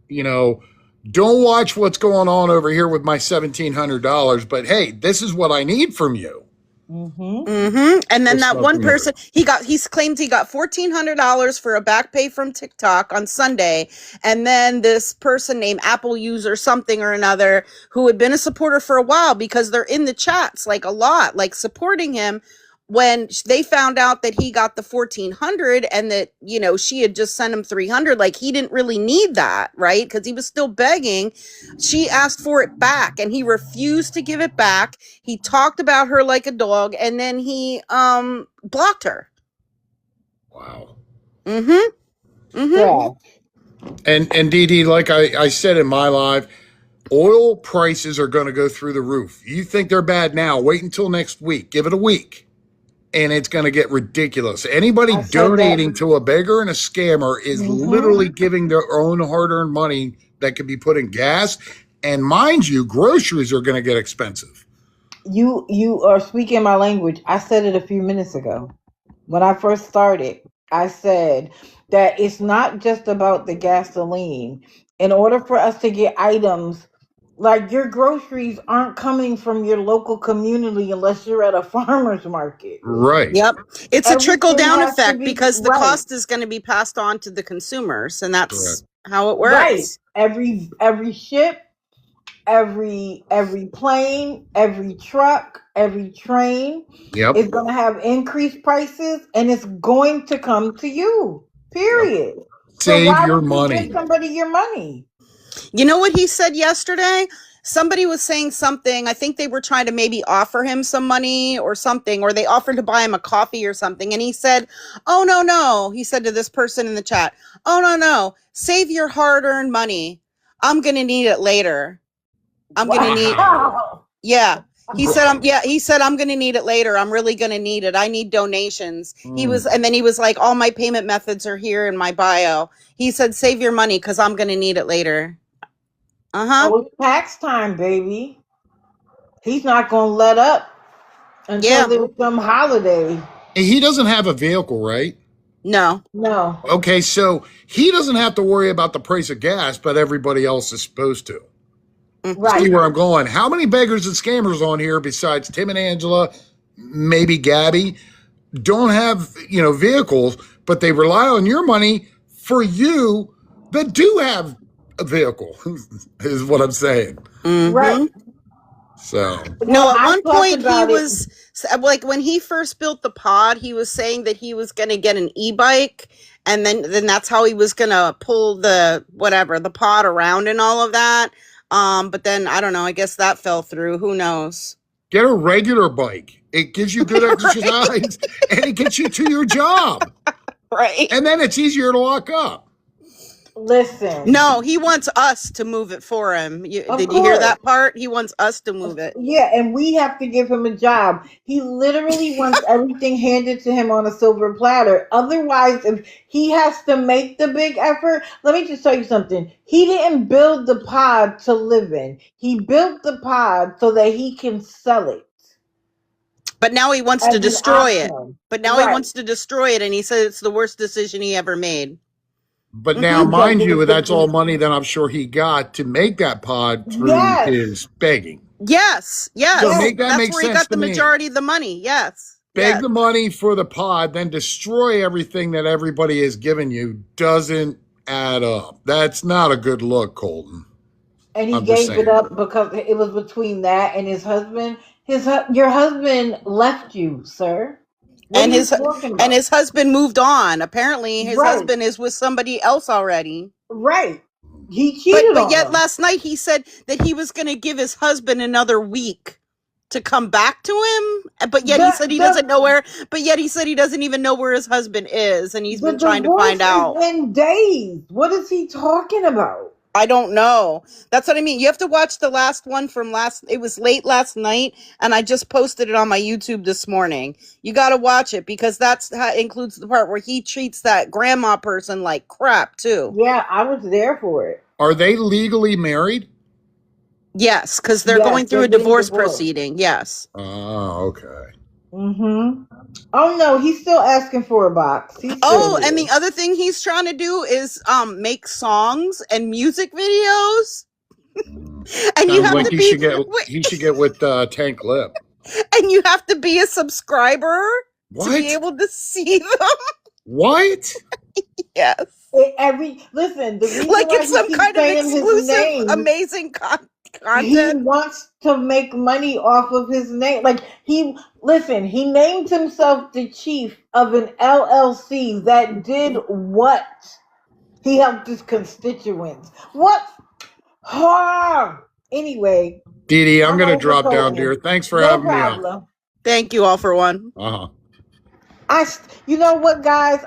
Don't watch what's going on over here with my $1,700, but hey, this is what I need from you. Mm-hmm. Mm-hmm. And then that one person, he claims he got $1,400 for a back pay from TikTok on Sunday. And then this person named Apple User something or another, who had been a supporter for a while because they're in the chats like a lot, like supporting him. When they found out that he got the $1,400 and that, she had just sent him $300, like he didn't really need that, right? Because he was still begging. She asked for it back and he refused to give it back. He talked about her like a dog and then he blocked her. Wow. Mm-hmm. Mm-hmm. Yeah. And Dee Dee, like I said in my live, oil prices are going to go through the roof. You think they're bad now, wait until next week. Give it a week. And it's going to get ridiculous. Anybody donating to a beggar and a scammer is literally giving their own hard-earned money that could be put in gas. And mind you, groceries are going to get expensive. You are speaking my language. I said it a few minutes ago. When I first started, I said that it's not just about the gasoline. In order for us to get items, like your groceries aren't coming from your local community unless you're at a farmer's market. Right. Yep. It's a trickle-down effect because the cost is going to be passed on to the consumers, and that's how it works. Right. Every ship, every plane, every truck, every train is going to have increased prices, and it's going to come to you. Period. Save your money. Give somebody your money. You know what he said yesterday? Somebody was saying something. I think they were trying to maybe offer him some money or something, or they offered to buy him a coffee or something. And he said, oh, no. He said to this person in the chat, oh, no. Save your hard-earned money. I'm going to need it later. I'm going to need. Yeah. He said, I'm going to need it later. I'm really going to need it. I need donations. And then he was like, all my payment methods are here in my bio. He said, save your money because I'm going to need it later. Oh, it's tax time, baby. He's not going to let up until there's some holiday. He doesn't have a vehicle, right? No. Okay, so he doesn't have to worry about the price of gas, but everybody else is supposed to. Right. See where I'm going? How many beggars and scammers on here besides Tim and Angela, maybe Gabby, don't have, vehicles, but they rely on your money for you that do have a vehicle, is what I'm saying. Mm-hmm. Right. So. No, at one point he was, like when he first built the pod, he was saying that he was going to get an e-bike. And then that's how he was going to pull the pod around and all of that. But then I don't know. I guess that fell through. Who knows? Get a regular bike. It gives you good exercise and it gets you to your job. Right. And then it's easier to lock up. Listen. No, he wants us to move it for him. Did you hear that part? He wants us to move it. Yeah, and we have to give him a job. He literally wants everything handed to him on a silver platter. Otherwise, if he has to make the big effort, let me just tell you something. He didn't build the pod to live in. He built the pod so that he can sell it. But now he wants to destroy it. But now he wants to destroy it, and he said it's the worst decision he ever made. But now, mind you, that's all money that I'm sure he got to make that pod through his begging. Yes. So that's where he got the majority of the money. Yes. Beg the money for the pod, then destroy everything that everybody has given you doesn't add up. That's not a good look, Colton. And he gave it up because it was between that and his husband. Your husband left you, sir. And his husband moved on. Apparently, his husband is with somebody else already. Right. He cheated but yet last night he said that he was going to give his husband another week to come back to him. But yet he said he doesn't know where. But yet he said he doesn't even know where his husband is, and he's been trying to find out. In days. What is he talking about? I don't know. That's what I mean. You have to watch the last one from it was late last night, and I just posted it on my YouTube this morning. You got to watch it because that includes the part where he treats that grandma person like crap too. Yeah, I was there for it. Are they legally married? Yes, because they're going through a divorce proceeding. Yes. Oh, okay. Mm-hmm. Oh no, he's still asking for a box. And the other thing he's trying to do is make songs and music videos. And you have to be. He should get with Tank Lip. And you have to be a subscriber to be able to see them. What? Yes. Listen, the reason like why it's some kind of exclusive, amazing content. He wants to make money off of his name. Like he named himself the chief of an LLC that did what? He helped his constituents. What? Anyway. Dee Dee, I'm going to drop down, dear. Thanks for having me on. Thank you all for one. You know what, guys?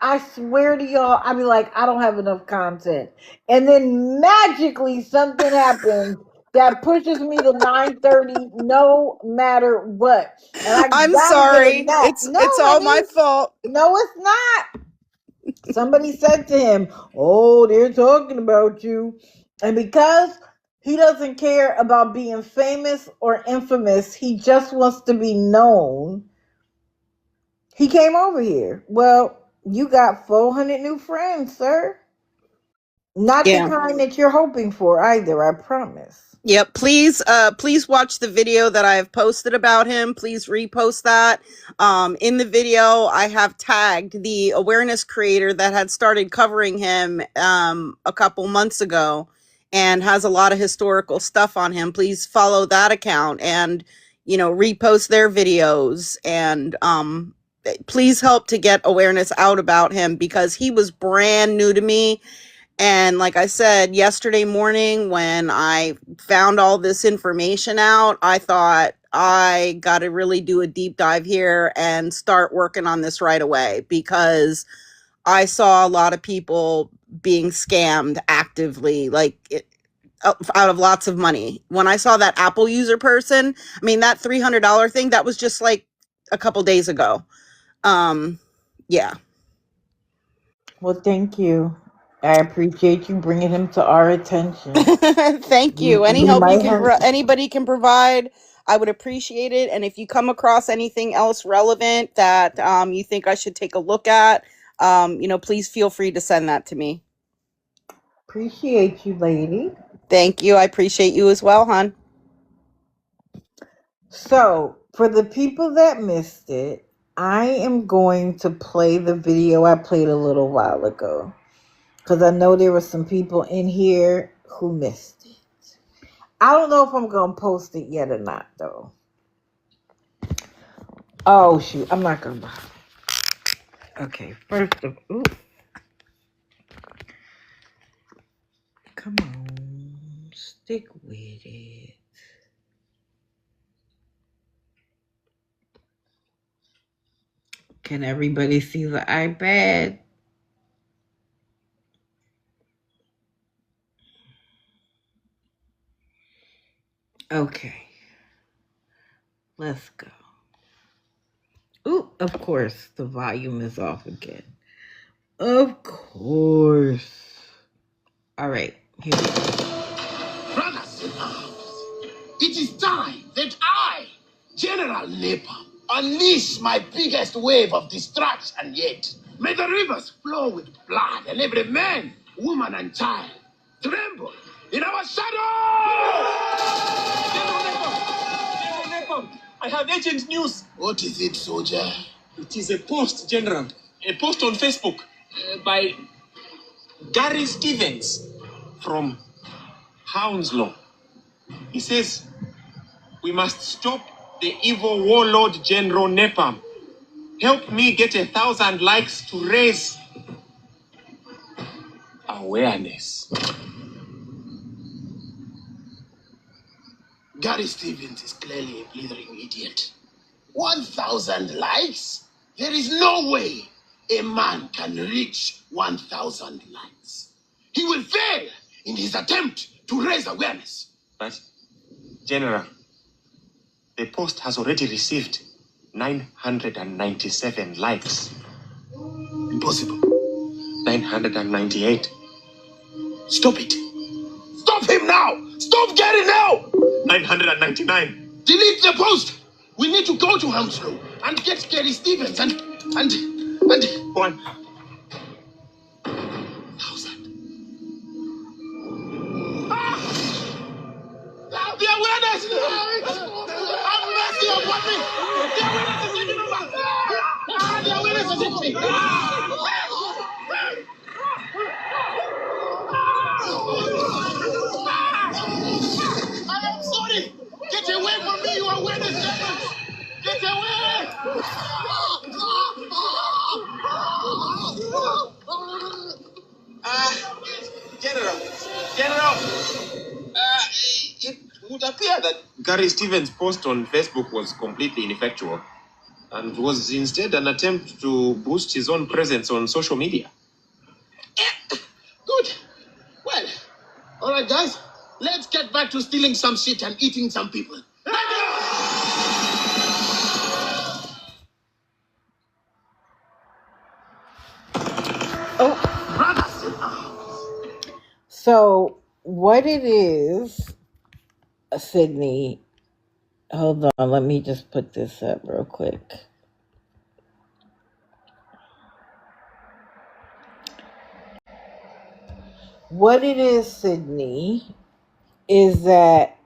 I swear to y'all, I be like, I don't have enough content. And then magically something happens that pushes me to 9:30 no matter what. And I'm sorry. It's all my fault. No, it's not. Somebody said to him, "Oh, they're talking about you." And because he doesn't care about being famous or infamous, he just wants to be known. He came over here. Well, you got 400 new friends, sir. Not the kind that you're hoping for either, I promise. Yep. Please watch the video that I have posted about him. Please repost that. In the video, I have tagged the awareness creator that had started covering him a couple months ago and has a lot of historical stuff on him. Please follow that account and, repost their videos and please help to get awareness out about him because he was brand new to me. And like I said, yesterday morning when I found all this information out, I thought I got to really do a deep dive here and start working on this right away because I saw a lot of people being scammed actively, out of lots of money. When I saw that Apple user person, that $300 thing, that was just like a couple days ago. Yeah. Well, thank you. I appreciate you bringing him to our attention. Thank you. Any help anybody can provide, I would appreciate it. And if you come across anything else relevant that you think I should take a look at, please feel free to send that to me. Appreciate you, lady. Thank you. I appreciate you as well, hon. So, for the people that missed it, I am going to play the video I played a little while ago. Because I know there were some people in here who missed it. I don't know if I'm going to post it yet or not, though. Oh, shoot. I'm not going to. Okay. First of all. Come on. Stick with it. Can everybody see the iPad? Okay. Let's go. Ooh, of course, the volume is off again. Of course. All right, here we go. Brothers in arms, it is time that I, General Napalm, unleash my biggest wave of destruction yet. May the rivers flow with blood and every man, woman, and child tremble in our shadow! General Nepal, I have urgent news. What is it, soldier? It is a post, General. A post on Facebook by Gary Stevens from Hounslow. He says, we must stop the evil warlord General Nepal. Help me get 1,000 likes to raise awareness. Gary Stevens is clearly a blithering idiot. 1,000 likes? There is no way a man can reach 1,000 likes. He will fail in his attempt to raise awareness. But, General, the post has already received 997 likes. Impossible. 998. Stop it. Stop him now. Stop Gary now. 999. Delete the post. We need to go to Hounslow and get Gary Stevens and 1,000. The awareness! Have mercy upon me! The awareness is taking over! The awareness is taking me! I am sorry! Get away from me, you awareness devils! Get away! General, it would appear that Gary Stevens' post on Facebook was completely ineffectual and was instead an attempt to boost his own presence on social media. Good. Well, all right, guys. Let's get back to stealing some shit and eating some people. Oh, Brothers in arms. so what it is, Sydney, hold on, let me just put this up real quick. What it is, Sydney, is that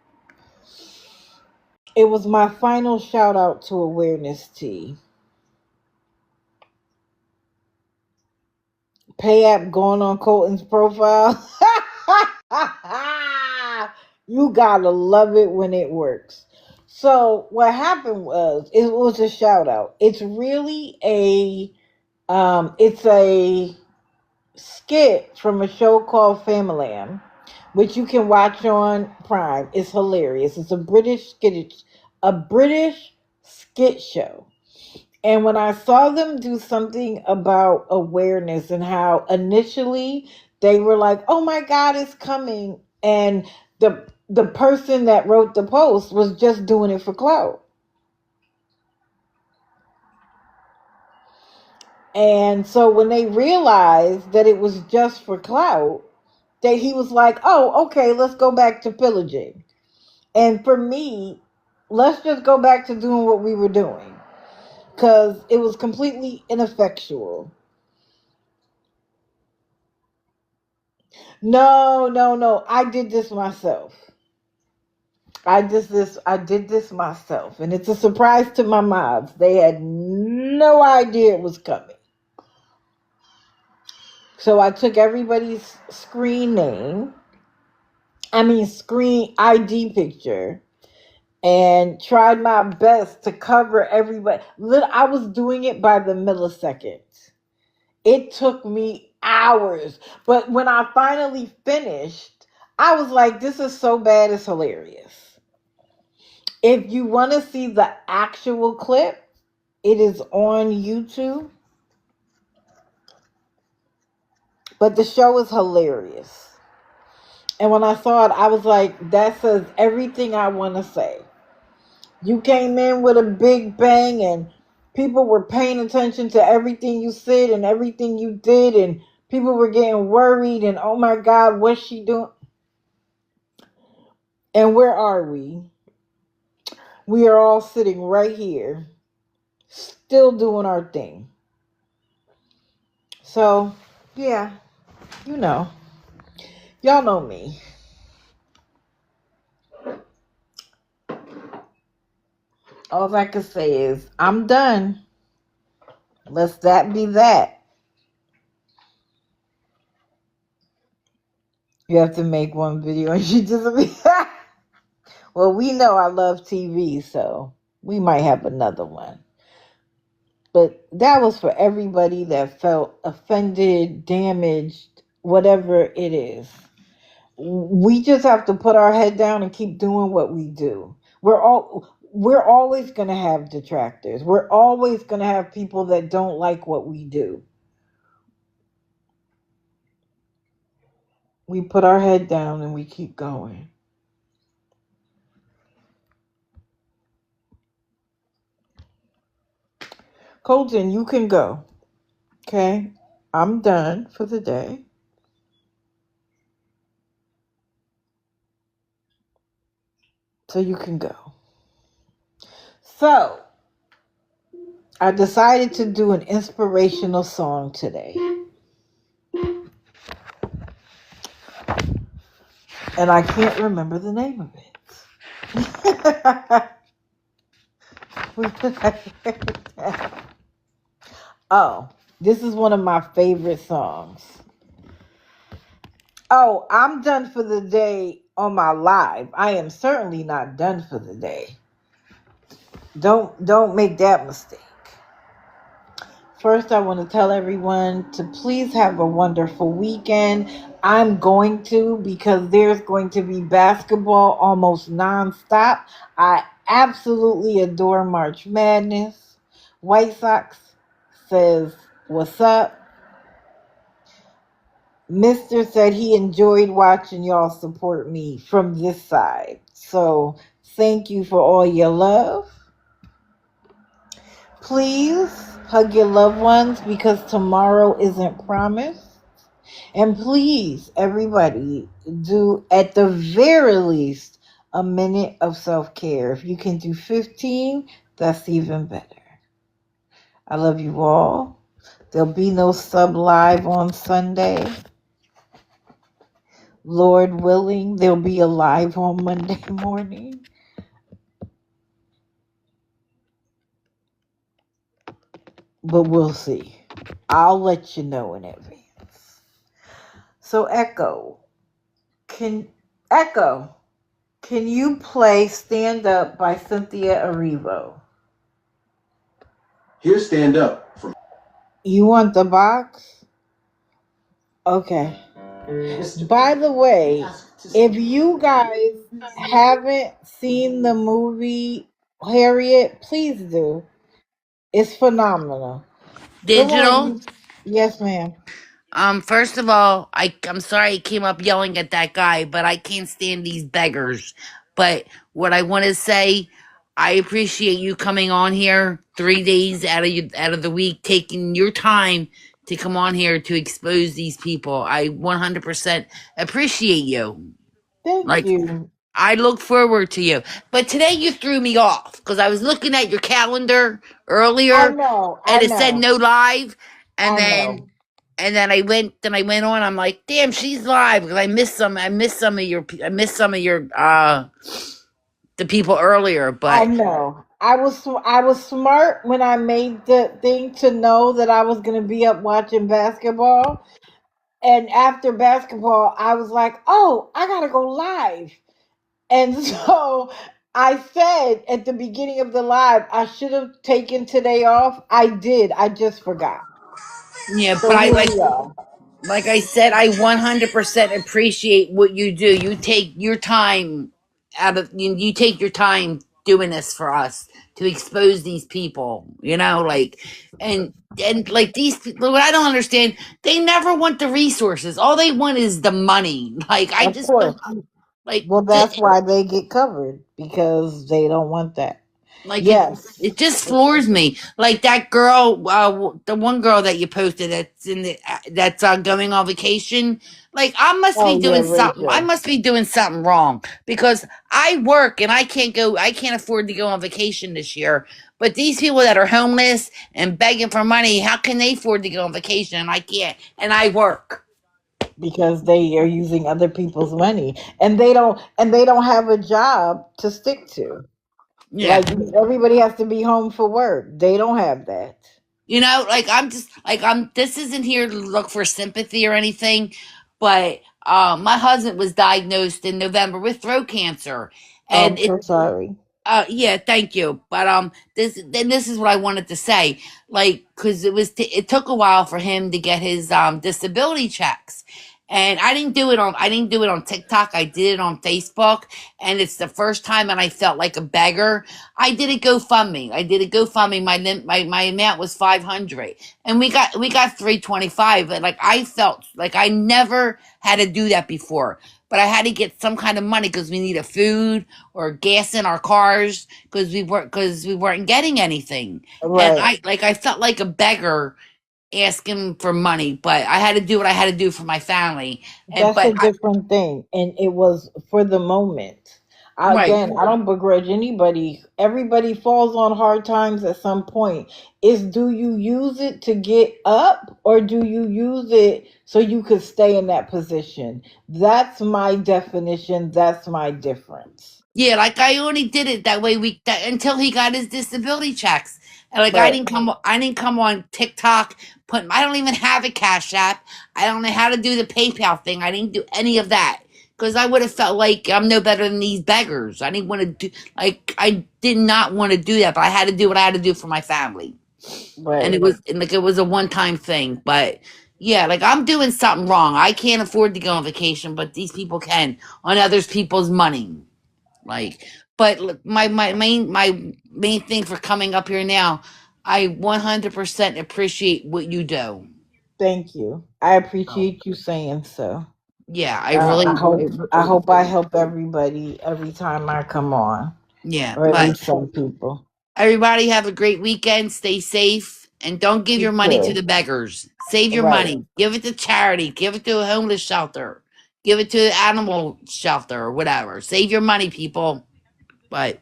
it was my final shout out to Awareness Tea. Pay app going on Colton's profile. You gotta love it when it works. So what happened was, it was a shout out. It's really it's a skit from a show called Familam, which you can watch on Prime. It's hilarious. It's a British skit show. And when I saw them do something about awareness and how initially they were like, oh my God, it's coming. And the person that wrote the post was just doing it for clout. And so when they realized that it was just for clout, he was like, oh, okay, let's go back to pillaging. And for me, let's just go back to doing what we were doing. Because it was completely ineffectual. No. I did this myself. I did this myself. And it's a surprise to my moms. They had no idea it was coming. So I took everybody's screen ID picture, and tried my best to cover everybody. I was doing it by the millisecond. It took me hours. But when I finally finished, I was like, this is so bad, it's hilarious. If you want to see the actual clip, it is on YouTube. But the show is hilarious. And when I saw it, I was like, that says everything I want to say. You came in with a big bang and people were paying attention to everything you said and everything you did, and people were getting worried and, oh my God, what's she doing? And where are we? We are all sitting right here, still doing our thing. So, yeah, you know. Y'all know me. All I can say is, I'm done. Let's that be that. You have to make one video and she just... Well, we know I love TV, so we might have another one. But that was for everybody that felt offended, damaged, whatever it is. We just have to put our head down and keep doing what we do. We're always going to have detractors. We're always going to have people that don't like what we do. We put our head down and we keep going. Colton, you can go. Okay? I'm done for the day. So you can go. So, I decided to do an inspirational song today. And I can't remember the name of it. Oh, this is one of my favorite songs. Oh, I'm done for the day on my live. I am certainly not done for the day. Don't make that mistake. First, I want to tell everyone to please have a wonderful weekend. I'm going to, because there's going to be basketball almost nonstop. I absolutely adore March Madness. White Sox says, what's up? Mr. said he enjoyed watching y'all support me from this side. So thank you for all your love. Please hug your loved ones because tomorrow isn't promised. And please, everybody, do at the very least a minute of self-care. If you can do 15, that's even better. I love you all. There'll be no sub live on Sunday. Lord willing, there'll be a live on Monday morning. But we'll see. I'll let you know in advance. So Echo, can you play Stand Up by Cynthia Erivo? Here's Stand Up from... You want the box? Okay. By the way, if you guys haven't seen the movie Harriet, please do. It's phenomenal. Digital. Yes, ma'am. First of all, I'm sorry I came up yelling at that guy, but I can't stand these beggars. But what I want to say, I appreciate you coming on here 3 days out of the week, taking your time to come on here to expose these people. I 100% appreciate you. Thank you. I look forward to you. But today you threw me off because I was looking at your calendar earlier I know. and it said no live, and then I went on. I'm like, damn, she's live because I missed some of your the people earlier. But I know. I was smart when I made the thing to know that I was going to be up watching basketball. And after basketball, I was like, oh, I got to go live. And so I said at the beginning of the live, I should have taken today off. I did. I just forgot. yeah, So but I here like. we are. like I said, I 100% appreciate what you do. You take your time you take your time doing this for us to expose these people, like, and like these people, what I don't understand, they never want the resources. All they want is the money. Like, I Of just course. don't, like, Well, that's why they get covered, because they don't want that. like Yes. it just floors me. Like that girl, the one girl that you posted that's going on vacation. Like, I must be Oh yeah, doing something. I Rachel. must be doing something wrong because I work and I can't go. I can't afford to go on vacation this year. But these people that are homeless and begging for money, how can they afford to go on vacation and I can't? And I work. Because they are using other people's money, and they don't have a job to stick to. Yeah. Like, everybody has to be home for work. They don't have that. Like, I'm just like, this isn't here to look for sympathy or anything, but my husband was diagnosed in November with throat cancer, Oh, and I'm so sorry. yeah, thank you. But this is what I wanted to say, like, because it took a while for him to get his disability checks, and I didn't do it on TikTok. I did it on Facebook, and it's the first time, and I felt like a beggar. I did a GoFundMe. My amount was 500, and we got 325. And like, I felt like I never had to do that before, but I had to get some kind of money because we needed food or gas in our cars because we weren't getting anything. And Right. I felt like a beggar asking for money, but I had to do what I had to do for my family. And That's but a different thing. And it was for the moment. right. Again, I don't begrudge anybody. Everybody falls on hard times at some point. Is, do you use it to get up, or do you use it so you could stay in that position? That's my definition. That's my difference. Yeah, like I only did it that way until he got his disability checks. And like, Right. I didn't come on TikTok. I don't even have a Cash App. I don't know how to do the PayPal thing. I didn't do any of that because I would have felt like I'm no better than these beggars. I didn't want to do, like, I did not want to do that, but I had to do what I had to do for my family. And Right. it was a one time thing. But yeah, like, I'm doing something wrong. I can't afford to go on vacation, but these people can on others people's money. Like, but look, my main thing for coming up here now, I 100% appreciate what you do. Thank you. I appreciate you saying so. Yeah, I really, I hope I help everybody every time I come on, yeah. or at But least some people. everybody have a great weekend. Stay safe and don't give You your money to too. the beggars. Save your Right. money. Give it to charity. Give it to a homeless shelter. Give it to an animal shelter or whatever. Save your money, people. But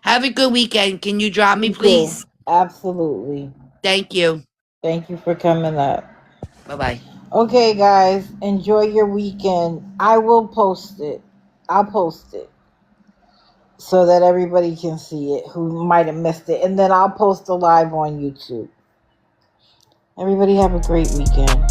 have a good weekend. Can you drop me, You too. please? Absolutely. Thank you. Thank you for coming up. Bye bye. Okay, guys, enjoy your weekend. I will post it. I'll post it so that everybody can see it who might have missed it. And then I'll post a live on YouTube. Everybody have a great weekend.